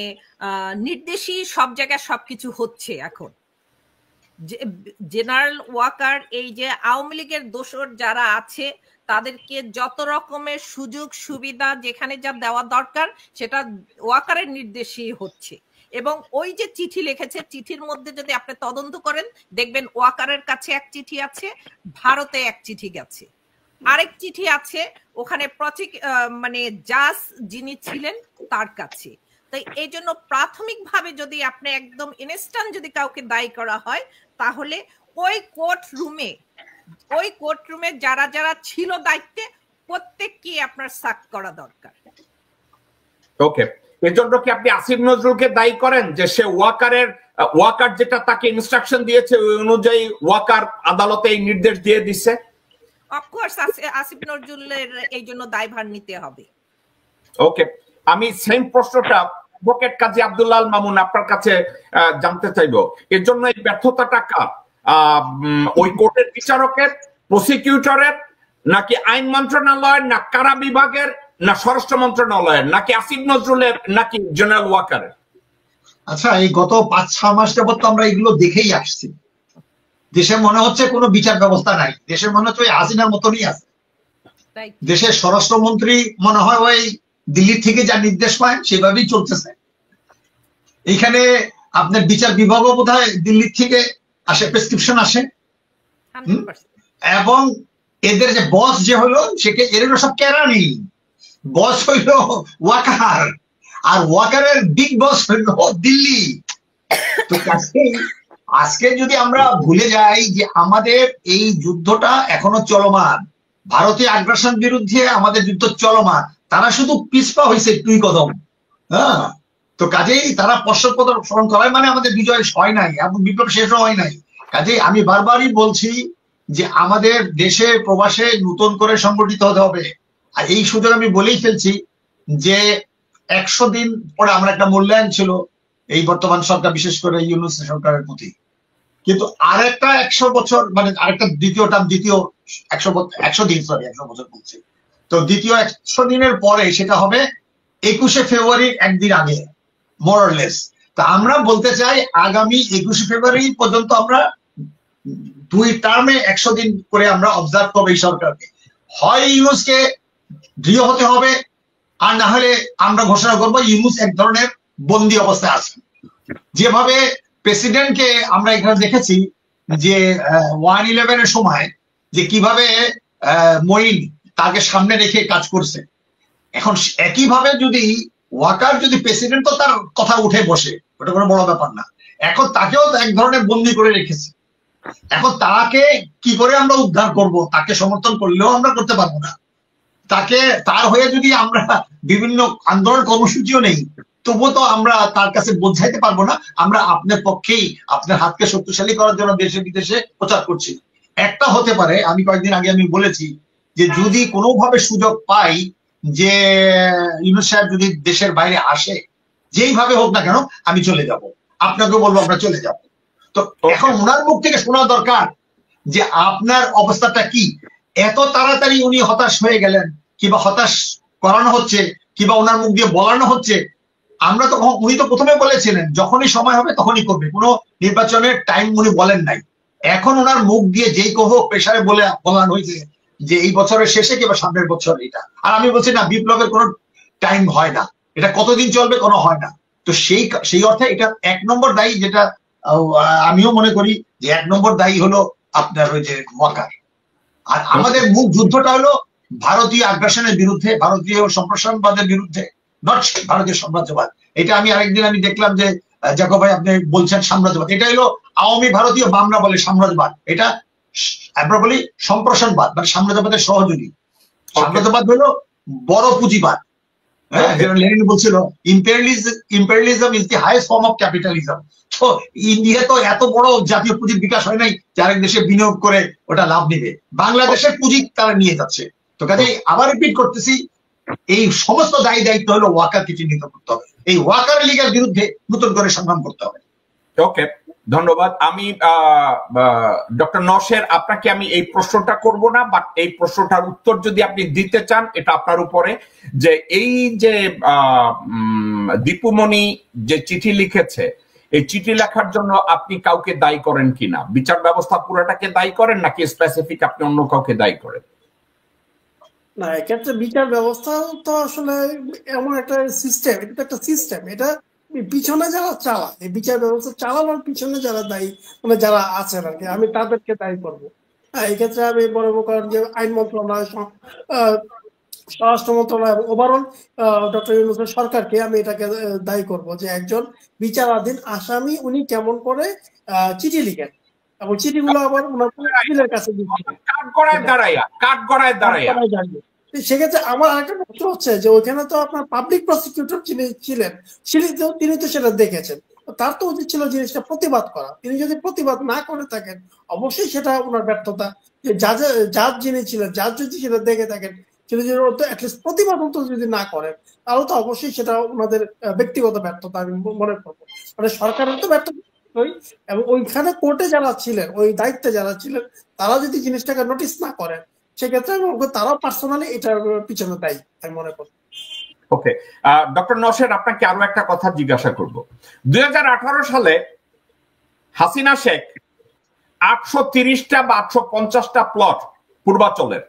নির্দেশই সব জায়গায় সবকিছু হচ্ছে এখন। জেনারেল ওয়াকার এই যে আওয়ামী লীগের দোসর যারা আছে তাদেরকে যত রকমের সুযোগ সুবিধা যেখানে যা দেওয়া দরকার সেটা ওয়াকারের নির্দেশই হচ্ছে। এবং ওই যে চিঠি লিখেছে, চিঠির মধ্যে যদি আপনি তদন্ত করেন দেখবেন ওয়াকারের কাছে এক চিঠি আছে, ভারতে এক চিঠি গেছে, আরেক চিঠি আছে ওখানে মানে জাজ যিনি ছিলেন তার কাছে। তো এই জন্য প্রাথমিকভাবে যদি আপনি একদম ইনস্ট্যান্ট যদি কাউকে দায়ী করা হয় তাহলে ওই কোর্ট রুমে যারা যারা ছিল দায়িত্বে প্রত্যেককে আপনার সাক করা দরকার। ওকে, এর জন্য কি আপনি আসিফ নজরুলকে দায়ী করেন যে সে ওয়াকার যেটা তাকে ইনস্ট্রাকশন দিয়েছে ওই অনুযায়ী ওয়াকার আদালতে এই নির্দেশ দিয়ে দিচ্ছে? অফকোর্স আসিফ নজরুলের এই জন্য দায়ভার নিতে হবে। ওকে, আমি সেম প্রশ্নটা অ্যাডভোকেট কাজী আব্দুল্লাহ আল মামুন আপনার কাছে জানতে চাইবো। এর জন্য এই ব্যর্থতাটা কার? ওই কোর্টের বিচারকের, প্রসিকিউটরের, নাকি আইন মন্ত্রণালয়ের, না কারা বিভাগের, না স্বরাষ্ট্র মন্ত্রণালয়ের, নাকি আসিফ নজরুলের, নাকি জেনারেল ওয়াকারের? আচ্ছা, এই গত 5-6 মাস যাবত তো আমরা এগুলো দেখেই আসছি। দেশে মনে হচ্ছে কোনো বিচার ব্যবস্থা নাই, দেশের মনে হচ্ছে ওই হাসিনার মতনই আছে। দেশের স্বরাষ্ট্রমন্ত্রী মনে হয় ওই দিল্লি থেকে যা নির্দেশ পায় সেভাবেই চলতেছে। এইখানে আপনার বিচার বিভাগও বোধহয় দিল্লি থেকে আসে, প্রেসক্রিপশন আসে, এবং এদের যে বস যে হলো এর সব কেরানি, বস হইলো ওয়াকার। আর ওয়াকারের বিগ বস হলো দিল্লি। তো আজকে যদি আমরা ভুলে যাই যে আমাদের এই যুদ্ধটা এখনো চলমান, ভারতীয় আগ্রাসন বিরুদ্ধে আমাদের যুদ্ধ চলমান, তারা শুধু পিছপা হয়েছে 2 কদম। হ্যাঁ, তো কাজেই তারা পশ্চাৎপদ স্মরণ করায় মানে আমাদের বিজয় হয় নাই এবং বিপ্লব শেষও হয় নাই। কাজেই আমি বারবারই বলছি যে আমাদের দেশে প্রবাসে নতুন করে সংগঠিত হতে হবে। আর এই সুযোগ আমি বলেই ফেলছি যে 100 দিন পরে আমরা একটা মূল্যায়ন ছিল এই বর্তমান সরকার, বিশেষ করে ইউনূস সরকারের প্রতি। কিন্তু আরেকটা 100 বছর মানে আরেকটা দ্বিতীয় 100 দিন, সরি 100 বছর বলছি, তো দ্বিতীয় 100 দিনের পরে সেটা হবে 21শে ফেব্রুয়ারির একদিন আগে, মোর অর লেস। তা আমরা বলতে চাই আগামী 21শে ফেব্রুয়ারি পর্যন্ত আমরা 2 টার্মে 100 দিন করে আমরা অবজার্ভ করবো এই সরকারকে। হয় ইউনূসকে দৃঢ় হতে হবে, আর না হলে আমরা ঘোষণা করবো ইউনূস এক ধরনের বন্দী অবস্থায় আছে। যেভাবে প্রেসিডেন্টকে আমরা এখানে দেখেছি যে 1/11 সময় যে কিভাবে মঈন তাকে সামনে রেখে কাজ করছে, এখন একইভাবে যদি ওয়াকার যদি প্রেসিডেন্ট তো তার কথা উঠে বসে, ওটা কোনো বড় ব্যাপার না, এখন তাকেও এক ধরনের বন্দী করে রেখেছে। এখন তাকে কি করে আমরা উদ্ধার করব? তাকে সমর্থন করলেও আমরা করতে পারবো না। তার হয়ে যদি আমরা বিভিন্ন আন্দোলন কর্মসূচিও নেই, তবুও তো আমরা তার কাছে বোঝাইতে পারবো না আমরা আপনার পক্ষেই আপনার হাতকে শক্তিশালী করার জন্য দেশে বিদেশে প্রচার করছি। একটা হতে পারে, আমি কয়েকদিন আগে আমি বলেছি যে যদি কোনোভাবে সুযোগ পাই যে ইউনূস সাহেব যদি দেশের বাইরে আসে, যেইভাবে হোক না কেন আমি চলে যাব, আপনাকেও বলবো আমরা চলে যাব। তো এখন ওনার মুখ থেকে শোনা দরকার যে আপনার অবস্থাটা কি। এত তাড়াতাড়ি উনি হতাশ হয়ে গেলেন, কিংবা হতাশ করানো হচ্ছে, কিংবা ওনার মুখ দিয়ে বলানো হচ্ছে। আমরা তো, উনি তো প্রথমে বলেছিলেন যখনই সময় হবে তখনই করবে, কোনো নির্বাচনের টাইম উনি বলেন নাই। এখন ওনার মুখ দিয়ে যেই কহো প্রেসারে বলানো হয়েছে যে এই বছরের শেষে কিংবা সামনের বছর এটা। আর আমি বলছি না, বিপ্লবের কোনো টাইম হয় না, এটা কতদিন চলবে কোনো হয় না। তো সেই অর্থে এটা 1 নম্বর দায়ী, যেটা আমিও মনে করি যে 1 নম্বর দায়ী হলো আপনার ওই যে ওয়াকার। আর আমাদের মূল যুদ্ধটা হলো ভারতীয় আগ্রাসনের বিরুদ্ধে, ভারতীয় সম্প্রসারণবাদের বিরুদ্ধে, নট ভারতীয় সাম্রাজ্যবাদ। এটা আমি আরেকদিন আমি দেখলাম যে জাকব ভাই আপনি বলছেন সাম্রাজ্যবাদ, এটা হলো আওয়ামী ভারতীয়, বামরা বলে সাম্রাজ্যবাদ, এটা আমরা বলি সম্প্রসারণবাদ, মানে সাম্রাজ্যবাদের সহযোগী। সাম্রাজ্যবাদ হলো বড় পুঁজিবাদ। হ্যাঁ, লেনিন বলছিল imperialism is the highest form of capitalism. তো ইন্ডিয়া তো এত বড় জাতীয় পুঁজির বিকাশ হয় নাই যে আরেক দেশে বিনিয়োগ করে ওটা লাভ নিবে। বাংলাদেশের পুঁজি তারা নিয়ে যাচ্ছে। তো কাজে আবার রিপিট করতেছি, এই সমস্ত দায়িত্ব হলো ওয়াকারকে চিহ্নিত করতে হবে, এই ওয়াকার লীগের বিরুদ্ধে নতুন করে সংগ্রাম করতে হবে। ওকে, ধন্যবাদ। আমি ডক্টর নওশের আপনাকে আমি এই প্রশ্নটা করব না, বাট এই প্রশ্নটার উত্তর যদি আপনি দিতে চান এটা আপনার উপরে, যে এই যে দীপুমণি যে চিঠি লিখেছে, এই চিঠি লেখার জন্য আপনি কাউকে দায়ী করেন কিনা? বিচার ব্যবস্থা পুরোটাকে দায়ী করেন নাকি স্পেসিফিক আপনি অন্য কাউকে দায়ী করেন? না, এক্ষেত্রে বিচার ব্যবস্থা তো আসলে এমন একটা সিস্টেম, এটা তো একটা সিস্টেম, এটা পিছনে যারা চালায়, এই বিচার ব্যবস্থা চালানোর পিছনে যারা দায়ী, মানে যারা আছেন আর কি, আমি তাদেরকে দায়ী করবো। হ্যাঁ, এই ক্ষেত্রে আমি বলবো কারণ যে আইন মন্ত্রণালয়, স্বরাষ্ট্র মন্ত্রণালয় এবং ওভারঅল ডক্টর ইউনূসের সরকারকে আমি এটাকে দায়ী করব যে একজন বিচারাধীন আসামি উনি কেমন করে চিঠি লিখেন এবং চিঠিগুলো আবার ওনার উকিলের কাছে সেক্ষেত্রে আমার আরেকটা প্রশ্ন হচ্ছে যে ওইখানে তো আপনার পাবলিক প্রসিকিউটর যিনি ছিলেন তিনি তো সেটা দেখেছেন, তার তো উচিত ছিল জিনিসটা প্রতিবাদ করা। তিনি যদি প্রতিবাদ না করে থাকেন অবশ্যই সেটা ওনার ব্যর্থতা। যে জাজ যিনি ছিলেন, জাজ যদি সেটা দেখে থাকেন, তিনি যদি অ্যাটলিস্ট প্রতিবাদ যদি না করেন, তাহলে তো অবশ্যই সেটা ওনাদের ব্যক্তিগত ব্যর্থতা আমি মনে করবো। মানে সরকারের তো ব্যর্থতা, এবং ওইখানে কোর্টে যারা ছিলেন, ওই দায়িত্বে যারা ছিলেন, তারা যদি জিনিসটাকে নোটিস না করেন, সেক্ষেত্রে তারাও পার্সোনালি এটার পিছনে দায়ী আমি মনে করি। ওকে, ডক্টর নওশের আপনাকে আরো একটা কথা জিজ্ঞাসা করব। 2018 সালে হাসিনা শেখ 830টা বা 850টা প্লট পূর্বাঞ্চলের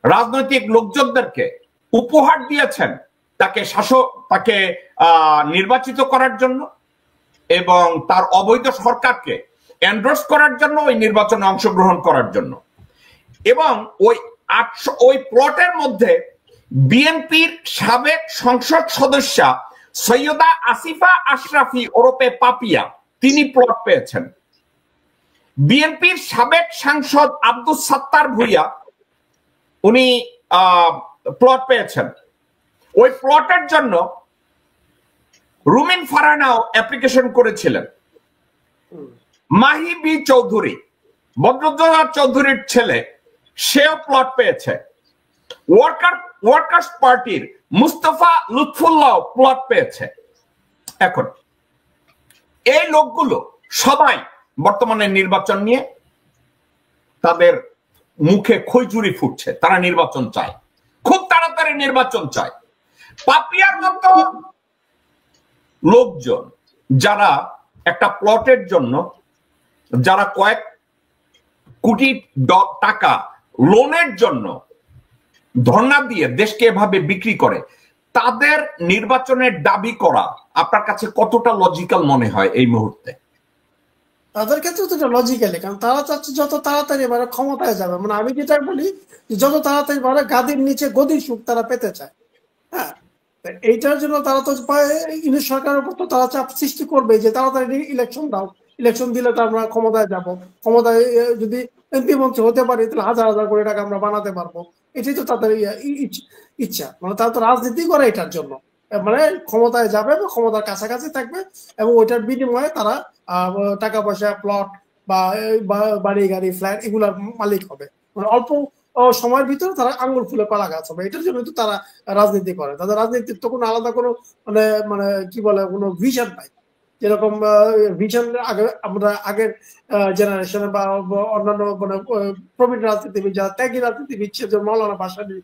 রাজনৈতিক লোকজনদেরকে উপহার দিয়েছেন তাকে নির্বাচিত করার জন্য এবং তার অবৈধ সরকারকে এন্ডোর্স করার জন্য, ওই নির্বাচনে অংশগ্রহণ করার জন্য। এবং ওই প্লটের মধ্যে বিএনপির সাবেক সংসদ সদস্যা সৈয়দা আসিফা আশরাফি ওরফে পাপিয়া তিনি প্লট পেয়েছেন। বিএনপির সাবেক সাংসদ আব্দুস সাত্তার ভুইয়া উনি প্লট পেয়েছেন। ওই প্লটের জন্য রুমিন ফারহানাও অ্যাপ্লিকেশন করেছিলেন। মাহি বি চৌধুরী, বদরুদ্দোজা চৌধুরীর ছেলে, সেও প্লট পেয়েছে। ওয়ার্কার্স পার্টির মুস্তফা লুৎফুল্লাহ প্লট পেয়েছে। এখন এই লোকগুলো সবাই বর্তমানে নির্বাচন নিয়ে তাদের মুখে খৈচুরি ফুটছে, তারা নির্বাচন চায়, খুব তাড়াতাড়ি নির্বাচন চায়। পাপিয়ার মতো লোকজন যারা একটা প্লটের জন্য যারা কয়েক কোটি টাকা লোনের জন্য ধর্ণা দিয়ে দেশকে এভাবে বিক্রি করে, তাদের নির্বাচনের দাবি করা আপনার কাছে কতটা লজিক্যাল মনে হয় এই মুহূর্তে? তাদের ক্ষেত্রে তো লজিক্যালি, কারণ তারা চাচ্ছে যত তাড়াতাড়ি এবারে ক্ষমতায় যাবে। মানে আমি যেটা বলি, যত তাড়াতাড়ি এবারে গাদির নিচে গদির সুখ তারা পেতে চায়। হ্যাঁ, এইটার জন্য তারা তো ইংরেজ সরকারের উপর তো তারা চাপ সৃষ্টি করবে যে তাড়াতাড়ি ইলেকশন দাও, ইলেকশন দিলে তো আমরা ক্ষমতায় যাব, ক্ষমতায় যদি এমপি মন্ত্রী হতে পারি তাহলে হাজার হাজার কোটি টাকা আমরা বানাতে পারবো। এটাই তো তাদের ইচ্ছা। মানে তারা তো রাজনীতি করে এটার জন্য, মানে ক্ষমতায় যাবে বা ক্ষমতার কাছাকাছি থাকবে এবং ওইটার বিনিময়ে তারা টাকা পয়সা, প্লট বা বাড়ি গাড়ি ফ্ল্যাট এগুলার মালিক হবে। মানে অল্প সময়ের ভিতরে তারা আঙুল ফুলে কলা গাছ হবে। এটার জন্য তো তারা রাজনীতি করে। তাদের রাজনীতির তো কোনো আলাদা কোনো মানে মানে কি বলে কোনো ভিশন নাই। যেরকম ভিশন আগে আমরা আগের জেনারেশনে বা অন্যান্য মানে প্রবীণ রাজনীতিবিদ যারা ত্যাগী রাজনীতিবিদ ছিল, মৌলানা ভাসানী,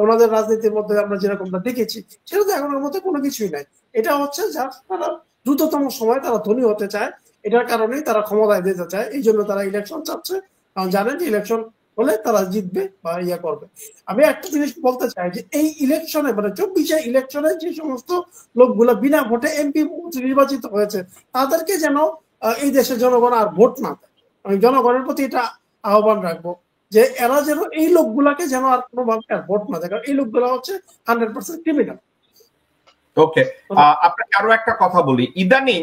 ওনাদের রাজনীতির মধ্যে আমরা যেরকমটা দেখেছি সেটা তো এখন ওর মধ্যে কোনো কিছুই নাই। এটা হচ্ছে যা তারা দ্রুততম সময় তারা ধনী হতে চায়, এটার কারণেই তারা ক্ষমতায় যেতে চায়। এই জন্য তারা ইলেকশন চাচ্ছে, কারণ জানেন যে ইলেকশন হলে তারা জিতবে বা ইয়ে করবে। আমি একটা জিনিস বলতে চাই যে এই ইলেকশনে মানে 24 ইলেকশনে যে সমস্ত লোকগুলো বিনা ভোটে এমপি নির্বাচিত হয়েছে তাদেরকে যেন এই দেশের জনগণ আর ভোট না দেয়। আমি জনগণের প্রতি এটা আহ্বান রাখবো যে এরা যেন এই লোকগুলাকে যেন আর কোনোভাবে আর ভোট না দেয়, কারণ এই লোকগুলো হচ্ছে 100% ক্রিমিনাল। ওকে, আপনাকে আরো একটা কথা বলি। ইদানিং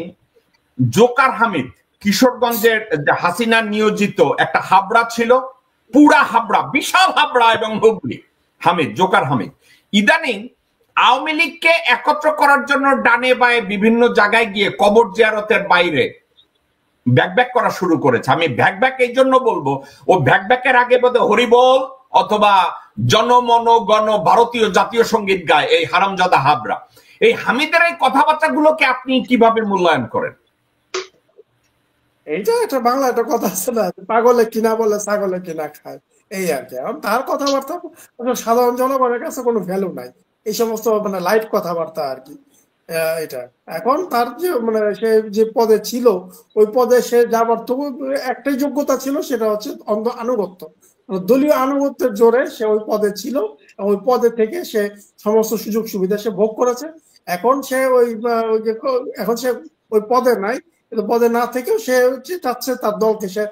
জোকার হামিদ, কিশোরগঞ্জের হাসিনা নিয়োজিত একটা হাবড়া ছিল, পুরা হাবড়া, বিশাল হাবড়া এবং হুগলি, হামিদ, জোকার হামিদ, ইদানিং আওয়ামী লীগকে একত্র করার জন্য ডানে বায়ে বিভিন্ন জায়গায় গিয়ে কবর জিয়ারতের বাইরে ব্যাকব্যাক করা শুরু করেছে। আমি ব্যাকব্যাক এই জন্য বলবো, ও ব্যাকব্যাকের আগে বোধহয় হরিবল অথবা জনমন গণ ভারতীয় জাতীয় সঙ্গীত গায় এই হারামজাদা হাবড়া। এই হামিদের এই কথাবার্তাগুলোকে আপনি কিভাবে মূল্যায়ন করেন? এইটা একটা বাংলা একটা কথা আছে না, পাগলে কিনা বলে ছাগলে কিনা খায়, এই আর কি। এখন তার কথাবার্তা সাধারণ জনগণের কাছে কোনো ভ্যালু নাই, এই সমস্ত মানে লাইট কথাবার্তা আর কি। এটা এখন তার যে মানে সে যে পদে ছিল ওই পদে সে যাবার তবু একটাই যোগ্যতা ছিল, সেটা হচ্ছে আনুগত্য, দলীয় আনুগত্যের জোরে সে ওই পদে ছিল। ওই পদে থেকে সে সমস্ত সুযোগ সুবিধা সে ভোগ করেছে। এখন সে এখন সে ওই পদে নাই, কিন্তু পদে না থেকেও সে চাচ্ছে তার দলকে সে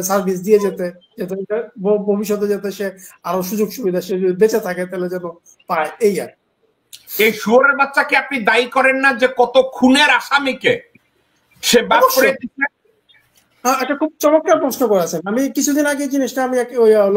সার্ভিস দিয়ে যেতে ভবিষ্যতে যাতে সে আরো সুযোগ সুবিধা সে যদি বেঁচে থাকে তাহলে যেন পায়, এই আর। এই শুয়োরের বাচ্চাকে আপনি দায়ী করেন না যে কত খুনের আসামিকে সে বাদ করে দিচ্ছে? একটা খুব চমৎকার প্রশ্ন করেছেন। আমি কিছুদিন আগে জিনিসটা আমি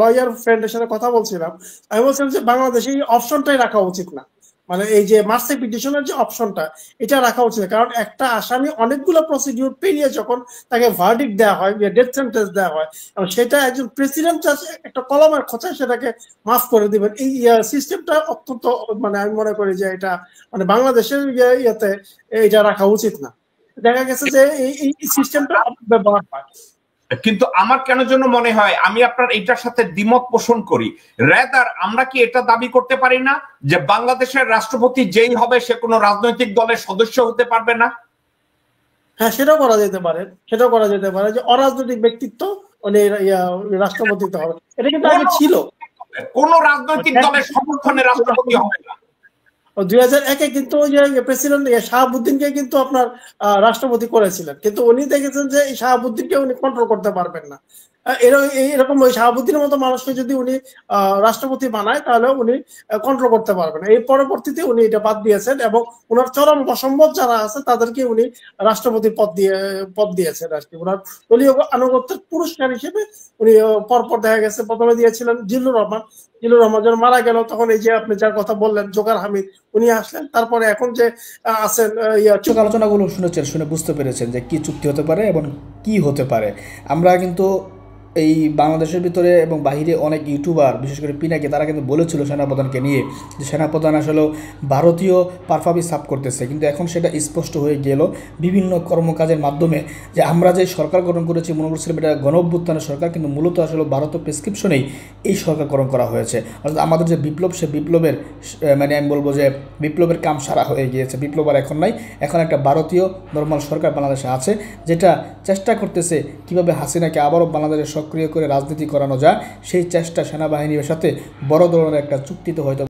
লয়ার ফ্রেন্ডের সাথে কথা বলছিলাম। আমি বলছিলাম যে বাংলাদেশে এই অপশনটাই রাখা উচিত না, মানে এই যে মার্সি পিটিশনের যে অপশনটা এটা রাখা উচিত। কারণ একটা আসামি অনেকগুলো প্রসিডিউর পেরিয়ে যখন তাকে ভার্ডিক্ট দেওয়া হয়, ডেথ সেন্টেন্স দেওয়া হয়, এবং সেটা একজন প্রেসিডেন্ট একটা কলমের খোঁচায় সেটাকে মাফ করে দিবেন, এই সিস্টেমটা অত্যন্ত মানে আমি মনে করি যে এটা মানে বাংলাদেশের ইয়েতে এটা রাখা উচিত না। দেখা গেছে যে এই সিস্টেমটা ব্যবহার হয়। কিন্তু আমার কেন যেন মনে হয়, আমি আপনার এইটার সাথে দ্বিমত পোষণ করি। রেদার আমরা কি এটা দাবি করতে পারি না যে বাংলাদেশের রাষ্ট্রপতি যেই হবে সে কোনো রাজনৈতিক দলের সদস্য হতে পারবে না? হ্যাঁ, সেটাও করা যেতে পারে, সেটাও করা যেতে পারে যে অরাজনৈতিক ব্যক্তিত্ব মানে রাষ্ট্রপতিতে হবে। এটা কিন্তু আগে ছিল, কোন রাজনৈতিক দলের সমর্থনে রাষ্ট্রপতি হবে না। 2001-এ কিন্তু প্রেসিডেন্ট শাহাবুদ্দিনকে কিন্তু আপনার রাষ্ট্রপতি করেছিলেন, কিন্তু উনি দেখেছেন যে শাহাবুদ্দিনকে উনি কন্ট্রোল করতে পারবেন না। এরকম ওই শাহাবুদ্দিনের মতো মানুষকে যদি উনি রাষ্ট্রপতি বানায় তাহলে উনি কন্ট্রোল করতে পারবেন। এই পরবর্তীতে উনি এটা বাদ দিয়েছেন এবং ওনার চরম অসম্ভব যারা আছে তাদেরকে উনি রাষ্ট্রপতি পদ দিয়েছেন আর কি। ওনার দলীয় আনুগত্যের পুরস্কার হিসেবে উনি পরপর দেখা গেছে প্রথমে দিয়েছিলেন জিল্লুর রহমান যখন মারা গেল তখন এই যে আপনি যার কথা বললেন জোগার হামিদ উনি আসলেন। তারপরে এখন যে আছেন আলোচনাগুলো শুনেছেন, শুনে বুঝতে পেরেছেন যে কি চুক্তি হতে পারে এবং কি হতে পারে। আমরা কিন্তু এই বাংলাদেশের ভিতরে এবং বাহিরে অনেক ইউটিউবার বিশেষ করে পিনাকি তারা কিন্তু বলেছিল সেনাপ্রধানকে নিয়ে যে সেনাপ্রধান আসলে ভারতীয় পারফরমেন্স সাপ করতেছে, কিন্তু এখন সেটা স্পষ্ট হয়ে গেল বিভিন্ন কর্মকাজের মাধ্যমে যে আমরা যে সরকার গঠন করেছি মনে করছিলাম এটা গণ অভ্যুত্থানের সরকার, কিন্তু মূলত আসলে ভারতীয় প্রেসক্রিপশনেই এই সরকার গঠন করা হয়েছে। অর্থাৎ আমাদের যে বিপ্লব সে বিপ্লবের মানে আমি বলবো যে বিপ্লবের কাম সারা হয়ে গিয়েছে, বিপ্লব আর এখন নাই, এখন একটা ভারতীয় নর্মাল সরকার বাংলাদেশে আছে যেটা চেষ্টা করতেছে কীভাবে হাসিনাকে আবারও বাংলাদেশের সক্রিয় করে রাজনীতি করানো যায়। সেই চেষ্টা সেনাবাহিনীর সাথে বড় ধরনের একটা চুক্তিতে হয়তো